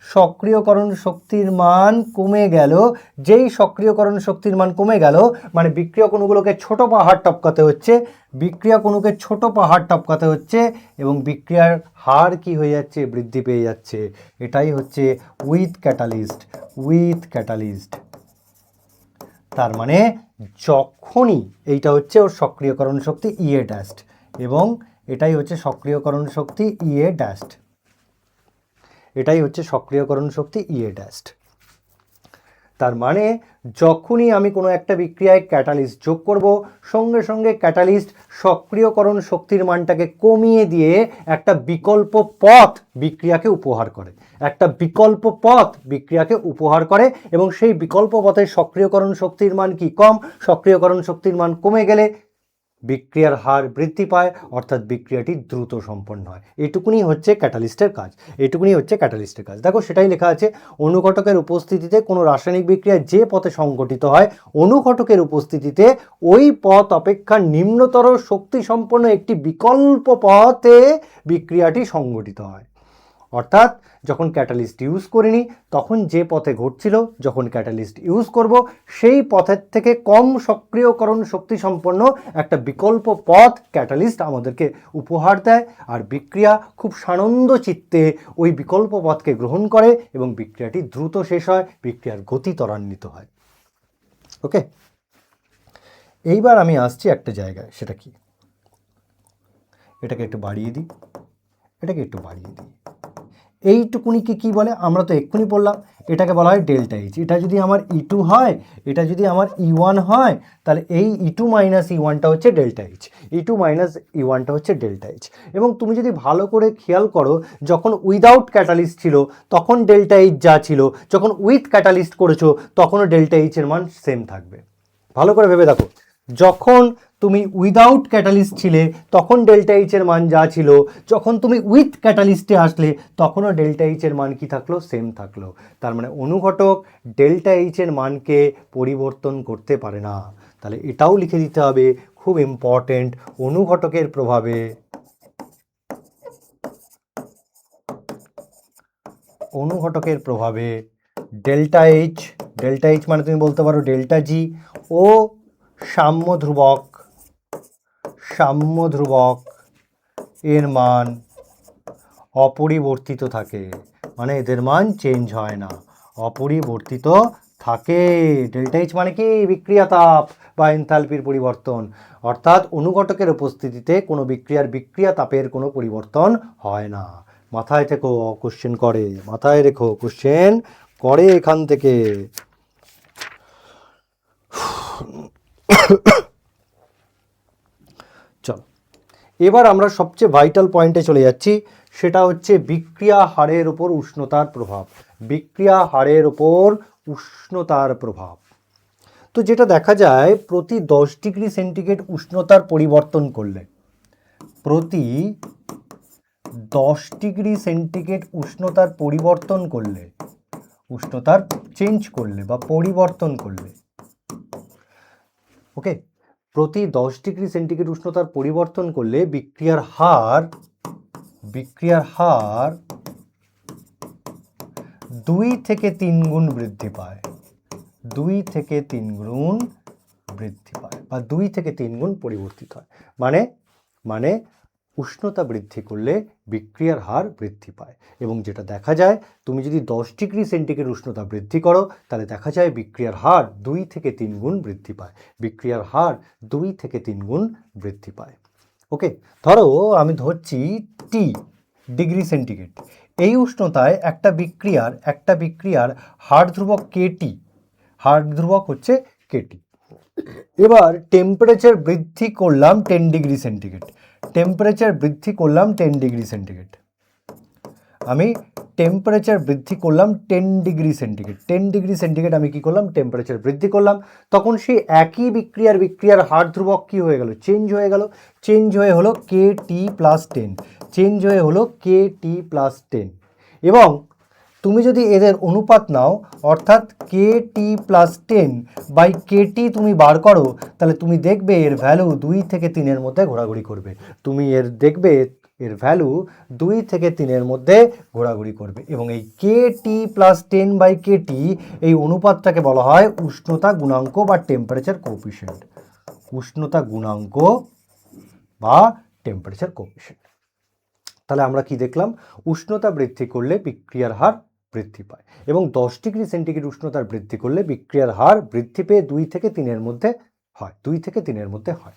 সক্রিয়করণ শক্তির মান কমে গেল। যেই সক্রিয়করণ শক্তির মান কমে গেল মানে বিক্রিয়ক অণুগুলোকে ছোট পাহাড় টপকাতে হচ্ছে, বিক্রিয়ক অণুকে ছোট পাহাড় টপকাতে হচ্ছে এবং বিক্রিয়ার হার কি হয়ে যাচ্ছে? বৃদ্ধি পেয়ে যাচ্ছে। এটাই হচ্ছে উইথ ক্যাটালিস্ট। তার মানে যখনই এইটা হচ্ছে ওর সক্রিয়করণ শক্তি ইএ ড্যাস্ট এবং এটাই হচ্ছে সক্রিয়করণ শক্তি ইএ ড্যাস্ট। এটাই হচ্ছে সক্রিয়করণ শক্তি ইএ ড্যাস্ট। তার মানে যখনই আমি কোনো একটা বিক্রিয়ায় ক্যাটালিস্ট যোগ করব সঙ্গে সঙ্গে ক্যাটালিস্ট সক্রিয়করণ শক্তির মানটাকে কমিয়ে দিয়ে একটা বিকল্প পথ বিক্রিয়াকে উপহার করে। একটা বিকল্প পথ বিক্রিয়াকে উপহার করে এবং সেই বিকল্প পথের সক্রিয়করণ শক্তির মান কি? কম। সক্রিয়করণ শক্তির মান কমে গেলে বিক্রিয়ার হার বৃদ্ধি পায়, অর্থাৎ বিক্রিয়াটি দ্রুত সম্পন্ন হয়। এইটুকুনি হচ্ছে ক্যাটালিস্টের কাজ। দেখো সেটাই লেখা আছে, অনুঘটকের উপস্থিতিতে কোনো রাসায়নিক বিক্রিয়া যে পথে সংঘটিত হয় অনুঘটকের উপস্থিতিতে ওই পথ অপেক্ষা নিম্নতর শক্তি সম্পন্ন একটি বিকল্প পথে বিক্রিয়াটি সংঘটিত হয়। অর্থাৎ যখন ক্যাটালিস্ট ইউজ করিনি তখন যে পথে ঘটছিল, যখন ক্যাটালিস্ট ইউজ করব সেই পথের থেকে কম সক্রিয়করণ শক্তি সম্পন্ন একটা বিকল্প পথ ক্যাটালিস্ট আমাদেরকে উপহার দেয়, আর বিক্রিয়া খুব সানন্দ চিত্তে ওই বিকল্প পথকে গ্রহণ করে এবং বিক্রিয়াটি দ্রুত শেষ হয়, বিক্রিয়ার গতি ত্বরান্বিত হয়। ওকে, এইবার আমি আসছি একটা জায়গায়, সেটা কি? এটাকে একটু বাড়িয়ে দিই। এইটুকুনিকে কি বলে, আমরা তো এক্ষুনি পড়লাম, এটাকে বলা হয় ডেল্টা এইচ। এটা যদি আমার E2 হয়, এটা যদি আমার E1 হয়, তাহলে এই E2 মাইনাস E1টা হচ্ছে ডেল্টা এইচ, E2 মাইনাস E1টা হচ্ছে ডেল্টা এইচ। এবং তুমি যদি ভালো করে খেয়াল করো, যখন উইদাউট ক্যাটালিস্ট ছিল তখন ডেল্টা এইচ যা ছিল, যখন উইথ ক্যাটালিস্ট করেছো তখনও ডেল্টা এইচের মান সেম থাকবে। ভালো করে ভেবে দেখো, যখন তুমি উইদাউট ক্যাটালিস্ট ছিলে তখন ডেল্টা এইচের মান যা ছিল, যখন তুমি উইথ ক্যাটালিস্টে আসলে তখনও ডেল্টা এইচের মান কি থাকলো, সেম থাকলো। তার মানে অনুঘটক ডেল্টা এইচের মানকে পরিবর্তন করতে পারে না। তাহলে এটাও লিখে দিতে হবে, খুব ইম্পর্টেন্ট, অনুঘটকের প্রভাবে ডেল্টা এইচ, ডেল্টা এইচ মানে তুমি বলতে পারো ডেল্টা জি, ও সাম্য ধ্রুবক এর মান অপরিবর্তিত থাকে, মানে এদের মান চেঞ্জ হয় না, অপরিবর্তিত থাকে। ডেল্টা এইচ মানে কি, বিক্রিয়া তাপ বা এনথালপির পরিবর্তন, অর্থাৎ অনুঘটকের উপস্থিতিতে কোনো বিক্রিয়া তাপের কোনো পরিবর্তন হয় না। মাথায় থেকো, কোশ্চেন করে, মাথায় রেখো, কোশ্চেন করে এখান থেকে। চলো এবার আমরা সবচেয়ে ভাইটাল পয়েন্টে চলে যাচ্ছি, সেটা হচ্ছে বিক্রিয়া হারের ওপর উষ্ণতার প্রভাব। বিক্রিয়া হারের ওপর উষ্ণতার প্রভাব। তো যেটা দেখা যায়, প্রতি 10 ডিগ্রি সেন্টিগ্রেড উষ্ণতার পরিবর্তন করলে, প্রতি 10 ডিগ্রি সেন্টিগ্রেড উষ্ণতার পরিবর্তন করলে, উষ্ণতার চেঞ্জ করলে বা পরিবর্তন করলে, ওকে, প্রতি 10 ডিগ্রি সেন্টিগ্রেড উষ্ণতার পরিবর্তন করলে বিক্রিয়ার হার 2 থেকে 3 গুণ বৃদ্ধি পায়, 2 থেকে 3 গুণ বৃদ্ধি পায় বা 2 থেকে 3 গুণ পরিবর্তিত হয়। মানে উষ্ণতা বৃদ্ধি করলে বিক্রিয়ার হার বৃদ্ধি পায়। এবং যেটা দেখা যায়, তুমি যদি 10 ডিগ্রি সেন্টিগ্রেড উষ্ণতা বৃদ্ধি করো, তাহলে দেখা যায় বিক্রিয়ার হার 2 থেকে 3 গুণ বৃদ্ধি পায়, বিক্রিয়ার হার 2 থেকে 3 গুণ বৃদ্ধি পায়। ওকে, ধরো আমি ধরছি টি ডিগ্রি সেন্টিগ্রেড, এই উষ্ণতায় একটা বিক্রিয়ার হার ধ্রুবক কেটি, হার ধ্রুবক হচ্ছে কেটি। এবার টেম্পারেচার বৃদ্ধি করলাম 10 ডিগ্রি সেন্টিগ্রেড, টেম্পারেচার বৃদ্ধি করলাম 10 ডিগ্রি সেন্টিগ্রেড, আমি টেম্পারেচার বৃদ্ধি করলাম 10 ডিগ্রি সেন্টিগ্রেড, 10 ডিগ্রি সেন্টিগ্রেড আমি কি করলাম, টেম্পারেচার বৃদ্ধি করলাম। তখন সেই একই বিক্রিয়ার হার ধ্রুবক কি হয়ে গেল, চেঞ্জ হয়ে গেল, চেঞ্জ হয়ে হলো কেটি প্লাস 10, চেঞ্জ হয়ে হলো কেটি প্লাস 10। এবং তুমি যদি এদের অনুপাত নাও, অর্থাৎ কেটি প্লাস 10 বাই কেটি তুমি বার করো, তাহলে তুমি দেখবে এর ভ্যালু 2 থেকে 3-এর মধ্যে ঘোরাঘুরি করবে, তুমি দেখবে এর ভ্যালু 2 থেকে 3-এর মধ্যে ঘোরাঘুরি করবে। এবং এই কেটি প্লাস 10 বাই কেটি, এই অনুপাতটাকে বলা হয় উষ্ণতা গুণাঙ্ক বা টেম্পারেচার কোএফিসিয়েন্ট, উষ্ণতা গুণাঙ্ক বা টেম্পারেচার কোএফিসিয়েন্ট। তাহলে আমরা কি দেখলাম, উষ্ণতা বৃদ্ধি করলে বিক্রিয়ার হার বৃদ্ধি পায়, এবং 10 ডিগ্রি সেন্টিগ্রেড উষ্ণতার বৃদ্ধি করলে বিক্রিয়ার হার বৃদ্ধি পেয়ে 2 থেকে 3-এর মধ্যে হয়, 2 থেকে 3-এর মধ্যে হয়।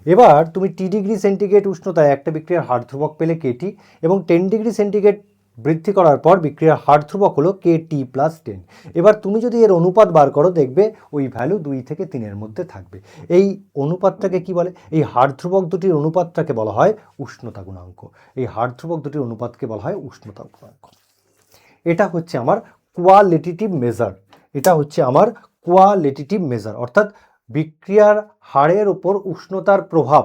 এবার তুমি টি ডিগ্রি সেন্টিগ্রেড উষ্ণতায় একটা বিক্রিয়ার হার ধ্রুবক পেলে কেটি, এবং 10 ডিগ্রি সেন্টিগ্রেড বৃদ্ধি করার পর বিক্রিয়ার হার ধ্রুবক হলো কেটি প্লাস 10। এবার তুমি যদি এর অনুপাত বার করো, দেখবে ওই ভ্যালু 2 থেকে 3-এর মধ্যে থাকবে। এই অনুপাতটাকে কি বলে, এই হার ধ্রুবক দুটির অনুপাতটাকে বলা হয় উষ্ণতা গুণাঙ্ক, এই হার ধ্রুবক দুটির অনুপাতকে বলা হয় উষ্ণতা গুণাঙ্ক। এটা হচ্ছে আমার কোয়ালিটেটিভ মেজার, এটা হচ্ছে আমার কোয়ালিটেটিভ মেজার, অর্থাৎ বিক্রিয়ার হারের ওপর উষ্ণতার প্রভাব,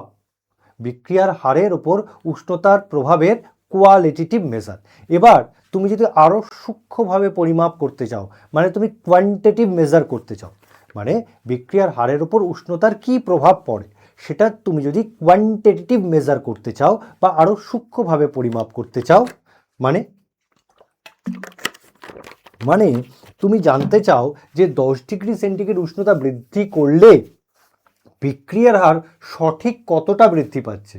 বিক্রিয়ার হারের ওপর উষ্ণতার প্রভাবের কোয়ালিটেটিভ মেজার। এবার তুমি যদি আরও সূক্ষ্মভাবে পরিমাপ করতে চাও, মানে তুমি কোয়ান্টিটেটিভ মেজার করতে চাও, মানে বিক্রিয়ার হারের ওপর উষ্ণতার কি প্রভাব পড়ে, সেটা তুমি যদি কোয়ান্টিটেটিভ মেজার করতে চাও বা আরও সূক্ষ্মভাবে পরিমাপ করতে চাও, মানে তুমি জানতে চাও যে 10 ডিগ্রি সেন্টিগ্রেড উষ্ণতা বৃদ্ধি করলে বিক্রিয়ার হার সঠিক কতটা বৃদ্ধি পাচ্ছে।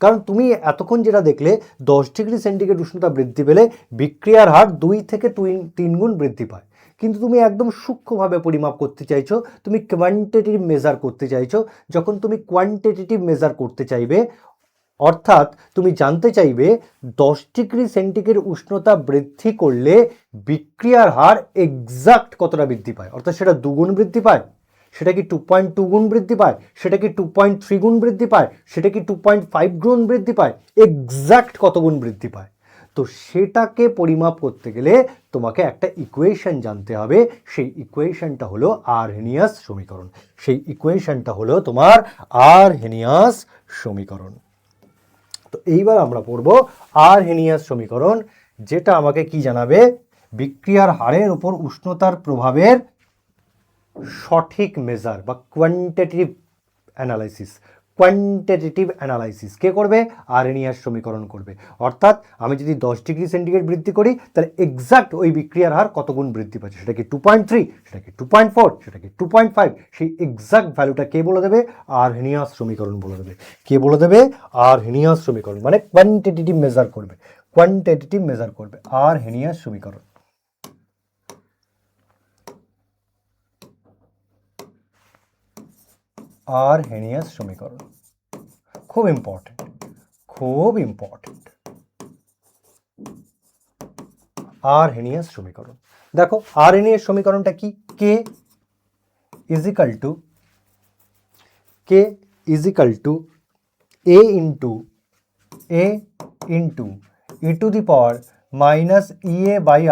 কারণ তুমি এতক্ষণ যেটা দেখলে, 10 ডিগ্রি সেন্টিগ্রেড উষ্ণতা বৃদ্ধি পেলে বিক্রিয়ার হার 2 থেকে 3 গুণ বৃদ্ধি পায়, কিন্তু তুমি একদম সূক্ষ্মভাবে পরিমাপ করতে চাইছো, তুমি কোয়ান্টিটেটিভ মেজার করতে চাইছো। যখন তুমি কোয়ান্টিটেটিভ মেজার করতে চাইবে, অর্থাৎ তুমি জানতে চাইবে 10 ডিগ্রি সেন্টিগ্রেড উষ্ণতা বৃদ্ধি করলে বিক্রিয়ার হার এক্সাক্ট কতটা বৃদ্ধি পায়, অর্থাৎ সেটা 2 গুণ বৃদ্ধি পায়, সেটা কি 2.2 গুণ বৃদ্ধি পায়, সেটা কি 2.3 গুণ বৃদ্ধি পায়, সেটা কি 2.5 গুণ বৃদ্ধি পায়, এক্সাক্ট কত গুণ বৃদ্ধি পায়। তো সেটাকে পরিমাপ করতে গেলে তোমাকে একটা ইকুয়েশন জানতে হবে, সেই ইকুয়েশনটা হলো আরহেনিয়াস সমীকরণ। সেই ইকুয়েশনটা হলো তোমার আরহেনিয়াস সমীকরণ। তো এইবার আমরা পড়ব আরহেনিয়াস সমীকরণ, যেটা আমাকে কি জানাবে, বিক্রিয়ার হারের উপর উষ্ণতার প্রভাবের সঠিক মেজার বা কোয়ান্টিটেটিভ অ্যানালাইসিস কে করবে, আরহেনিয়াস সমীকরণ করবে। অর্থাৎ আমি যদি 10 ডিগ্রি সেন্টিগ্রেড বৃদ্ধি করি তাহলে এক্সাক্ট ওই বিক্রিয়ার হার কত গুণ বৃদ্ধি পাচ্ছে, সেটা কি 2.3, সেটা কি 2.4, সেটা কি 2.5, সেই এক্সাক্ট ভ্যালুটা কে বলে দেবে, আরহেনিয়াস সমীকরণ বলে দেবে। কে বলে দেবে, আরহেনিয়াস সমীকরণ, মানে কোয়ান্টিটেটিভ মেজার করবে, আরহেনিয়াস সমীকরণ। আরহেনিয়াস সমীকরণ খুব ইম্পর্টেন্ট। আরহেনিয়াস সমীকরণ, দেখো আরহেনিয়াস সমীকরণটা কি, K is equal to A into E to the power minus EA by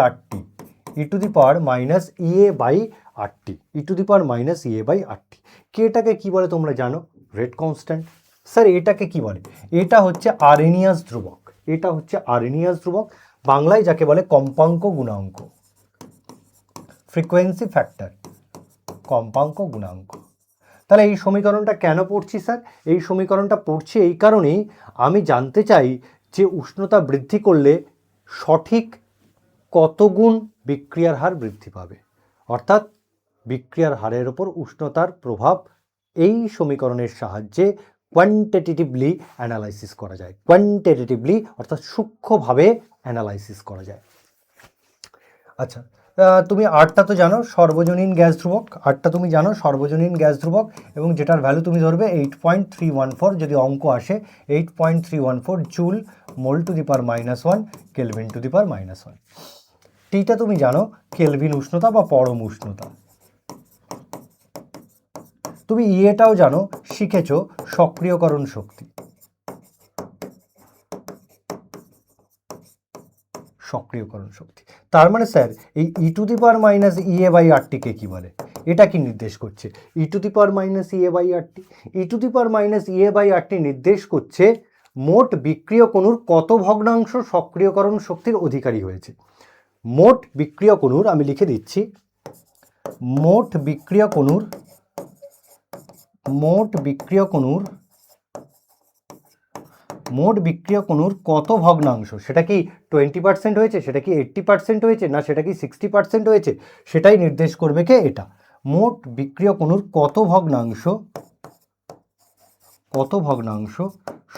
RT, কেটাকে কি বলে তোমরা জানো, রেট কনস্ট্যান্ট। স্যার এটাকে কি বলে, এটা হচ্ছে আরহেনিয়াস ধ্রুবক, বাংলায় যাকে বলে কম্পাঙ্ক গুণাঙ্ক, ফ্রিকোয়েন্সি ফ্যাক্টর, কম্পাঙ্ক গুণাঙ্ক। তাহলে এই সমীকরণটা কেন পড়ছি স্যার, এই সমীকরণটা পড়ছি এই কারণেই, আমি জানতে চাই যে উষ্ণতা বৃদ্ধি করলে সঠিক কত গুণ বিক্রিয়ার হার বৃদ্ধি পাবে, অর্থাৎ বিক্রিয়ার হারের ওপর উষ্ণতার প্রভাব এই সমীকরণের সাহায্যে কোয়ান্টিটেটিভলি অ্যানালাইসিস করা যায়, অর্থাৎ সূক্ষ্মভাবে অ্যানালাইসিস করা যায়। আচ্ছা, তুমি আরটা তো জানো, সর্বজনীন গ্যাস ধ্রুবক, এবং যেটার ভ্যালু তুমি ধরবে 8.314, যদি অঙ্ক আসে 8.314 joule mole to the power -1 kelvin to the power -1। টিটা তুমি জানো, কেলভিন উষ্ণতা বা পরম উষ্ণতা। তুমি ইয়েটাও জানো, শিখেছো, সক্রিয়করণ শক্তি। তার মানে স্যার এই E to the power minus EA by RT কে কি বলে, এটা কি নির্দেশ করছে, E to the power minus EA by RT নির্দেশ করছে মোট বিক্রিয়ক অণুর কত ভগ্নাংশ সক্রিয়করণ শক্তির অধিকারী হয়েছে। মোট বিক্রিয়ক অণুর, আমি লিখে দিচ্ছি, মোট বিক্রিয়ক অণুর কত ভগ্নাংশ, সেটা কি 20% হয়েছে, সেটা কি 80% হয়েছে, না সেটা কি 60% হয়েছে, সেটাই নির্দেশ করবে কে, এটা। মোট বিক্রিয়ক অণুর কত ভগ্নাংশ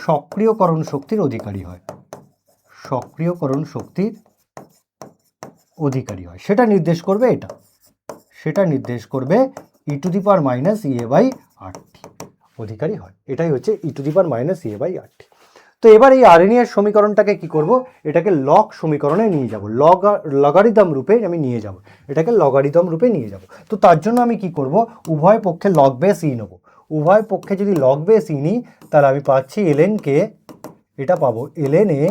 সক্রিয়করণ শক্তির অধিকারী হয়, সেটা নির্দেশ করবে এটা, E to the power minus EA by RT অধিকারী হয়, এটাই হচ্ছে E to the power minus EA by RT. তো এবার এই আরহেনিয়াস সমীকরণটাকে কি করব, এটাকে লগ সমীকরণে নিয়ে যাব, লগারিদম রূপে আমি নিয়ে যাব, এটাকে লগারিদম রূপে নিয়ে যাব। তো তার জন্য আমি কি করব, উভয় পক্ষে লগ বেস ই নেব। উভয় পক্ষে যদি লগ বেস ই নিই তাহলে আমি পাচ্ছি ln কে, এটা পাবো ln এ,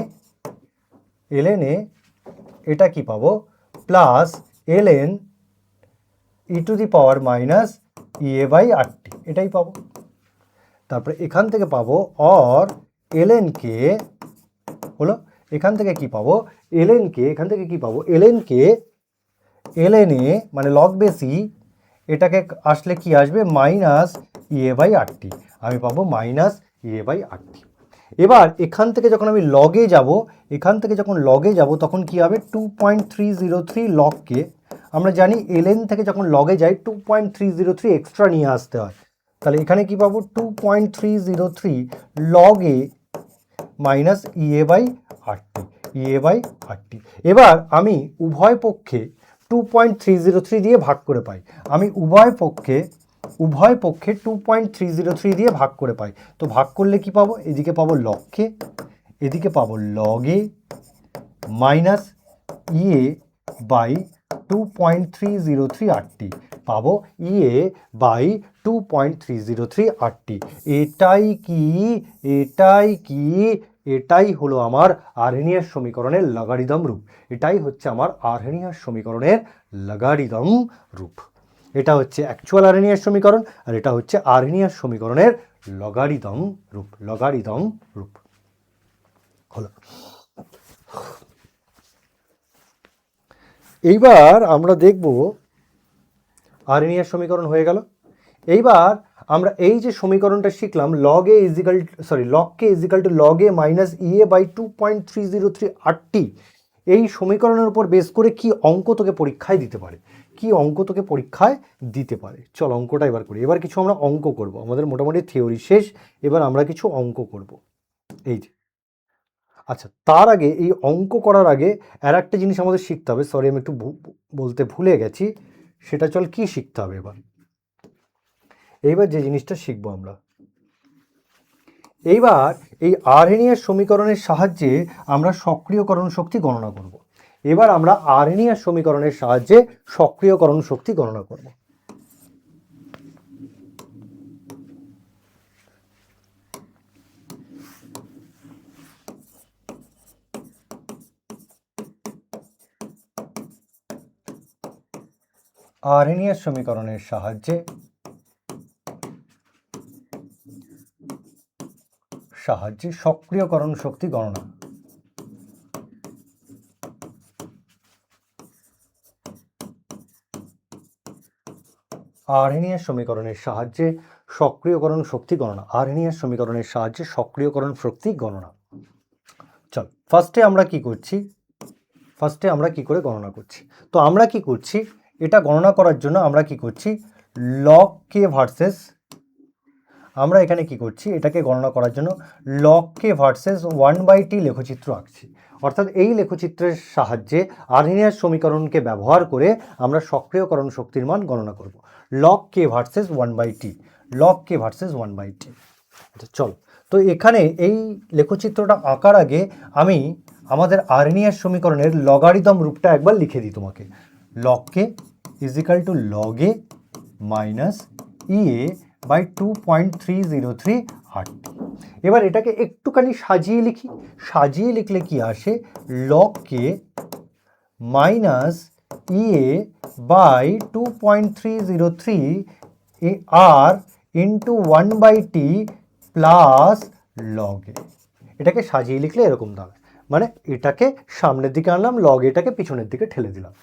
এটা কি পাবো, plus ln e to the power minus EA by RT, এটাই পাবো। তারপরে এখান থেকে পাবো অর ln কে হলো, এখান থেকে কি পাবো, ln এ মানে লগ বেসি, এটাকে আসলে কি আসবে, মাইনাস ইএ বাই আরটি, আমি পাবো মাইনাস ইএ বাই আরটি। এবার এখান থেকে যখন আমি লগে যাব, তখন কি হবে, 2.303 লগকে, আমরা জানি ln থেকে যখন লগে যাই 2.303 এক্সট্রা নিয়ে আসতে হয়, তাহলে এখানে কি পাবো, 2.303 log A minus EA by RT. এবার আমি উভয় পক্ষে 2.303 দিয়ে ভাগ করে পাই, আমি উভয় পক্ষে উভয় পক্ষে 2.303 দিয়ে ভাগ করে পাই। তো ভাগ করলে কি পাবো? এদিকে পাবো লগকে, এদিকে পাবো লগে মাইনাস ইএ বাই 2.303 আরটি, পাবো ইএ বাই 2.303 আরটি। এটাই হলো আমার আরহেনিয়াস সমীকরণের লগারিদম রূপ। এটাই হচ্ছে আমার আরহেনিয়াস সমীকরণের লগারিদম রূপ। এটা হচ্ছে অ্যাকচুয়াল আরহেনিয়াস সমীকরণ, আর এটা হচ্ছে আরহেনিয়াস সমীকরণের লগারিদম রূপ। লগারিদম রূপ হলো। এইবার আমরা দেখব আরহেনিয়াস সমীকরণ হয়ে গেল। এইবার আমরা এই যে সমীকরণটা শিখলাম লগকে is equal to log A minus EA by 2.303 RT, এই সমীকরণের উপর বেস করে কি অঙ্ক তোকে পরীক্ষায় দিতে পারে, চল অঙ্কটা এবার করি। এবার কিছু আমরা অঙ্ক করব, আমাদের মোটামুটি থিওরি শেষ, এবার আমরা কিছু অঙ্ক করব। এই যে আচ্ছা, তার আগে এই অঙ্ক করার আগে আর একটা জিনিস আমাদের শিখতে হবে, সরি আমি একটু বলতে ভুলে গেছি, সেটা চল কি শিখতে হবে এইবার যে জিনিসটা শিখবো আমরা, এইবার এই আরহেনিয়াস সমীকরণের সাহায্যে আমরা সক্রিয়করণ শক্তি গণনা করব। এবার আমরা আরহেনিয়াস সমীকরণের সাহায্যে সক্রিয়করণ শক্তি গণনা করব। আরহেনিয়াস সমীকরণের সাহায্যে সক্রিয়করণ শক্তি গণনা। আরহেনিয়াস সমীকরণের সাহায্যে সক্রিয়করণ শক্তি গণনা। আরহেনিয়াস সমীকরণের সাহায্যে সক্রিয়করণ শক্তি গণনা। চল ফার্স্টে আমরা কি করে গণনা করছি। তো আমরা কি করছি, এটা গণনা করার জন্য আমরা কি করছি, লগ কে ভার্সেস, আমরা এখানে কি করছি, এটাকে গণনা করার জন্য লগ কে ভার্সেস 1/t লেখচিত্র আঁকছি। অর্থাৎ এই লেখচিত্রের সাহায্যে আরহেনিয়াস সমীকরণকে ব্যবহার করে আমরা সক্রিয়করণ শক্তির মান গণনা করব। লগ কে ভার্সেস 1/t, আচ্ছা চল, তো এখানে এই লেখচিত্রটা আঁকার আগে আমি আমাদের আরহেনিয়াস সমীকরণের লগারিদম রূপটা একবার লিখে দিই তোমাকে। Log K is equal to log A minus EA by 2.303 RT. এবার এটাকে একটুখানি সাজিয়ে লিখলে কি আসে, log K minus EA by 2.303 R into 1/t plus log A. এটাকে সাজিয়ে লিখলে এরকম দাঁড়ায়, মানে এটাকে সামনের দিকে আনলাম, লগ এটাকে পিছনের দিকে ঠেলে দিলাম।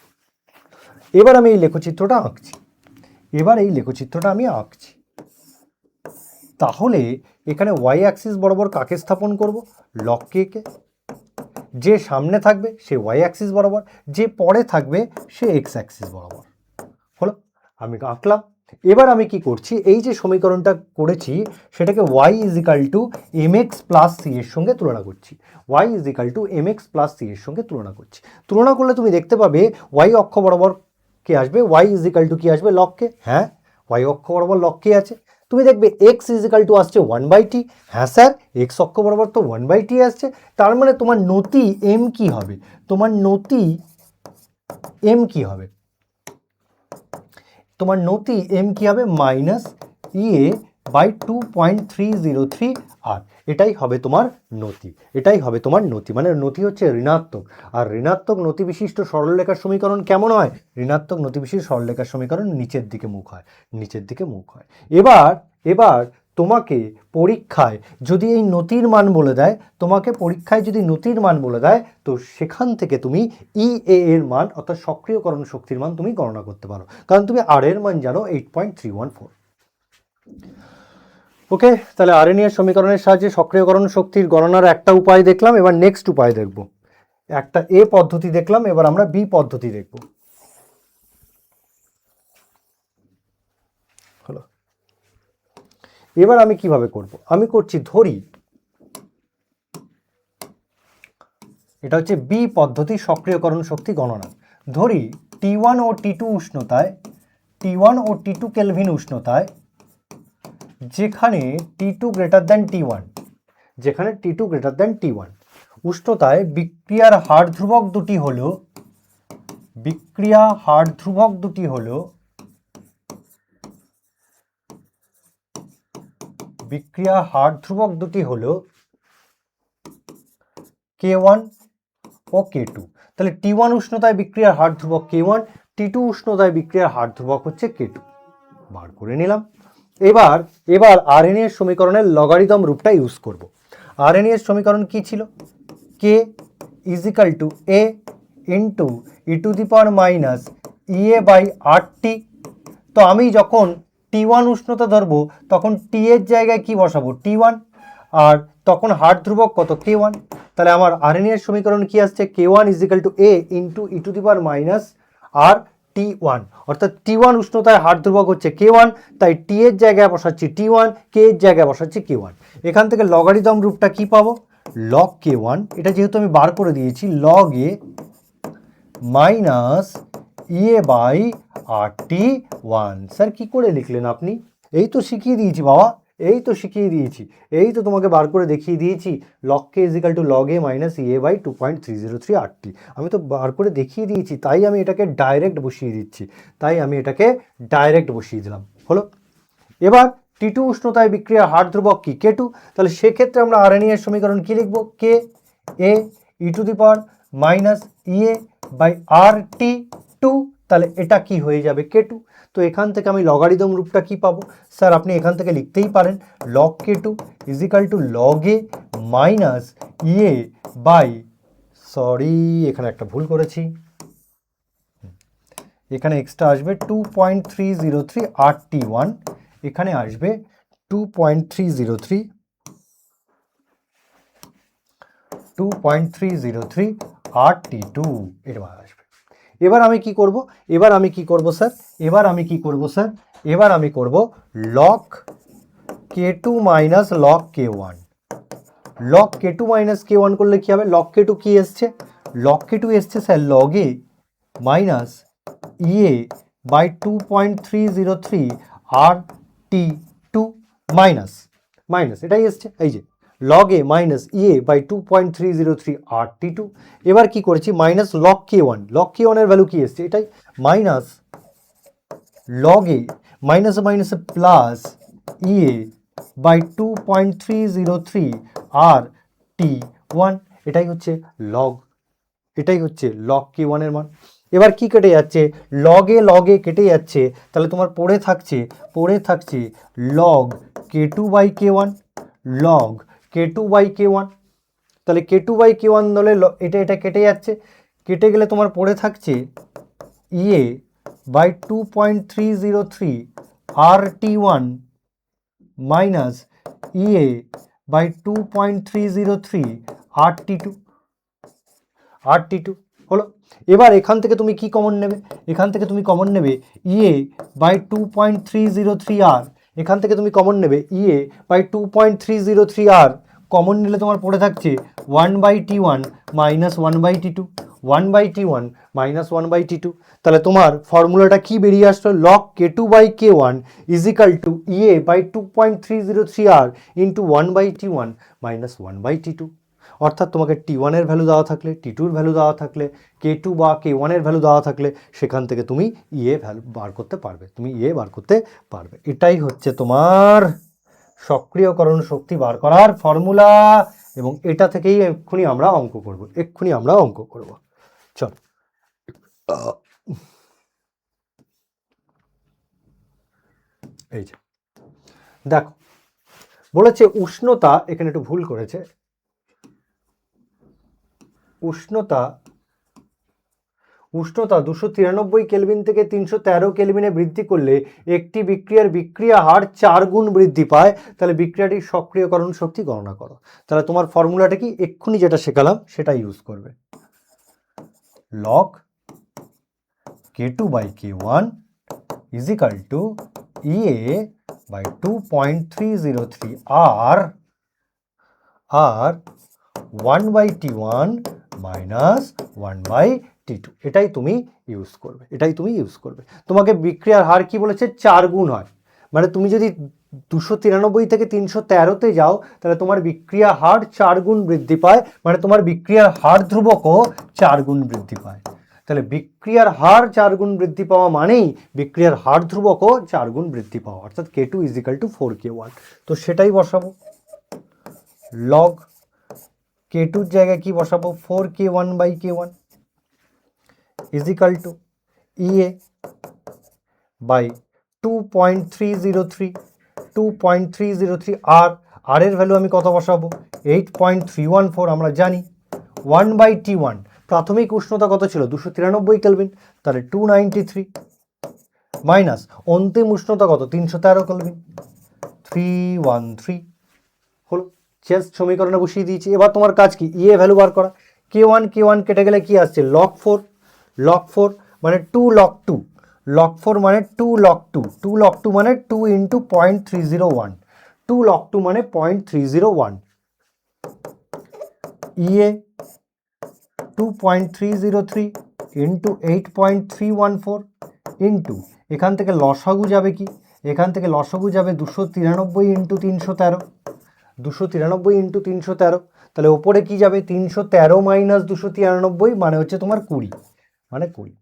এবার আমি এই লেখচিত্রটা আঁকছি। তাহলে এখানে ওয়াই অ্যাক্সিস বরাবর কাকে স্থাপন করব, লগ কে কে। যে সামনে থাকবে সে ওয়াই অ্যাক্সিস বরাবর, যে পরে থাকবে সে এক্স অ্যাক্সিস বরাবর। হলো, আমি আঁকলাম। এবার আমি কি করছি, এই যে সমীকরণটা করেছি সেটাকে y is equal to mx plus C এর সঙ্গে তুলনা করছি। তুলনা করলে তুমি দেখতে পাবে y অক্ষ বরাবর কে আসবে, y ইজিক্যাল টু কি আসবে, লগ কে। হ্যাঁ, y অক্ষ বরাবর লগ কে আছে। তুমি দেখবে x ইজিক্যাল টু আসছে 1/t। হ্যাঁ স্যার, x অক্ষ বরাবর তো 1/t আসছে, তার মানে তোমার নতি m কি হবে, তোমার নতি m কি হবে, মাইনাস ইএ বাই 2.303 আর এটাই হবে তোমার নতি। মানে নতি হচ্ছে ঋণাত্মক, আর ঋণাত্মক নতি বিশিষ্ট সরলরেখার সমীকরণ কেমন হয়, ঋণাত্মক নতি বিশিষ্ট সরলরেখার সমীকরণ নিচের দিকে মুখ হয়। এবার তোমাকে পরীক্ষায় যদি এই নতির মান বলে দেয়, তো সেখান থেকে তুমি ইএ এর মান অর্থাৎ সক্রিয়করণ শক্তির মান তুমি গণনা করতে পারো, কারণ তুমি আর এর মান জানো 8.314। ওকে, তাহলে আরহেনিয়াস সমীকরণের সাহায্যে সক্রিয়করণ শক্তির গণনার একটা উপায় দেখলাম। এবার নেক্সট উপায় দেখব। একটা এ পদ্ধতি দেখলাম, এবার আমরা বি পদ্ধতি দেখব। হলো, এবার আমি কিভাবে করব, আমি করছি, ধরি এটা হচ্ছে বি পদ্ধতি সক্রিয়করণ শক্তি গণনা। ধরি T1 ও T2 উষ্ণতায় T1 ও T2 কেলভিন উষ্ণতায়, যেখানে T2 গ্রেটার দ্যান T1, যেখানে T2 গ্রেটার দ্যান T1 উষ্ণতায় বিক্রিয়ার হার ধ্রুবক দুটি হলো, বিক্রিয়া হার ধ্রুবক দুটি হলো, বিক্রিয়া হার ধ্রুবক দুটি হলো K1 ও K2। তাহলে T1 উষ্ণতায় বিক্রিয়ার হার ধ্রুবক K1, T2 উষ্ণতায় বিক্রিয়ার হার ধ্রুবক হচ্ছে K2, বার করে নিলাম। এবার আরএনএ এর সমীকরণের লগারিদম রূপটা ইউজ করব। আরএনএ এর সমীকরণ কি ছিল? K is equal to A into E to the power minus EA by RT। তো আমি যখন T1 উষ্ণতা ধরবো তখন T এর জায়গায় কি বসাবো? T1, আর তখন হার ধ্রুবক কত? K1। তাহলে আমার আরএনএ এর সমীকরণ কি আসছে? K1 is equal to A into E to the power minus R T1, অর্থাৎ T1 উষ্ণতায় হার ধ্রুবক হচ্ছে K1, তাই T এর জায়গায় বসাচ্ছি T1, K এর জায়গায় বসাচ্ছি K1। এখান থেকে লগারিদম রূপটা কি পাবো? log K1, এটা যেহেতু আমি বার করে দিয়েছি, log A minus EA by RT1। Sir কি করে লিখলেন আপনি? এই তো শিখিয়ে দিয়েছি বাবা, এই তো শিখিয়ে দিয়েছি, এই তো তোমাকে বার করে দেখিয়ে দিয়েছি। log K is equal to log A minus EA by 2.303 RT, আমি তো বার করে দেখিয়ে দিয়েছি, তাই আমি এটাকে ডাইরেক্ট বসিয়ে দিচ্ছি, তাই আমি এটাকে ডাইরেক্ট বসিয়ে দিলাম। হলো। এবার T2 উষ্ণতায় বিক্রিয়ার হার ধ্রুবক কি? K2। তাহলে সেক্ষেত্রে আমরা আরএনএ এর সমীকরণ কি লিখব? K A e to the power minus EA by RT2, তাহলে এটা কি হয়ে যাবে? K2। তো এখান থেকে আমি লগারিদম রূপটা কি পাবো? স্যার আপনি এখান থেকে লিখতেই পারেন log K2 is equal to log A minus EA by, sorry এখানে একটা ভুল করেছি, এখানে এক্সট্রা আসবে 2.303 RT1, এখানে আসবে 2.303 RT2 এবার আসবে। এবার আমি কি করব? এবার আমি কি করব স্যার? এবার আমি করব log K2 minus log K1। log K2 minus K1 করলে কি হবে? log K2 কি এসছে? log K2 এসছে sir log A minus EA by 2.303 RT2 minus এটাই এসছে, এই যে log A minus EA by 2.303 RT2। এবার কি করেছি? Minus log K1, log K1 এর ভ্যালু কি এসছে? এটাই minus log A minus minus plus Ea by 2.303 RT1, এটাই হচ্ছে log K1 এর মান। এবার কি কেটে যাচ্ছে? log A কেটে যাচ্ছে, তাহলে তোমার পড়ে থাকছে log K2 by K1, log K2 by K1। তাহলে K2 বাই K1 হলে এটা কেটে যাচ্ছে, কেটে গেলে তোমার পড়ে থাকছে EA by 2.303 RT1 minus EA by 2.303 RT2 হলো। এবার এখান থেকে তুমি কি কমন নেবে? এখান থেকে তুমি কমন নেবে ইএ বাই 2.303 R, এখান থেকে তুমি কমন নেবে ইএ বাই 2.303 R, কমন নিলে তোমার পড়ে থাকছে 1/T1 minus 1/T2, 1/T1 minus 1/T2। তাহলে তোমার ফর্মুলাটা কি বেরিয়ে আসলো? log K2 by K1 is equal to Ea by 2.303 R into 1/T1 minus 1/T2। অর্থাৎ তোমাকে T1 এর ভ্যালু দেওয়া থাকলে, T2 এর ভ্যালু দেওয়া থাকলে, K2 বা K1 এর ভ্যালু দেওয়া থাকলে সেখান থেকে তুমি ইএ ভ্যালু বার করতে পারবে। এটাই হচ্ছে তোমার সক্রিয়করণ শক্তি বার করার ফর্মুলা, এবং এটা থেকেই এক্ষুনি আমরা অঙ্ক করব। চল, এই যে দেখো বলেছে উষ্ণতা, এখানে একটু ভুল করেছে, উষ্ণতা 293 কেলভিন থেকে 313 কেলভিনে বৃদ্ধি করলে একটি বিক্রিয়ার বিক্রিয়া হার 4 গুণ বৃদ্ধি পায়। তাহলে বিক্রিয়াটির সক্রিয়করণ শক্তি গণনা করো। তাহলে তোমার ফর্মুলাটা কি? এক্ষুনি যেটা শেখালাম সেটা ইউজ করবে। log K2 by K1 is equal to Ea by 2.303 R 1/T1 minus 1/T2। T2, এটাই তুমি ইউজ করবে। তোমাকে বিক্রিয়ার হার কি বলেছে, 4 গুণ হয়, মানে তুমি যদি 293 থেকে 313-তে যাও তাহলে তোমার বিক্রিয়া হার 4 গুণ বৃদ্ধি পায়, মানে তোমার বিক্রিয়ার হার ধ্রুবকও 4 গুণ বৃদ্ধি পায়। তাহলে বিক্রিয়ার হার 4 গুণ বৃদ্ধি পাওয়া মানেই বিক্রিয়ার হার ধ্রুবকও 4 গুণ বৃদ্ধি পাওয়া, অর্থাৎ K2 = 4K1। তো সেটাই বসাবো, লগ K2-র জায়গায় কি বসাবো, 4K1/K1 = EA বাই 2.303 আর এর ভ্যালু আমি কত বসাবো, 8.314, আমরা জানি 1/T1, প্রাথমিক উষ্ণতা কত ছিল, 293 কেলভিন, তাহলে 293 মাইনাস অন্তিম উষ্ণতা কত, 313 কেলভিন, 313 হলো। জাস্ট সমীকরণে বসিয়ে দিয়েছি। এবার তোমার কাজ কি, ইএ ভ্যালু বার করা। K1 কেটে গেলে কি আসছে, log 4 মানে 2 log 2, log 4 মানে 2 log 2, 2 log 2 মানে 2 × 0.301, 2 log 2 মানে 0.301, EA 2.303 × 8.314 ইন্টু, এখান থেকে লসাগু যাবে কি, এখান থেকে লসাগু যাবে 293 × 313, 293 × 313, তাহলে ওপরে কি যাবে, 313 মাইনাস 293 মানে হচ্ছে তোমার 20, মানে 20।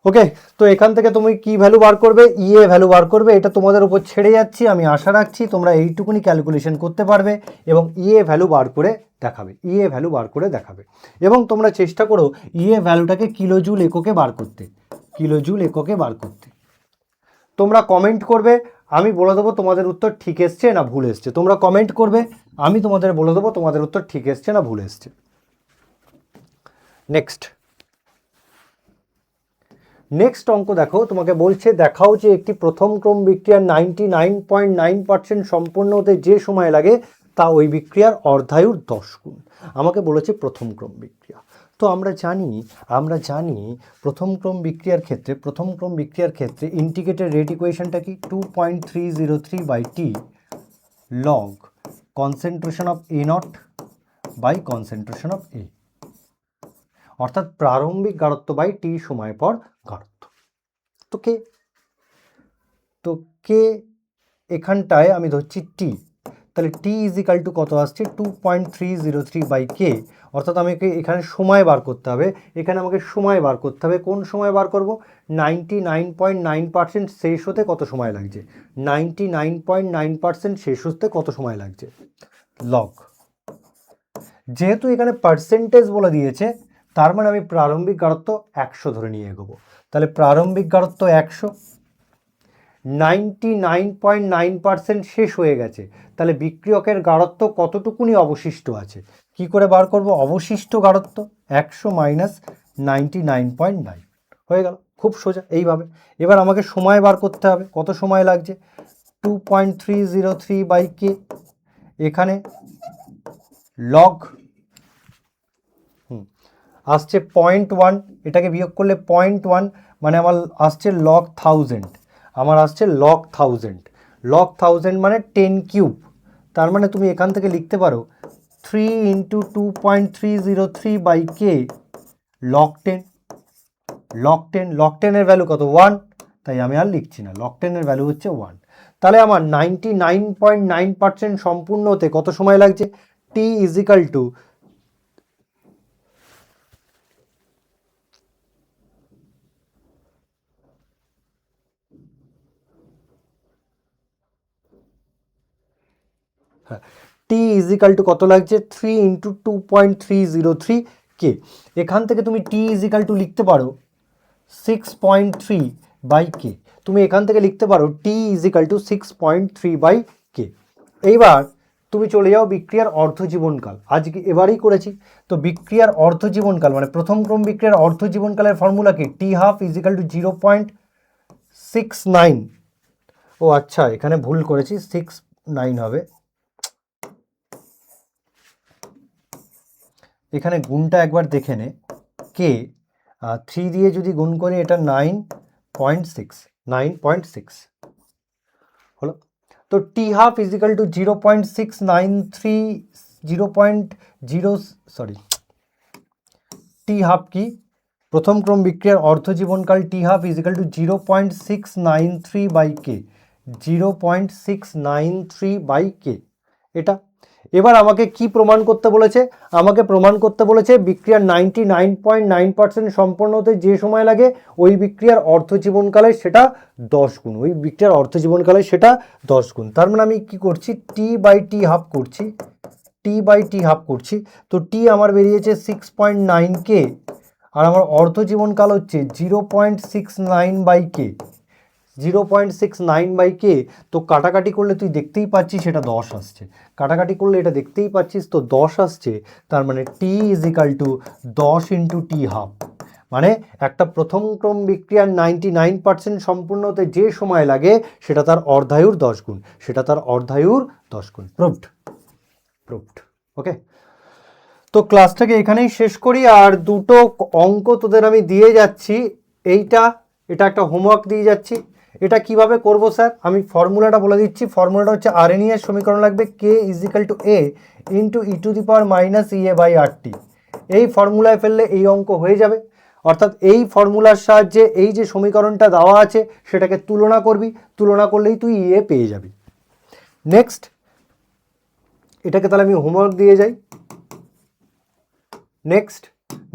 ওকে, তো এখান থেকে তুমি কি ভ্যালু বার করবে, ইএ ভ্যালু বার করবে। এটা তোমাদের উপর ছেড়ে যাচ্ছি, আমি আশা রাখছি তোমরা এইটুকুনি ক্যালকুলেশন করতে পারবে এবং ইএ ভ্যালু বার করে দেখাবে, এবং তোমরা চেষ্টা করো ইএ ভ্যালুটাকে কিলোজুল এককে বার করতে। তোমরা কমেন্ট করবে, আমি বলে দেবো তোমাদের উত্তর ঠিক এসছে না ভুল এসছে। তোমরা কমেন্ট করবে, আমি তোমাদের বলে দেবো তোমাদের উত্তর ঠিক এসছে না ভুল এসছে। নেক্সট অঙ্ক দেখো, তোমাকে বলছে দেখাও যে একটি প্রথম ক্রম বিক্রিয়ার 99.9% সম্পূর্ণ হতে যে সময় লাগে তা ওই বিক্রিয়ার অর্ধায়ুর 10 গুণ। আমাকে বলেছে প্রথম ক্রম বিক্রিয়া। তো আমরা জানি প্রথম ক্রম বিক্রিয়ার ক্ষেত্রে ইন্টিগ্রেটেড রেট ইকুয়েশনটা কি, 2.303/T log concentration of A0 by concentration of A, অর্থাৎ প্রারম্ভিক গাঢ়ত্ব বাই T সময় পর গাঢ়ত্ব। তো কে এখানটায় আমি ধরছি T, তাহলে T = কত আসছে, 2.303/K, অর্থাৎ আমাকে এখানে সময় বার করতে হবে, কোন সময় বার করব, 99.9% শেষ হতে কত সময় লাগছে, 99.9% শেষ হতে কত সময় লাগছে, লগ, যেহেতু এখানে পার্সেন্টেজ বলে দিয়েছে তার মানে আমি প্রারম্ভিক গাঢ়ত্ব 100 ধরে নিয়ে এগোবো। তাহলে প্রারম্ভিক গাঢ়ত্ব 100, 99.9% শেষ হয়ে গেছে, তাহলে বিক্রিয়কের গাঢ়ত্ব কতটুকুনি অবশিষ্ট আছে, কি করে বার করব, অবশিষ্ট গাঢ়ত্ব 100 মাইনাস 99.9 হয়ে গেল, খুব সোজা এইভাবে। এবার আমাকে সময় বার করতে হবে, কত সময় লাগছে, 2.303/K, এখানে লগ আসছে 0.1, এটাকে বিয়োগ করলে 0.1 মানে আমার আসছে লগ 1000, লগ 1000 মানে 10 কিউব, তার মানে তুমি এখান থেকে লিখতে পারো 3 × 2.303/K লগ 10, লগ 10 এর ভ্যালু কত, 1, তাই আমি আর লিখছি না, লগ 10 এর ভ্যালু হচ্ছে 1। তাহলে আমার 99.9% সম্পূর্ণ হতে কত সময় লাগছে, T = কত লাগছে, 3 × 2.303K। এখান থেকে তুমি T = লিখতে পারো 6.3/K, তুমি এখান থেকে লিখতে পারো T = 6.3/K। এইবার তুমি চলে যাও বিক্রিয়ার অর্ধজীবনকাল, আজকে এবারেই করেছি। তো বিক্রিয়ার অর্ধজীবনকাল মানে প্রথম ক্রম বিক্রিয়ার অর্ধজীবনকালের ফর্মুলা কি, T12 = 0.69, ও আচ্ছা এখানে ভুল করেছি, 69 হবে, এখানে গুণটা একবার দেখে নে, কে 3 দিয়ে যদি গুণ করি এটা 9.6 হলো। তো T12 = 0.693 T12 কি প্রথম ক্রম বিক্রিয়ার অর্ধ জীবনকাল T half is equal to 0.693 by K, 0.693 by K. এটা এবার আমাকে কি প্রমাণ করতে বলেছে? আমাকে প্রমাণ করতে বলেছে বিক্রিয়ার 99.9% সম্পন্ন হতে যে সময় লাগে ওই বিক্রিয়ার অর্ধ জীবনকালে সেটা 10 গুণ, ওই বিক্রিয়ার অর্ধ জীবনকালে সেটা 10 গুণ। তার মানে আমি কি করছি, টি বাই টি হাফ করছি, টি বাই টি হাফ করছি। তো টি আমার বেরিয়েছে 6.9 কে, আর আমার অর্ধ জীবনকাল হচ্ছে 0.69 বাই কে, 0.69 বাই কে। তো কাটাকাটি করলে তুই দেখতেই পাচ্ছিস সেটা 10 আসছে, কাটাকাটি করলে এটা দেখতেই পাচ্ছিস তো 10 আসছে। তার মানে টি is equal two 10 into T half, মানে একটা প্রথম ক্রম বিক্রিয়ার 99% সম্পূর্ণ হতে যে সময় লাগে সেটা তার অর্ধায়ুর 10 গুণ, সেটা তার অর্ধায়ুর 10 গুণ। Proved, proved. ওকে, তো ক্লাসটাকে এখানেই শেষ করি। আর দুটো অঙ্ক তোদের আমি দিয়ে যাচ্ছি, এটা একটা হোমওয়ার্ক দিয়ে যাচ্ছি। এটা কিভাবে করব স্যার, আমি ফর্মুলাটা বলে দিচ্ছি। ফর্মুলাটা হচ্ছে আরএনই এর সমীকরণ লাগবে K is equal to A into E to the power minus EA by R T. এই ফর্মুলায় ফেললে এই অঙ্ক হয়ে যাবে। অর্থাৎ এই ফর্মুলার সাহায্যে এই যে সমীকরণটা দেওয়া আছে সেটাকে তুলনা করবি, তুলনা করলেই তুই ইএ পেয়ে যাবি। নেক্সট, এটাকে তাহলে আমি হোমওয়ার্ক দিয়ে যাই।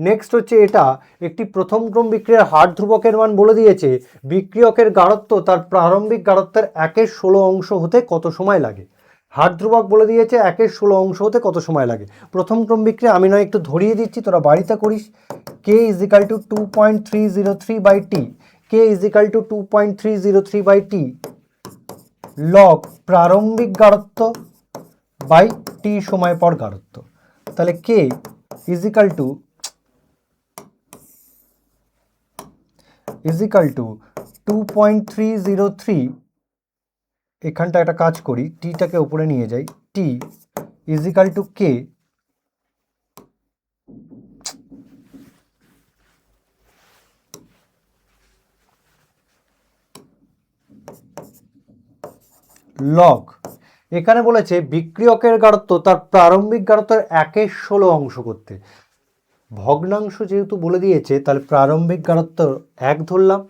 নেক্সট হচ্ছে এটা একটি প্রথম ক্রম বিক্রিয়ার হার ধ্রুবকের মান বলে দিয়েছে, বিক্রিয়কের গাঢ়ত্ব তার প্রারম্ভিক গাঢ়ত্বের 1/16 অংশ হতে কত সময় লাগে। হার ধ্রুবক বলে দিয়েছে 1/16 অংশ হতে কত সময় লাগে। প্রথম ক্রম বিক্রিয়া আমি নয় একটু ধরিয়ে দিচ্ছি, তোরা বাড়িতে করিস। K is equal to 2.303 by T, K is equal to 2.303 by T log প্রারম্ভিক গাঢ়ত্ব বাই টি সময় পর গাঢ়ত্ব। তাহলে কে ইজিক্যাল টু 2.303, এখানটা একটা কাজ করি, টিটাকে উপরে নিয়ে যাই, টি ইজিক্যাল টু কে লগ, এখানে বলেছে বিক্রিয়কের গাঢ়ত্ব তার প্রারম্ভিক গাঢ়ত্বের 1/16 অংশ করতে। ভগ্নাংশ যেহেতু বলে দিয়েছে তাহলে প্রারম্ভিক গাঢ়ত্ব 1 ধরলাম।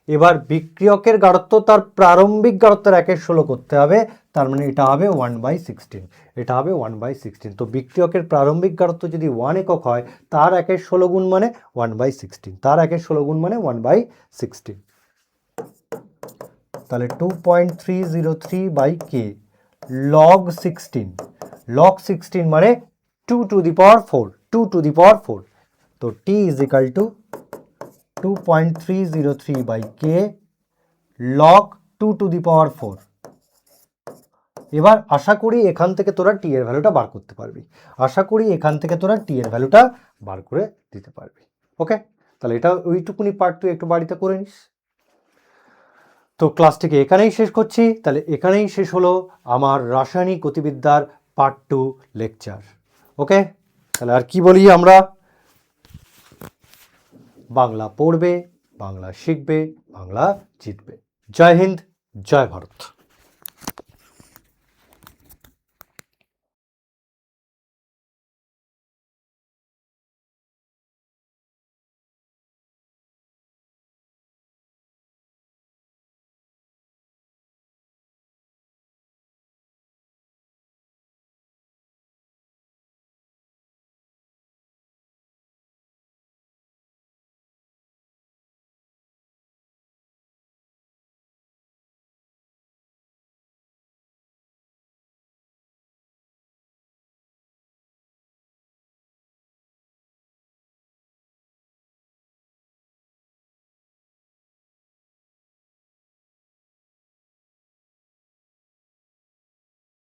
এবার বিক্রিয়কের গাঢ়ত্ব তার প্রারম্ভিক গাঢ়ত্বের 1/16 করতে হবে, তার মানে এটা হবে 1/16, এটা হবে 1/16। তো বিক্রিয়কের প্রারম্ভিক গাঢ়ত্ব যদি 1 একক হয় তার 1/16 গুণ মানে 1/16, তার 1/16 গুণ মানে 1/16। তাহলে 2.303 বাই কে লগ 16, লগ 16 মানে 2 to the power 4, 2 to the power 4। তো T is equal to 2.303 by K log 2 to the power 4। এবার আশা করি এখান থেকে তোরা টি এর ভ্যালুটা বার করতে পারবি, আশা করি এখান থেকে তোরা টি এর ভ্যালুটা বার করে দিতে পারবি। ওকে, তাহলে এটা ওইটুকুনি পার্ট তুই একটু বাড়িতে করে নিস। তো ক্লাসটিকে এখানেই শেষ করছি। তাহলে এখানেই শেষ হলো আমার রাসায়নিক গতিবিদ্যার পার্ট 2 লেকচার। ওকে, তাহলে আর কি বলি আমরা, বাংলা পড়বে, বাংলা শিখবে, বাংলা জিতবে। জয় হিন্দ, জয় ভারত।